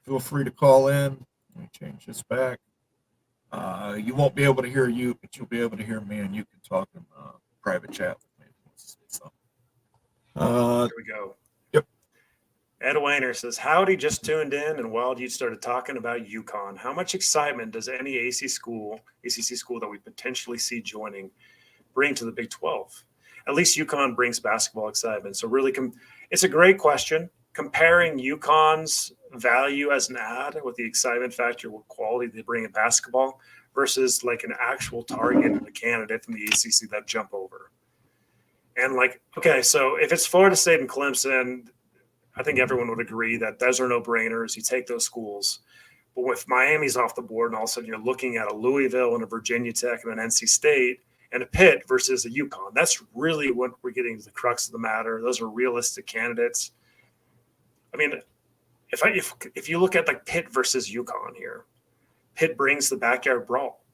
feel free to call in. Let me change this back. You won't be able to hear you, but you'll be able to hear me, and you can talk in private chat with me. So, here we go. Yep. Ed Weiner says, howdy, just tuned in, and while you started talking about UConn, how much excitement does any ACC school that we potentially see joining bring to the Big 12? At least UConn brings basketball excitement. So really, it's a great question. Comparing UConn's value as an ad with the excitement factor, what quality they bring in basketball versus like an actual target and a candidate from the ACC that jump over. And like, okay, so if it's Florida State and Clemson, I think everyone would agree that those are no-brainers. You take those schools. But with Miami's off the board and all of a sudden you're looking at a Louisville and a Virginia Tech and an NC State, and a Pitt versus a UConn. That's really what we're getting to the crux of the matter. Those are realistic candidates. I mean, if you look at like Pitt versus UConn here, Pitt brings the backyard brawl.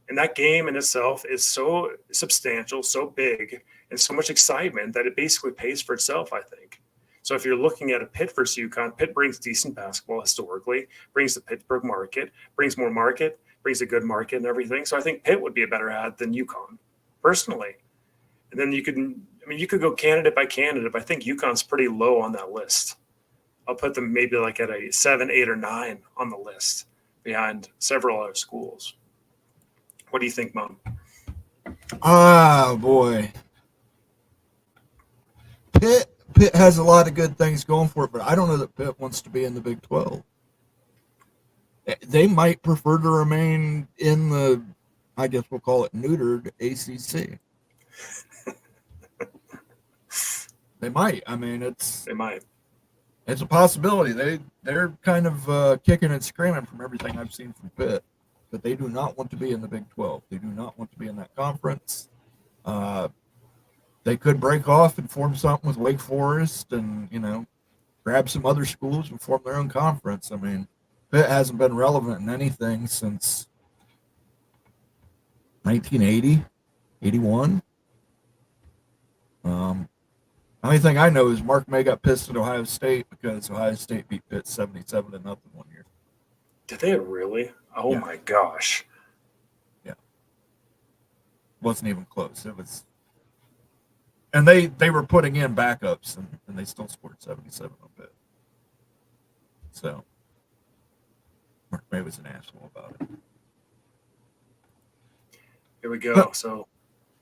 And that game in itself is so substantial, so big, and so much excitement that it basically pays for itself, I think. So if you're looking at a Pitt versus UConn, Pitt brings decent basketball historically, brings the Pittsburgh market, brings more market, brings a good market and everything. So I think Pitt would be a better ad than UConn, personally. And then you could go candidate by candidate, but I think UConn's pretty low on that list. I'll put them maybe like at a 7, 8, or 9 on the list behind several other schools. What do you think, Mom? Ah, boy. Pitt has a lot of good things going for it, but I don't know that Pitt wants to be in the Big 12. They might prefer to remain in the, I guess we'll call it neutered ACC. They might. I mean, it's a possibility. They're kind of kicking and screaming from everything I've seen from Pitt, but they do not want to be in the Big 12. They do not want to be in that conference. They could break off and form something with Wake Forest and, grab some other schools and form their own conference. I mean, Pitt hasn't been relevant in anything since 1980, 81. Only thing I know is Mark May got pissed at Ohio State because Ohio State beat Pitt 77-0 one year. Did they really? Oh, yeah. My gosh. Yeah. Wasn't even close. It was. And they were putting in backups, and they still scored 77 on Pitt. So Mark May was an asshole about it. Here we go. So,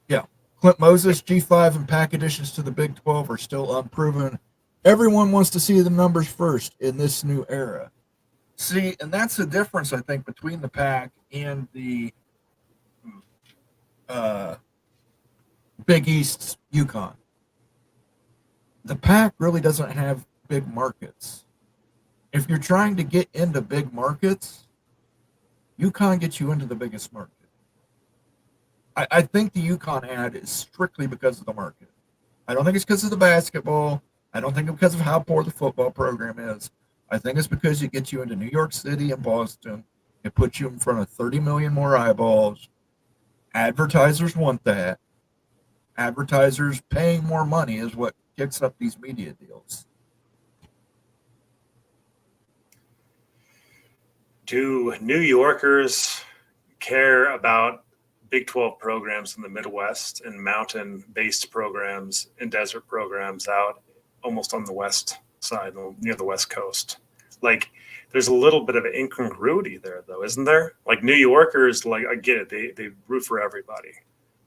yeah. Clint Moses, G5, and pack additions to the Big 12 are still unproven. Everyone wants to see the numbers first in this new era. See, and that's the difference, I think, between the pack and the Big East UConn. The pack really doesn't have big markets. If you're trying to get into big markets, UConn gets you into the biggest market. I think the UConn ad is strictly because of the market. I don't think it's because of the basketball. I don't think it's because of how poor the football program is. I think it's because it gets you into New York City and Boston. It puts you in front of 30 million more eyeballs. Advertisers want that. Advertisers paying more money is what kicks up these media deals. Do New Yorkers care about Big 12 programs in the Midwest and mountain-based programs and desert programs out almost on the west side, near the West Coast? Like, there's a little bit of an incongruity there, though, isn't there? Like, New Yorkers, like, I get it, they root for everybody.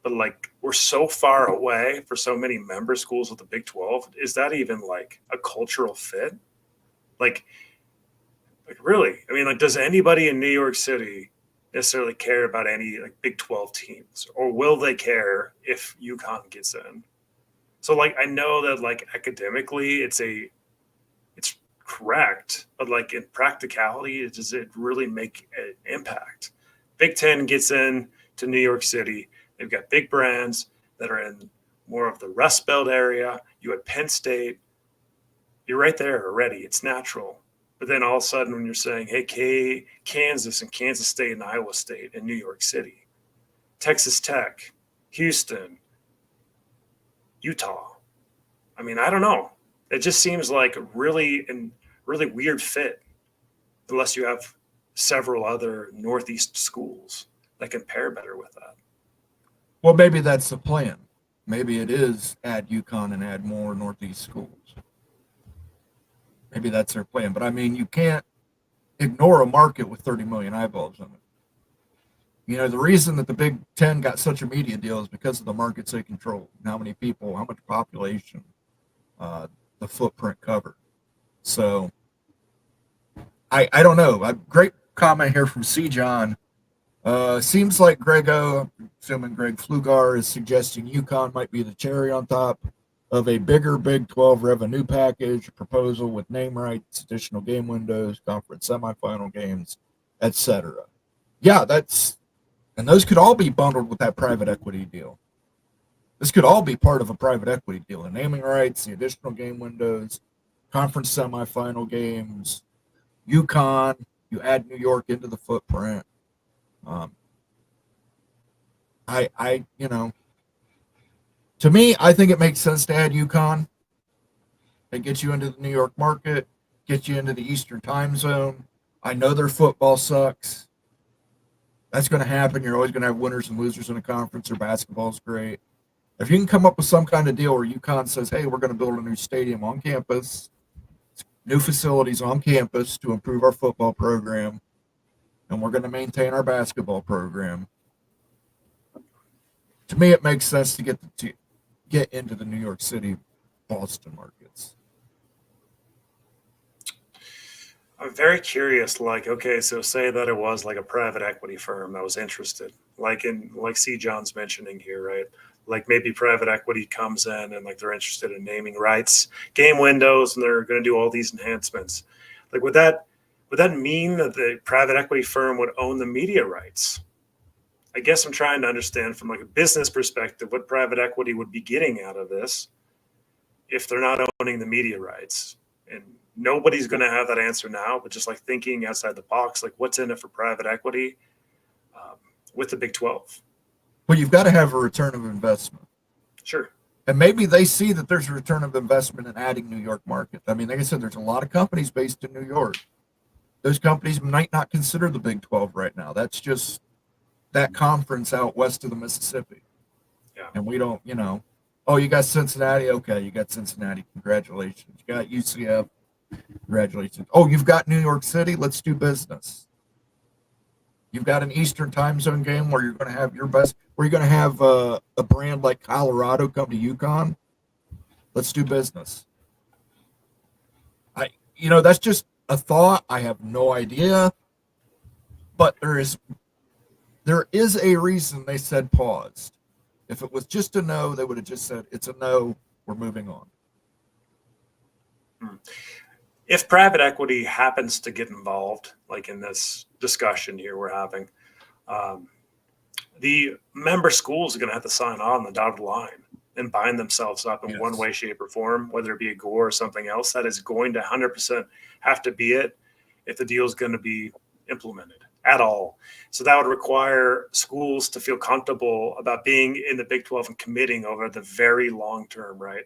But, like, we're so far away for so many member schools with the Big 12. Is that even, like, a cultural fit? Like really? I mean, like, does anybody in New York City necessarily care about any like Big 12 teams, or will they care if UConn gets in? So like, I know that like academically it's correct, but like in practicality, does it really make an impact? Big 10 gets in to New York City. They've got big brands that are in more of the Rust Belt area. You had Penn State. You're right there already. It's natural. But then all of a sudden when you're saying, hey, Kansas and Kansas State and Iowa State and New York City, Texas Tech, Houston, Utah. I mean, I don't know. It just seems like a really weird fit unless you have several other Northeast schools that can pair better with that. Well, maybe that's the plan. Maybe it is add UConn and add more Northeast schools. Maybe that's their plan. But, I mean, you can't ignore a market with 30 million eyeballs on it. You know, the reason that the Big Ten got such a media deal is because of the markets they control, and how many people, how much population, the footprint covered. So, I don't know. A great comment here from C. John. Seems like Grego, assuming Greg Flugar, is suggesting UConn might be the cherry on top of a bigger Big 12 revenue package proposal with name rights, additional game windows, conference semifinal games, etc. Yeah, and those could all be bundled with that private equity deal. This could all be part of a private equity deal. The naming rights, the additional game windows, conference semifinal games, UConn, you add New York into the footprint. To me, I think it makes sense to add UConn. It gets you into the New York market, gets you into the Eastern time zone. I know their football sucks. That's going to happen. You're always going to have winners and losers in a conference. Their basketball's great. If you can come up with some kind of deal where UConn says, hey, we're going to build a new stadium on campus, new facilities on campus to improve our football program, and we're going to maintain our basketball program. To me, it makes sense to get into the New York City, Boston markets. I'm very curious, like, okay, so say that it was like a private equity firm that was interested, like C. John's mentioning here, right? Like maybe private equity comes in and like they're interested in naming rights, game windows, and they're going to do all these enhancements. Like, would that mean that the private equity firm would own the media rights? I guess I'm trying to understand from like a business perspective what private equity would be getting out of this if they're not owning the media rights. And nobody's going to have that answer now, but just like thinking outside the box, like what's in it for private equity with the Big 12? Well, you've got to have a return of investment. Sure. And maybe they see that there's a return of investment in adding New York market. I mean, like I said, there's a lot of companies based in New York. Those companies might not consider the Big 12 right now. That's just that conference out west of the Mississippi. Yeah. And we don't, oh, you got Cincinnati? Okay, you got Cincinnati. Congratulations. You got UCF. Congratulations. Oh, you've got New York City? Let's do business. You've got an Eastern time zone game where you're going to have where you're going to have a brand like Colorado come to UConn. Let's do business. That's just a thought. I have no idea. But there is a reason they said paused. If it was just a no, they would have just said, it's a no, we're moving on. If private equity happens to get involved, like in this discussion here we're having, the member schools are going to have to sign on the dotted line and bind themselves up in one way, shape, or form, whether it be a GOR or something else. That is going to 100% have to be it if the deal is going to be implemented at all. So that would require schools to feel comfortable about being in the Big 12 and committing over the very long term, right?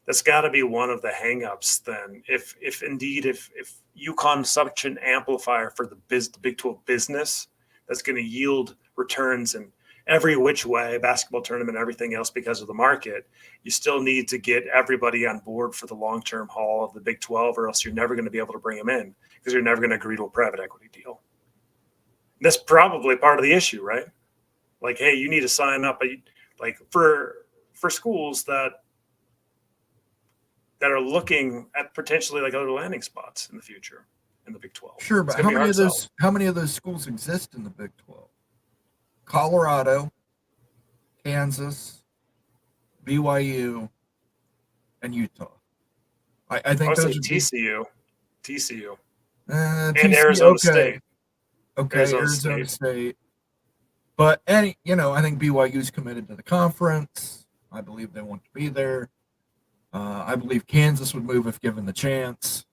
That's got to be one of the hangups then. If UConn is such an amplifier for the Big 12 business that's going to yield returns in every which way, basketball tournament, everything else because of the market, you still need to get everybody on board for the long-term haul of the Big 12, or else you're never going to be able to bring them in because you're never going to agree to a private equity deal. That's probably part of the issue, right? Like, hey, you need to sign up, like for schools that are looking at potentially like other landing spots in the future in the Big 12. Sure, but how many of those schools exist in the Big 12? Colorado, Kansas, BYU, and Utah. I think those would TCU, and Arizona State. Okay, Arizona State. But I think BYU's committed to the conference. I believe they want to be there. I believe Kansas would move if given the chance.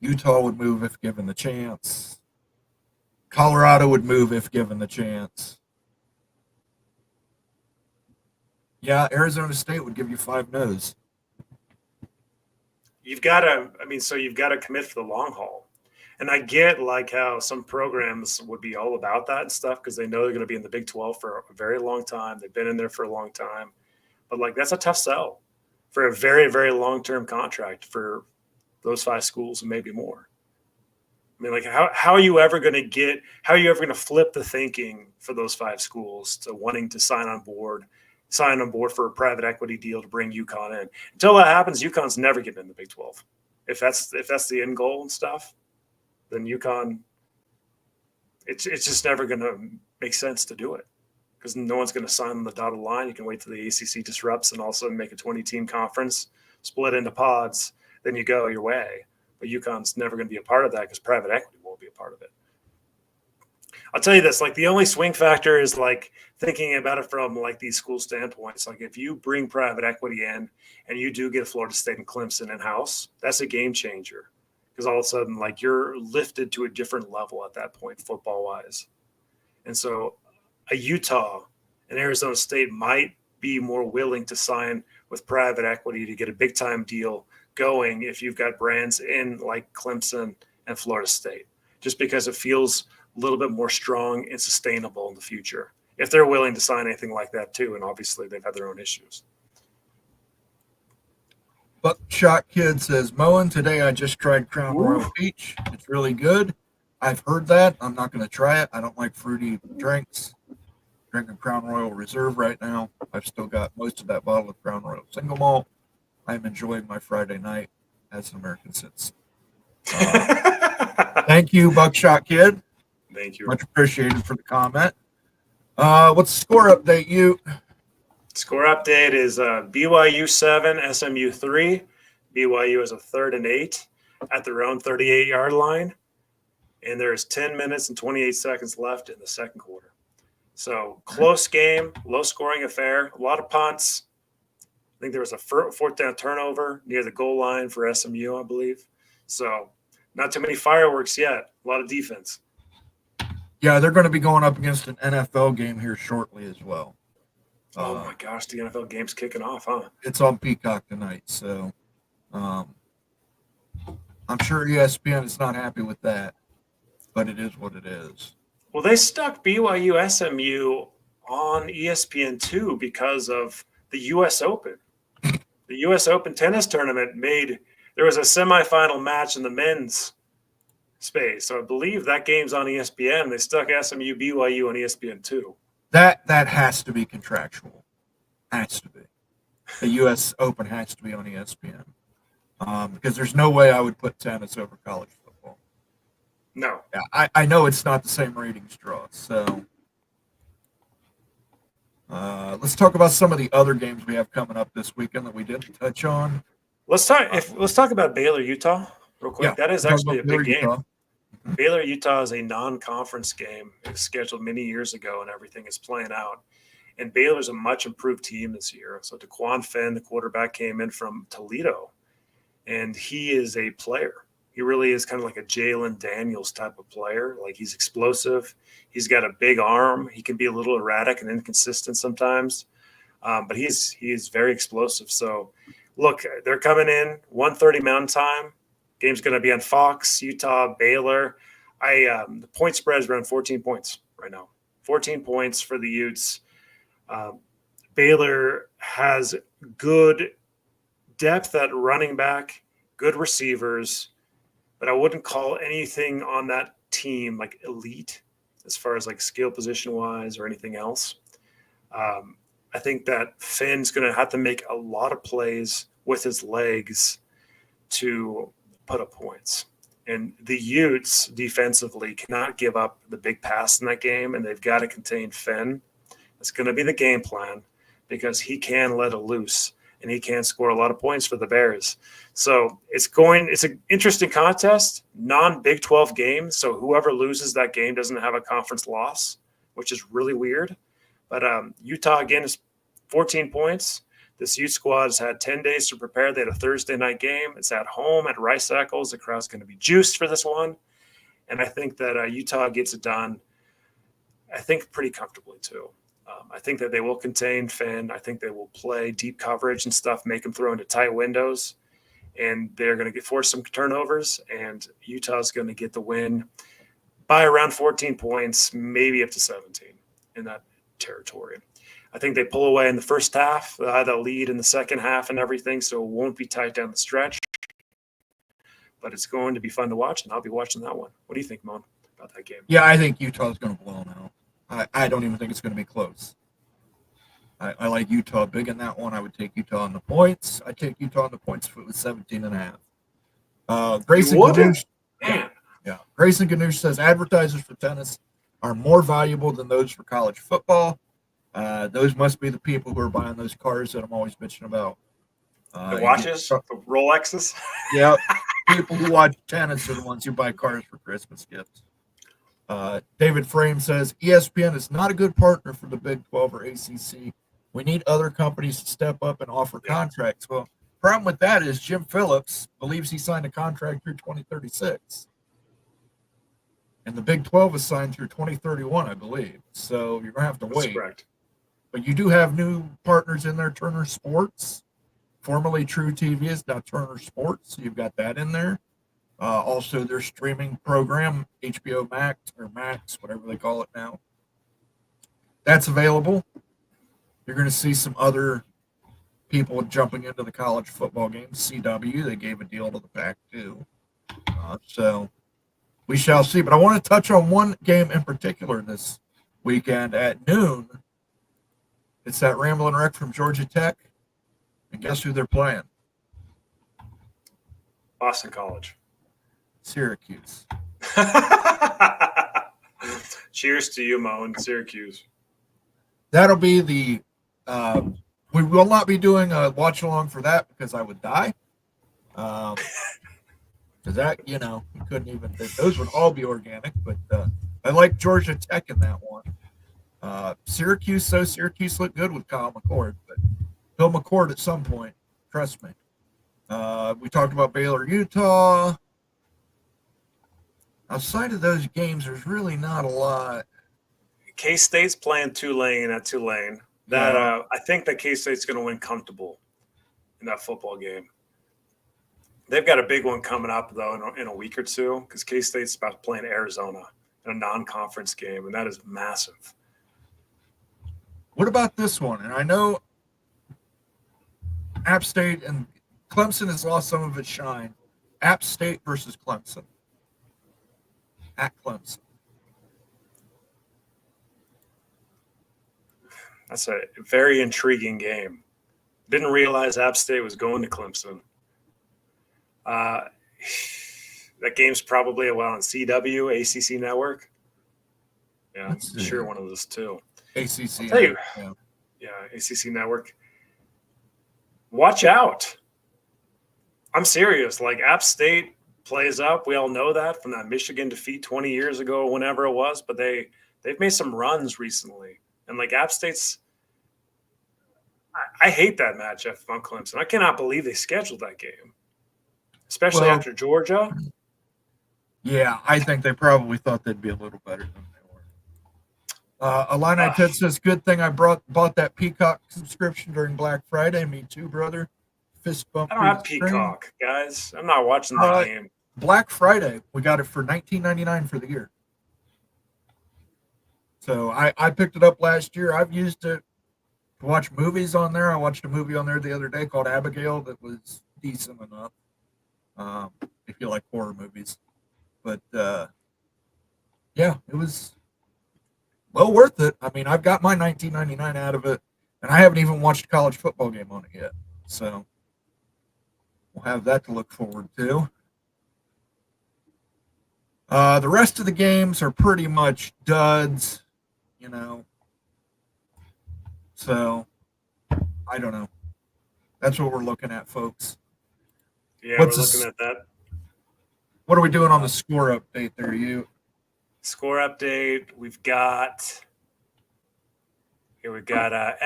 Utah would move if given the chance. Colorado would move if given the chance. Yeah, Arizona State would give you 5 no's. You've got to commit for the long haul. And I get like how some programs would be all about that and stuff because they know they're going to be in the Big 12 for a very long time. They've been in there for a long time. But like that's a tough sell for a very, very long-term contract for those 5 schools and maybe more. I mean, like how are you ever going to flip the thinking for those 5 schools to wanting to sign on board for a private equity deal to bring UConn in? Until that happens, UConn's never getting in the Big 12. If that's the end goal and stuff, then UConn, it's just never going to make sense to do it because no one's going to sign on the dotted line. You can wait till the ACC disrupts and also make a 20-team conference, split into pods, then you go your way. But UConn's never going to be a part of that because private equity won't be a part of it. I'll tell you this, like the only swing factor is like thinking about it from like these school standpoints. Like if you bring private equity in and you do get Florida State and Clemson in-house, that's a game changer because all of a sudden like you're lifted to a different level at that point football-wise. And so a Utah and Arizona State might be more willing to sign with private equity to get a big-time deal going if you've got brands in like Clemson and Florida State, just because it feels a little bit more strong and sustainable in the future if they're willing to sign anything like that too. And obviously they've had their own issues. Buckshot Kid says, Moen, today I just tried Crown Royal Peach. It's really good. I've heard that. I'm not going to try it. I don't like fruity drinks. Drinking Crown Royal Reserve right now. I've still got most of that bottle of Crown Royal Single Malt. I'm enjoying my Friday night as an American citizen. Thank you, Buckshot Kid. Thank you. Much appreciated for the comment. What's the score update, you? Score update is BYU 7, SMU 3. BYU is a 3rd and 8 at their own 38-yard line. And there's 10 minutes and 28 seconds left in the second quarter. So close game, low-scoring affair, a lot of punts. I think there was a 4th down turnover near the goal line for SMU, I believe. So not too many fireworks yet. A lot of defense. Yeah, they're going to be going up against an NFL game here shortly as well. Oh my gosh, the NFL game's kicking off, huh? It's on Peacock tonight, so I'm sure ESPN is not happy with that, but it is what it is. Well, they stuck BYU SMU on ESPN2 because of the U.S. Open. The U.S. Open tennis tournament there was a semifinal match in the men's space. So I believe that game's on ESPN. They stuck SMU BYU on ESPN2. That has to be contractual. Has to be. The U.S. Open has to be on ESPN. Because there's no way I would put tennis over college football. No. Yeah, I know it's not the same ratings draw. So let's talk about some of the other games we have coming up this weekend that we didn't touch on. Let's talk about Baylor Utah real quick. Yeah, that is actually a big game. Utah. Baylor Utah is a non-conference game. It was scheduled many years ago, and everything is playing out. And Baylor's a much improved team this year. So DeQuan Finn, the quarterback, came in from Toledo, and he is a player. He really is kind of like a Jalen Daniels type of player. Like, he's explosive. He's got a big arm. He can be a little erratic and inconsistent sometimes, but he's very explosive. So, look, they're coming in 1:30 Mountain Time. Game's going to be on Fox, Utah, Baylor. The point spread is around 14 points right now. 14 points for the Utes. Baylor has good depth at running back, good receivers, but I wouldn't call anything on that team like elite as far as like skill position wise or anything else. I think that Finn's going to have to make a lot of plays with his legs to put up points. And the Utes defensively cannot give up the big pass in that game, and they've got to contain Finn. It's going to be the game plan because he can let it loose and he can score a lot of points for the Bears. So it's an interesting contest, non-Big 12 game. So whoever loses that game doesn't have a conference loss, which is really weird. But Utah, again, is 14 points. This Ute squad has had 10 days to prepare. They had a Thursday night game. It's at home at Rice Eccles. The crowd's going to be juiced for this one. And I think that Utah gets it done, I think, pretty comfortably too. I think that they will contain Finn. I think they will play deep coverage and stuff, make him throw into tight windows. And they're going to force some turnovers. And Utah's going to get the win by around 14 points, maybe up to 17 in that territory. I think they pull away in the first half. They'll lead in the second half and everything, so it won't be tight down the stretch. But it's going to be fun to watch, and I'll be watching that one. What do you think, Mon, about that game? Yeah, I think Utah's going to blow them out. I don't even think it's going to be close. I like Utah big in that one. I would take Utah on the points. I'd take Utah on the points if it was 17.5. Grayson Ganoush, Grayson Ganoush says advertisers for tennis are more valuable than those for college football. Those must be the people who are buying those cars that I'm always bitching about. The watches, the Rolexes. Yeah, people who watch tennis are the ones who buy cars for Christmas gifts. David Frame says ESPN is not a good partner for the Big 12 or ACC. We need other companies to step up and offer contracts. Well, problem with that is Jim Phillips believes he signed a contract through 2036. And the Big 12 is signed through 2031, I believe. So you're going to have to wait. Correct. But you do have new partners in there. Turner Sports, formerly True TV, is now Turner Sports. So you've got that in there. Also, their streaming program, HBO Max or Max, whatever they call it now. That's available. You're going to see some other people jumping into the college football games. CW, they gave a deal to the Pac-2. So we shall see. But I want to touch on one game in particular this weekend at noon. It's that Ramblin' Wreck from Georgia Tech. And guess who they're playing? Boston College. Syracuse. Cheers to you, Mo, and Syracuse. That'll be the we will not be doing a watch along for that because I would die. Because that, you couldn't even think those would all be organic, but I like Georgia Tech in that one. Syracuse looked good with Kyle McCord, but he'll McCord at some point, trust me. We talked about Baylor, Utah. outside of those games, there's really not a lot. K-State's playing Tulane at Tulane. That I think that K-State's going to win comfortable in that football game. They've got a big one coming up, though, in a week or two, because K-State's about to play in Arizona in a non-conference game, and that is massive. What about this one? And I know App State and Clemson has lost some of its shine. App State versus Clemson. At Clemson. That's a very intriguing game. Didn't realize App State was going to Clemson. That game's probably on CW, ACC Network. Yeah, I'm sure one of those two. ACC. Yeah, ACC Network. Watch out. I'm serious. Like, App State plays up. We all know that from that Michigan defeat 20 years ago, whenever it was. But they've made some runs recently. And, like, App State's – I hate that matchup on Clemson. I cannot believe they scheduled that game, especially after Georgia. Yeah, I think they probably thought they'd be a little better than they were. Illini Ted says, good thing I bought that Peacock subscription during Black Friday. Me too, brother. Fist bump. I don't have Peacock, guys. I'm not watching the game. Black Friday, we got it for $19.99 for the year. So I picked it up last year. I've used it to watch movies on there. I watched a movie on there the other day called Abigail that was decent enough. If you like horror movies. But, yeah, it was well worth it. I mean, I've got my $19.99 out of it, and I haven't even watched a college football game on it yet. So we'll have that to look forward to. The rest of the games are pretty much duds, you know. So I don't know. That's what we're looking at, folks. Yeah, we're looking at that. What are we doing on the score update there, you? Score update. We've got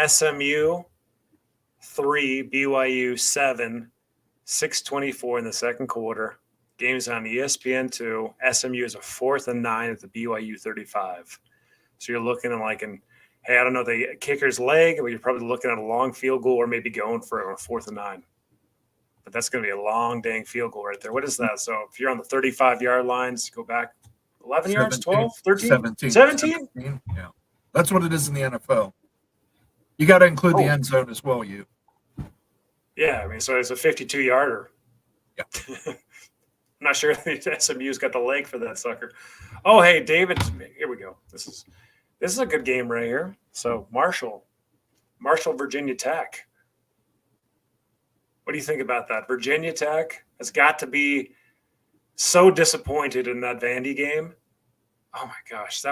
SMU 3, BYU 7, 6:24 in the second quarter. Game's on ESPN 2. SMU is a 4th and 9 at the BYU 35. So you're looking at hey, I don't know the kicker's leg, but you're probably looking at a long field goal or maybe going for a 4th and 9. But that's going to be a long dang field goal right there. What is that? So if you're on the 35-yard lines, go back 11 yards, 12, 13, 17? Yeah. That's what it is in the NFL. You got to include the end zone as well, you. Yeah, I mean, so it's a 52-yarder. Yeah. I'm not sure if SMU's got the leg for that sucker. Oh, hey, David, here we go. This is a good game right here. So Marshall, Virginia Tech. What do you think about that? Virginia Tech has got to be so disappointed in that Vandy game. Oh, my gosh.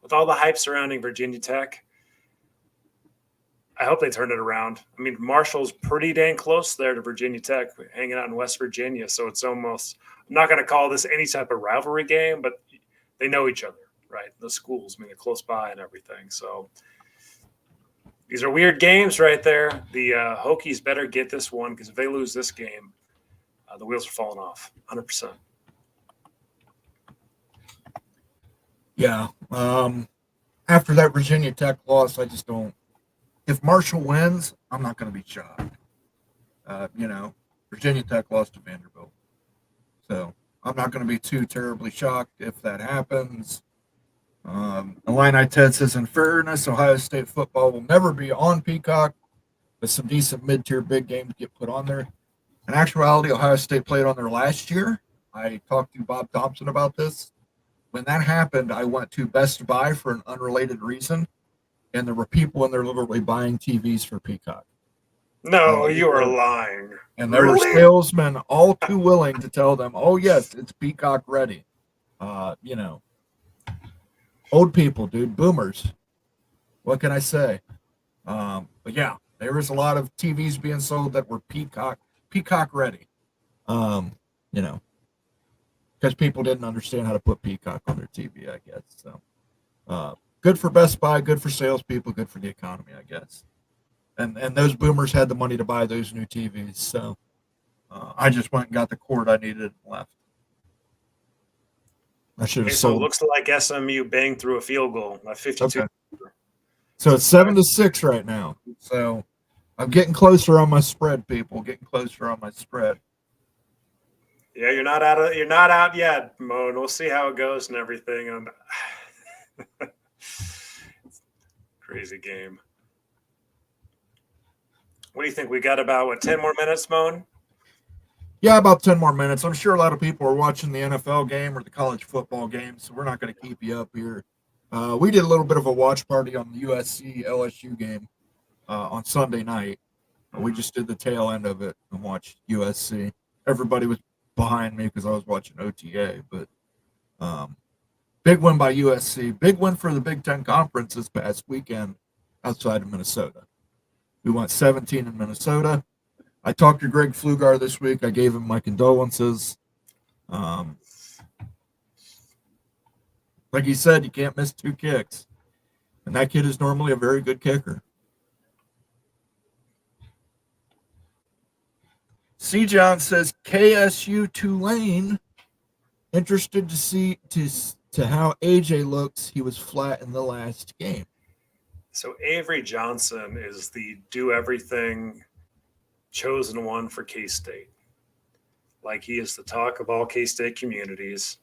With all the hype surrounding Virginia Tech, I hope they turn it around. I mean, Marshall's pretty dang close there to Virginia Tech, hanging out in West Virginia. So it's almost – I'm not going to call this any type of rivalry game, but they know each other, right? The schools, I mean, they're close by and everything. So – these are weird games right there. The Hokies better get this one because if they lose this game, the wheels are falling off 100%. Yeah. After that Virginia Tech loss, I just don't – if Marshall wins, I'm not going to be shocked. Virginia Tech lost to Vanderbilt. So I'm not going to be too terribly shocked if that happens. Illini Ted says, in fairness, Ohio State football will never be on Peacock, but some decent mid-tier big games get put on there. In actuality, Ohio State played on there last year. I talked to Bob Thompson about this. When that happened, I went to Best Buy for an unrelated reason, and there were people in there literally buying TVs for Peacock. No, you are lying. And there were salesmen all too willing to tell them, oh, yes, it's Peacock ready. Old people, dude, boomers. What can I say? But yeah, there was a lot of TVs being sold that were Peacock ready. Because people didn't understand how to put Peacock on their TV, I guess. So, good for Best Buy, good for salespeople, good for the economy, I guess. And those boomers had the money to buy those new TVs. So, I just went and got the cord I needed and left. I should have So it sold. looks like SMU banged through a field goal at 52. Okay. So it's 7-6 right now. So I'm getting closer on my spread, people. Getting closer on my spread. Yeah, you're not out yet, Mo. And we'll see how it goes and everything. Crazy game. What do you think? We got about 10 more minutes, Moan? Yeah, about 10 more minutes. I'm sure a lot of people are watching the NFL game or the college football game, so we're not going to keep you up here. We did a little bit of a watch party on the USC LSU game on Sunday night. We just did the tail end of it and watched USC. Everybody was behind me because I was watching OTA, but big win by USC. Big win for the Big Ten Conference this past weekend outside of Minnesota. We went 17 in Minnesota. I talked to Greg Pflugar this week. I gave him my condolences. Like he said, you can't miss 2 kicks. And that kid is normally a very good kicker. C. John says KSU Tulane. Interested to see to how AJ looks. He was flat in the last game. So Avery Johnson is the do everything chosen one for K-State. Like, he is the talk of all K-State communities.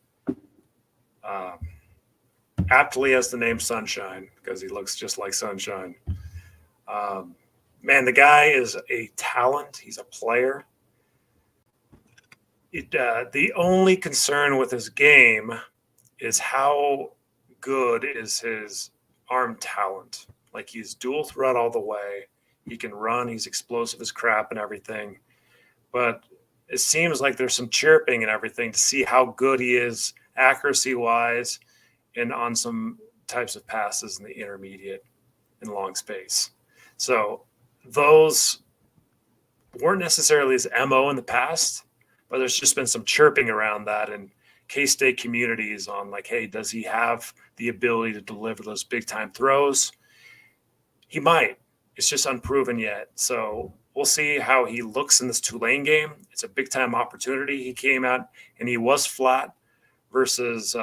Aptly has the name Sunshine because he looks just like Sunshine. Man, the guy is a talent. He's a player. The only concern with his game is how good is his arm talent. Like, he's dual threat all the way. He can run. He's explosive as crap and everything. But it seems like there's some chirping and everything to see how good he is accuracy-wise and on some types of passes in the intermediate and long space. So those weren't necessarily his MO in the past, but there's just been some chirping around that in K-State communities on, like, hey, does he have the ability to deliver those big-time throws? He might. It's just unproven yet. So we'll see how he looks in this Tulane game. It's a big-time opportunity. He came out, and he was flat versus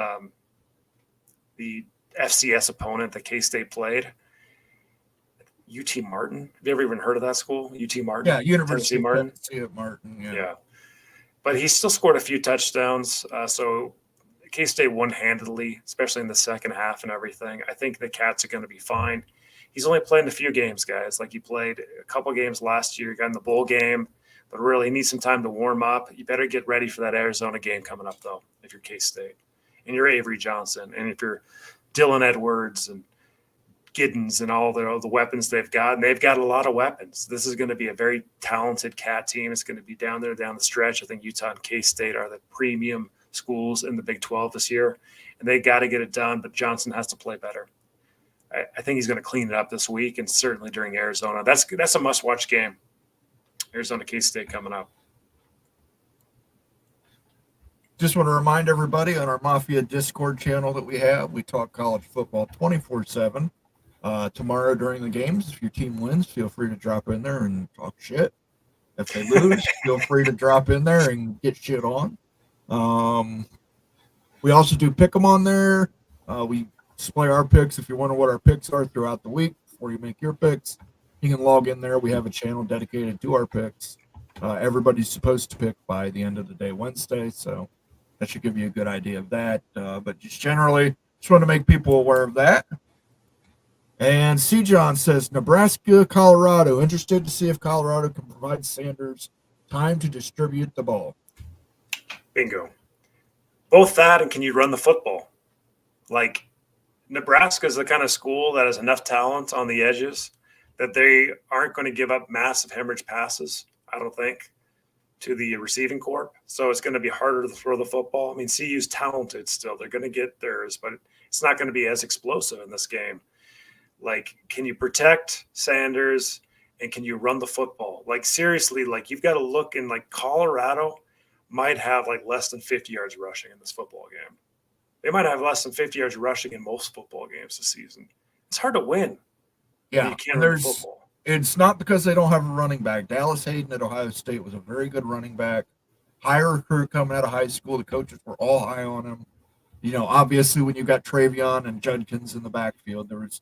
the FCS opponent that K-State played. UT Martin. Have you ever even heard of that school? UT Martin? Yeah, University of Martin. Tennessee at Martin. Yeah. But he still scored a few touchdowns. So K-State won handedly, especially in the second half and everything. I think the Cats are going to be fine. He's only played in a few games, guys. Like, he played a couple games last year, got in the bowl game, but really he needs some time to warm up. You better get ready for that Arizona game coming up, though, if you're K-State. And you're Avery Johnson. And if you're Dylan Edwards and Giddens and all the weapons they've got, and they've got a lot of weapons. This is going to be a very talented Cat team. It's going to be down there down the stretch. I think Utah and K-State are the premium schools in the Big 12 this year, and they got to get it done, but Johnson has to play better. I think he's going to clean it up this week, and certainly during Arizona. That's a must-watch game. Arizona K-State coming up. Just want to remind everybody on our Mafia Discord channel that we talk college football 24/7. Tomorrow during the games, if your team wins, feel free to drop in there and talk shit. If they lose, feel free to drop in there and get shit on. We also do pick 'em on there. We display our picks. If you wonder what our picks are throughout the week before you make your picks, you can log in there. We have a channel dedicated to our picks. Everybody's supposed to pick by the end of the day Wednesday, so that should give you a good idea of that. But just generally, just want to make people aware of that. And C. John says, Nebraska, Colorado. Interested to see if Colorado can provide Sanders time to distribute the ball. Bingo. Both that and can you run the football? Like, Nebraska is the kind of school that has enough talent on the edges that they aren't going to give up massive hemorrhage passes, I don't think, to the receiving corps. So it's going to be harder to throw the football. I mean, CU's talented still. They're going to get theirs, but it's not going to be as explosive in this game. Like, can you protect Sanders and can you run the football? Like, seriously, like, you've got to look in, like, Colorado might have like less than 50 yards rushing in this football game. They might have less than 50 yards rushing in most football games this season. It's hard to win. Yeah, you can't run football. It's not because they don't have a running back. Dallas Hayden at Ohio State was a very good running back. High recruit coming out of high school. The coaches were all high on him. Obviously when you got Travion and Judkins in the backfield, there was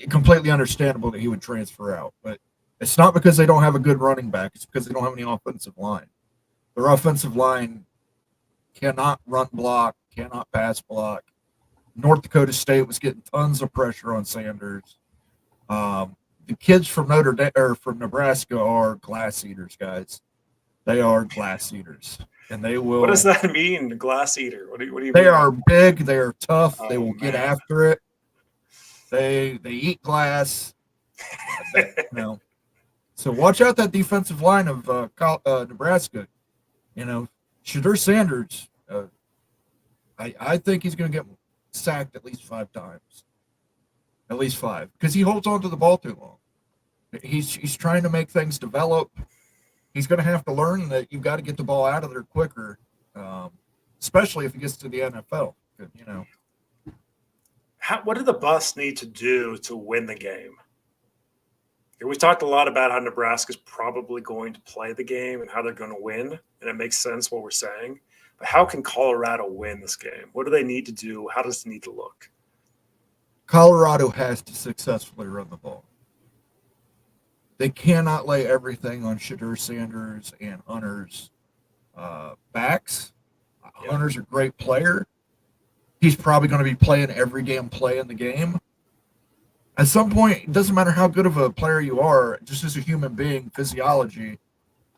completely understandable that he would transfer out. But it's not because they don't have a good running back. It's because they don't have any offensive line. Their offensive line cannot run block, cannot pass block. North Dakota State was getting tons of pressure on Sanders. The kids from from Nebraska are glass eaters, guys. They are glass eaters, and they will. What does that mean, glass eater? What do you mean? They are big. They are tough. They will get after it. They eat glass. So watch out that defensive line of Nebraska. Shedeur Sanders. I think he's going to get sacked at least 5 times. At least 5, because he holds on to the ball too long. He's trying to make things develop. He's going to have to learn that you've got to get the ball out of there quicker, especially if he gets to the NFL. What do the Buffs need to do to win the game? We've talked a lot about how Nebraska's probably going to play the game and how they're going to win, and it makes sense what we're saying. But how can Colorado win this game? What do they need to do? How does it need to look? Colorado has to successfully run the ball. They cannot lay everything on Shedeur Sanders and Hunter's backs. Yeah. Hunter's a great player. He's probably going to be playing every damn play in the game. At some point, it doesn't matter how good of a player you are, just as a human being, physiology,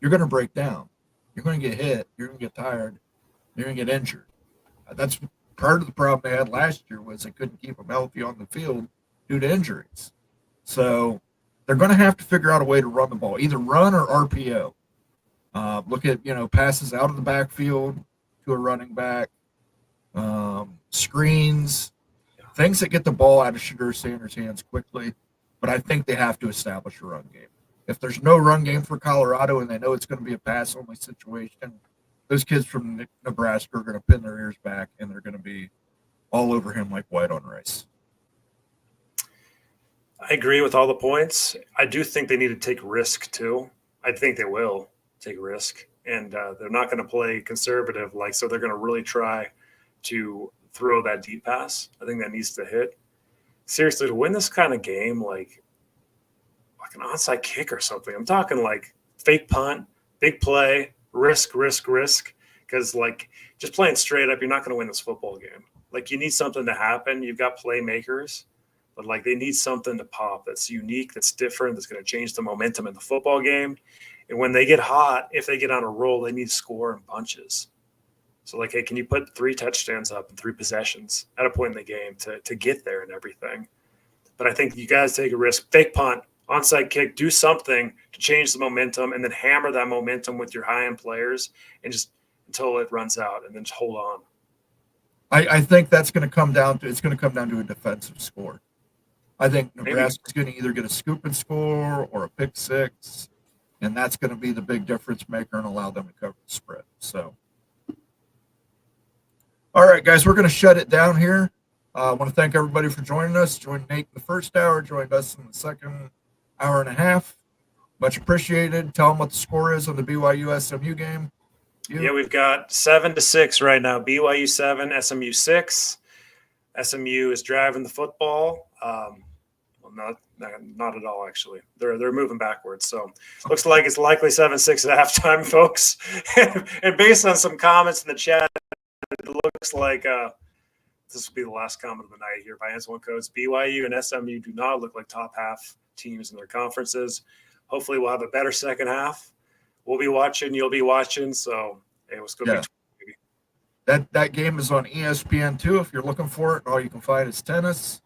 you're going to break down. You're going to get hit. You're going to get tired. You're going to get injured. That's part of the problem they had last year was they couldn't keep them healthy on the field due to injuries. So they're going to have to figure out a way to run the ball, either run or RPO. Look at, passes out of the backfield to a running back, screens, things that get the ball out of Shedeur Sanders' hands quickly. But I think they have to establish a run game. If there's no run game for Colorado and they know it's going to be a pass-only situation, those kids from Nebraska are going to pin their ears back, and they're going to be all over him like white on rice. I agree with all the points. I do think they need to take risk, too. I think they will take risk, and they're not going to play conservative, so they're going to really try to throw that deep pass. I think that needs to hit. Seriously, to win this kind of game, like an onside kick or something, I'm talking fake punt, big play, risk, because just playing straight up, you're not going to win this football game. You need something to happen. You've got playmakers, but they need something to pop that's unique, that's different, that's going to change the momentum in the football game. And when they get hot, if they get on a roll, they need to score in bunches. So hey, can you put 3 touchdowns up in 3 possessions at a point in the game to get there and everything? But I think you guys take a risk, fake punt, onside kick, do something to change the momentum, and then hammer that momentum with your high-end players and just until it runs out, and then just hold on. I think that's going to come down to a defensive score. I think Nebraska's going to either get a scoop and score or a pick 6, and that's going to be the big difference maker and allow them to cover the spread. So, all right, guys, we're going to shut it down here. I want to thank everybody for joining us. Joined Nate in the first hour, joined us in the second hour and a half. Much appreciated. Tell them what the score is on the BYU SMU game. Yeah, we've got 7-6 right now. BYU 7, SMU 6. SMU is driving the football. Not at all, actually. They're moving backwards. So looks like it's likely 7-6 at halftime, folks. And based on some comments in the chat, it looks like this will be the last comment of the night here by Ansel Codes. BYU and SMU do not look like top half teams in their conferences. Hopefully we'll have a better second half. We'll be watching. You'll be watching. So, hey, let's go. Yeah. That game is on ESPN too. If you're looking for it, all you can find is tennis.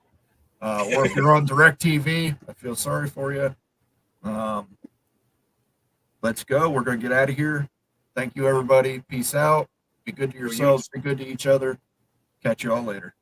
Or if you're on DirecTV, I feel sorry for you. Let's go. We're going to get out of here. Thank you, everybody. Peace out. Be good to yourselves. Be good to each other. Catch you all later.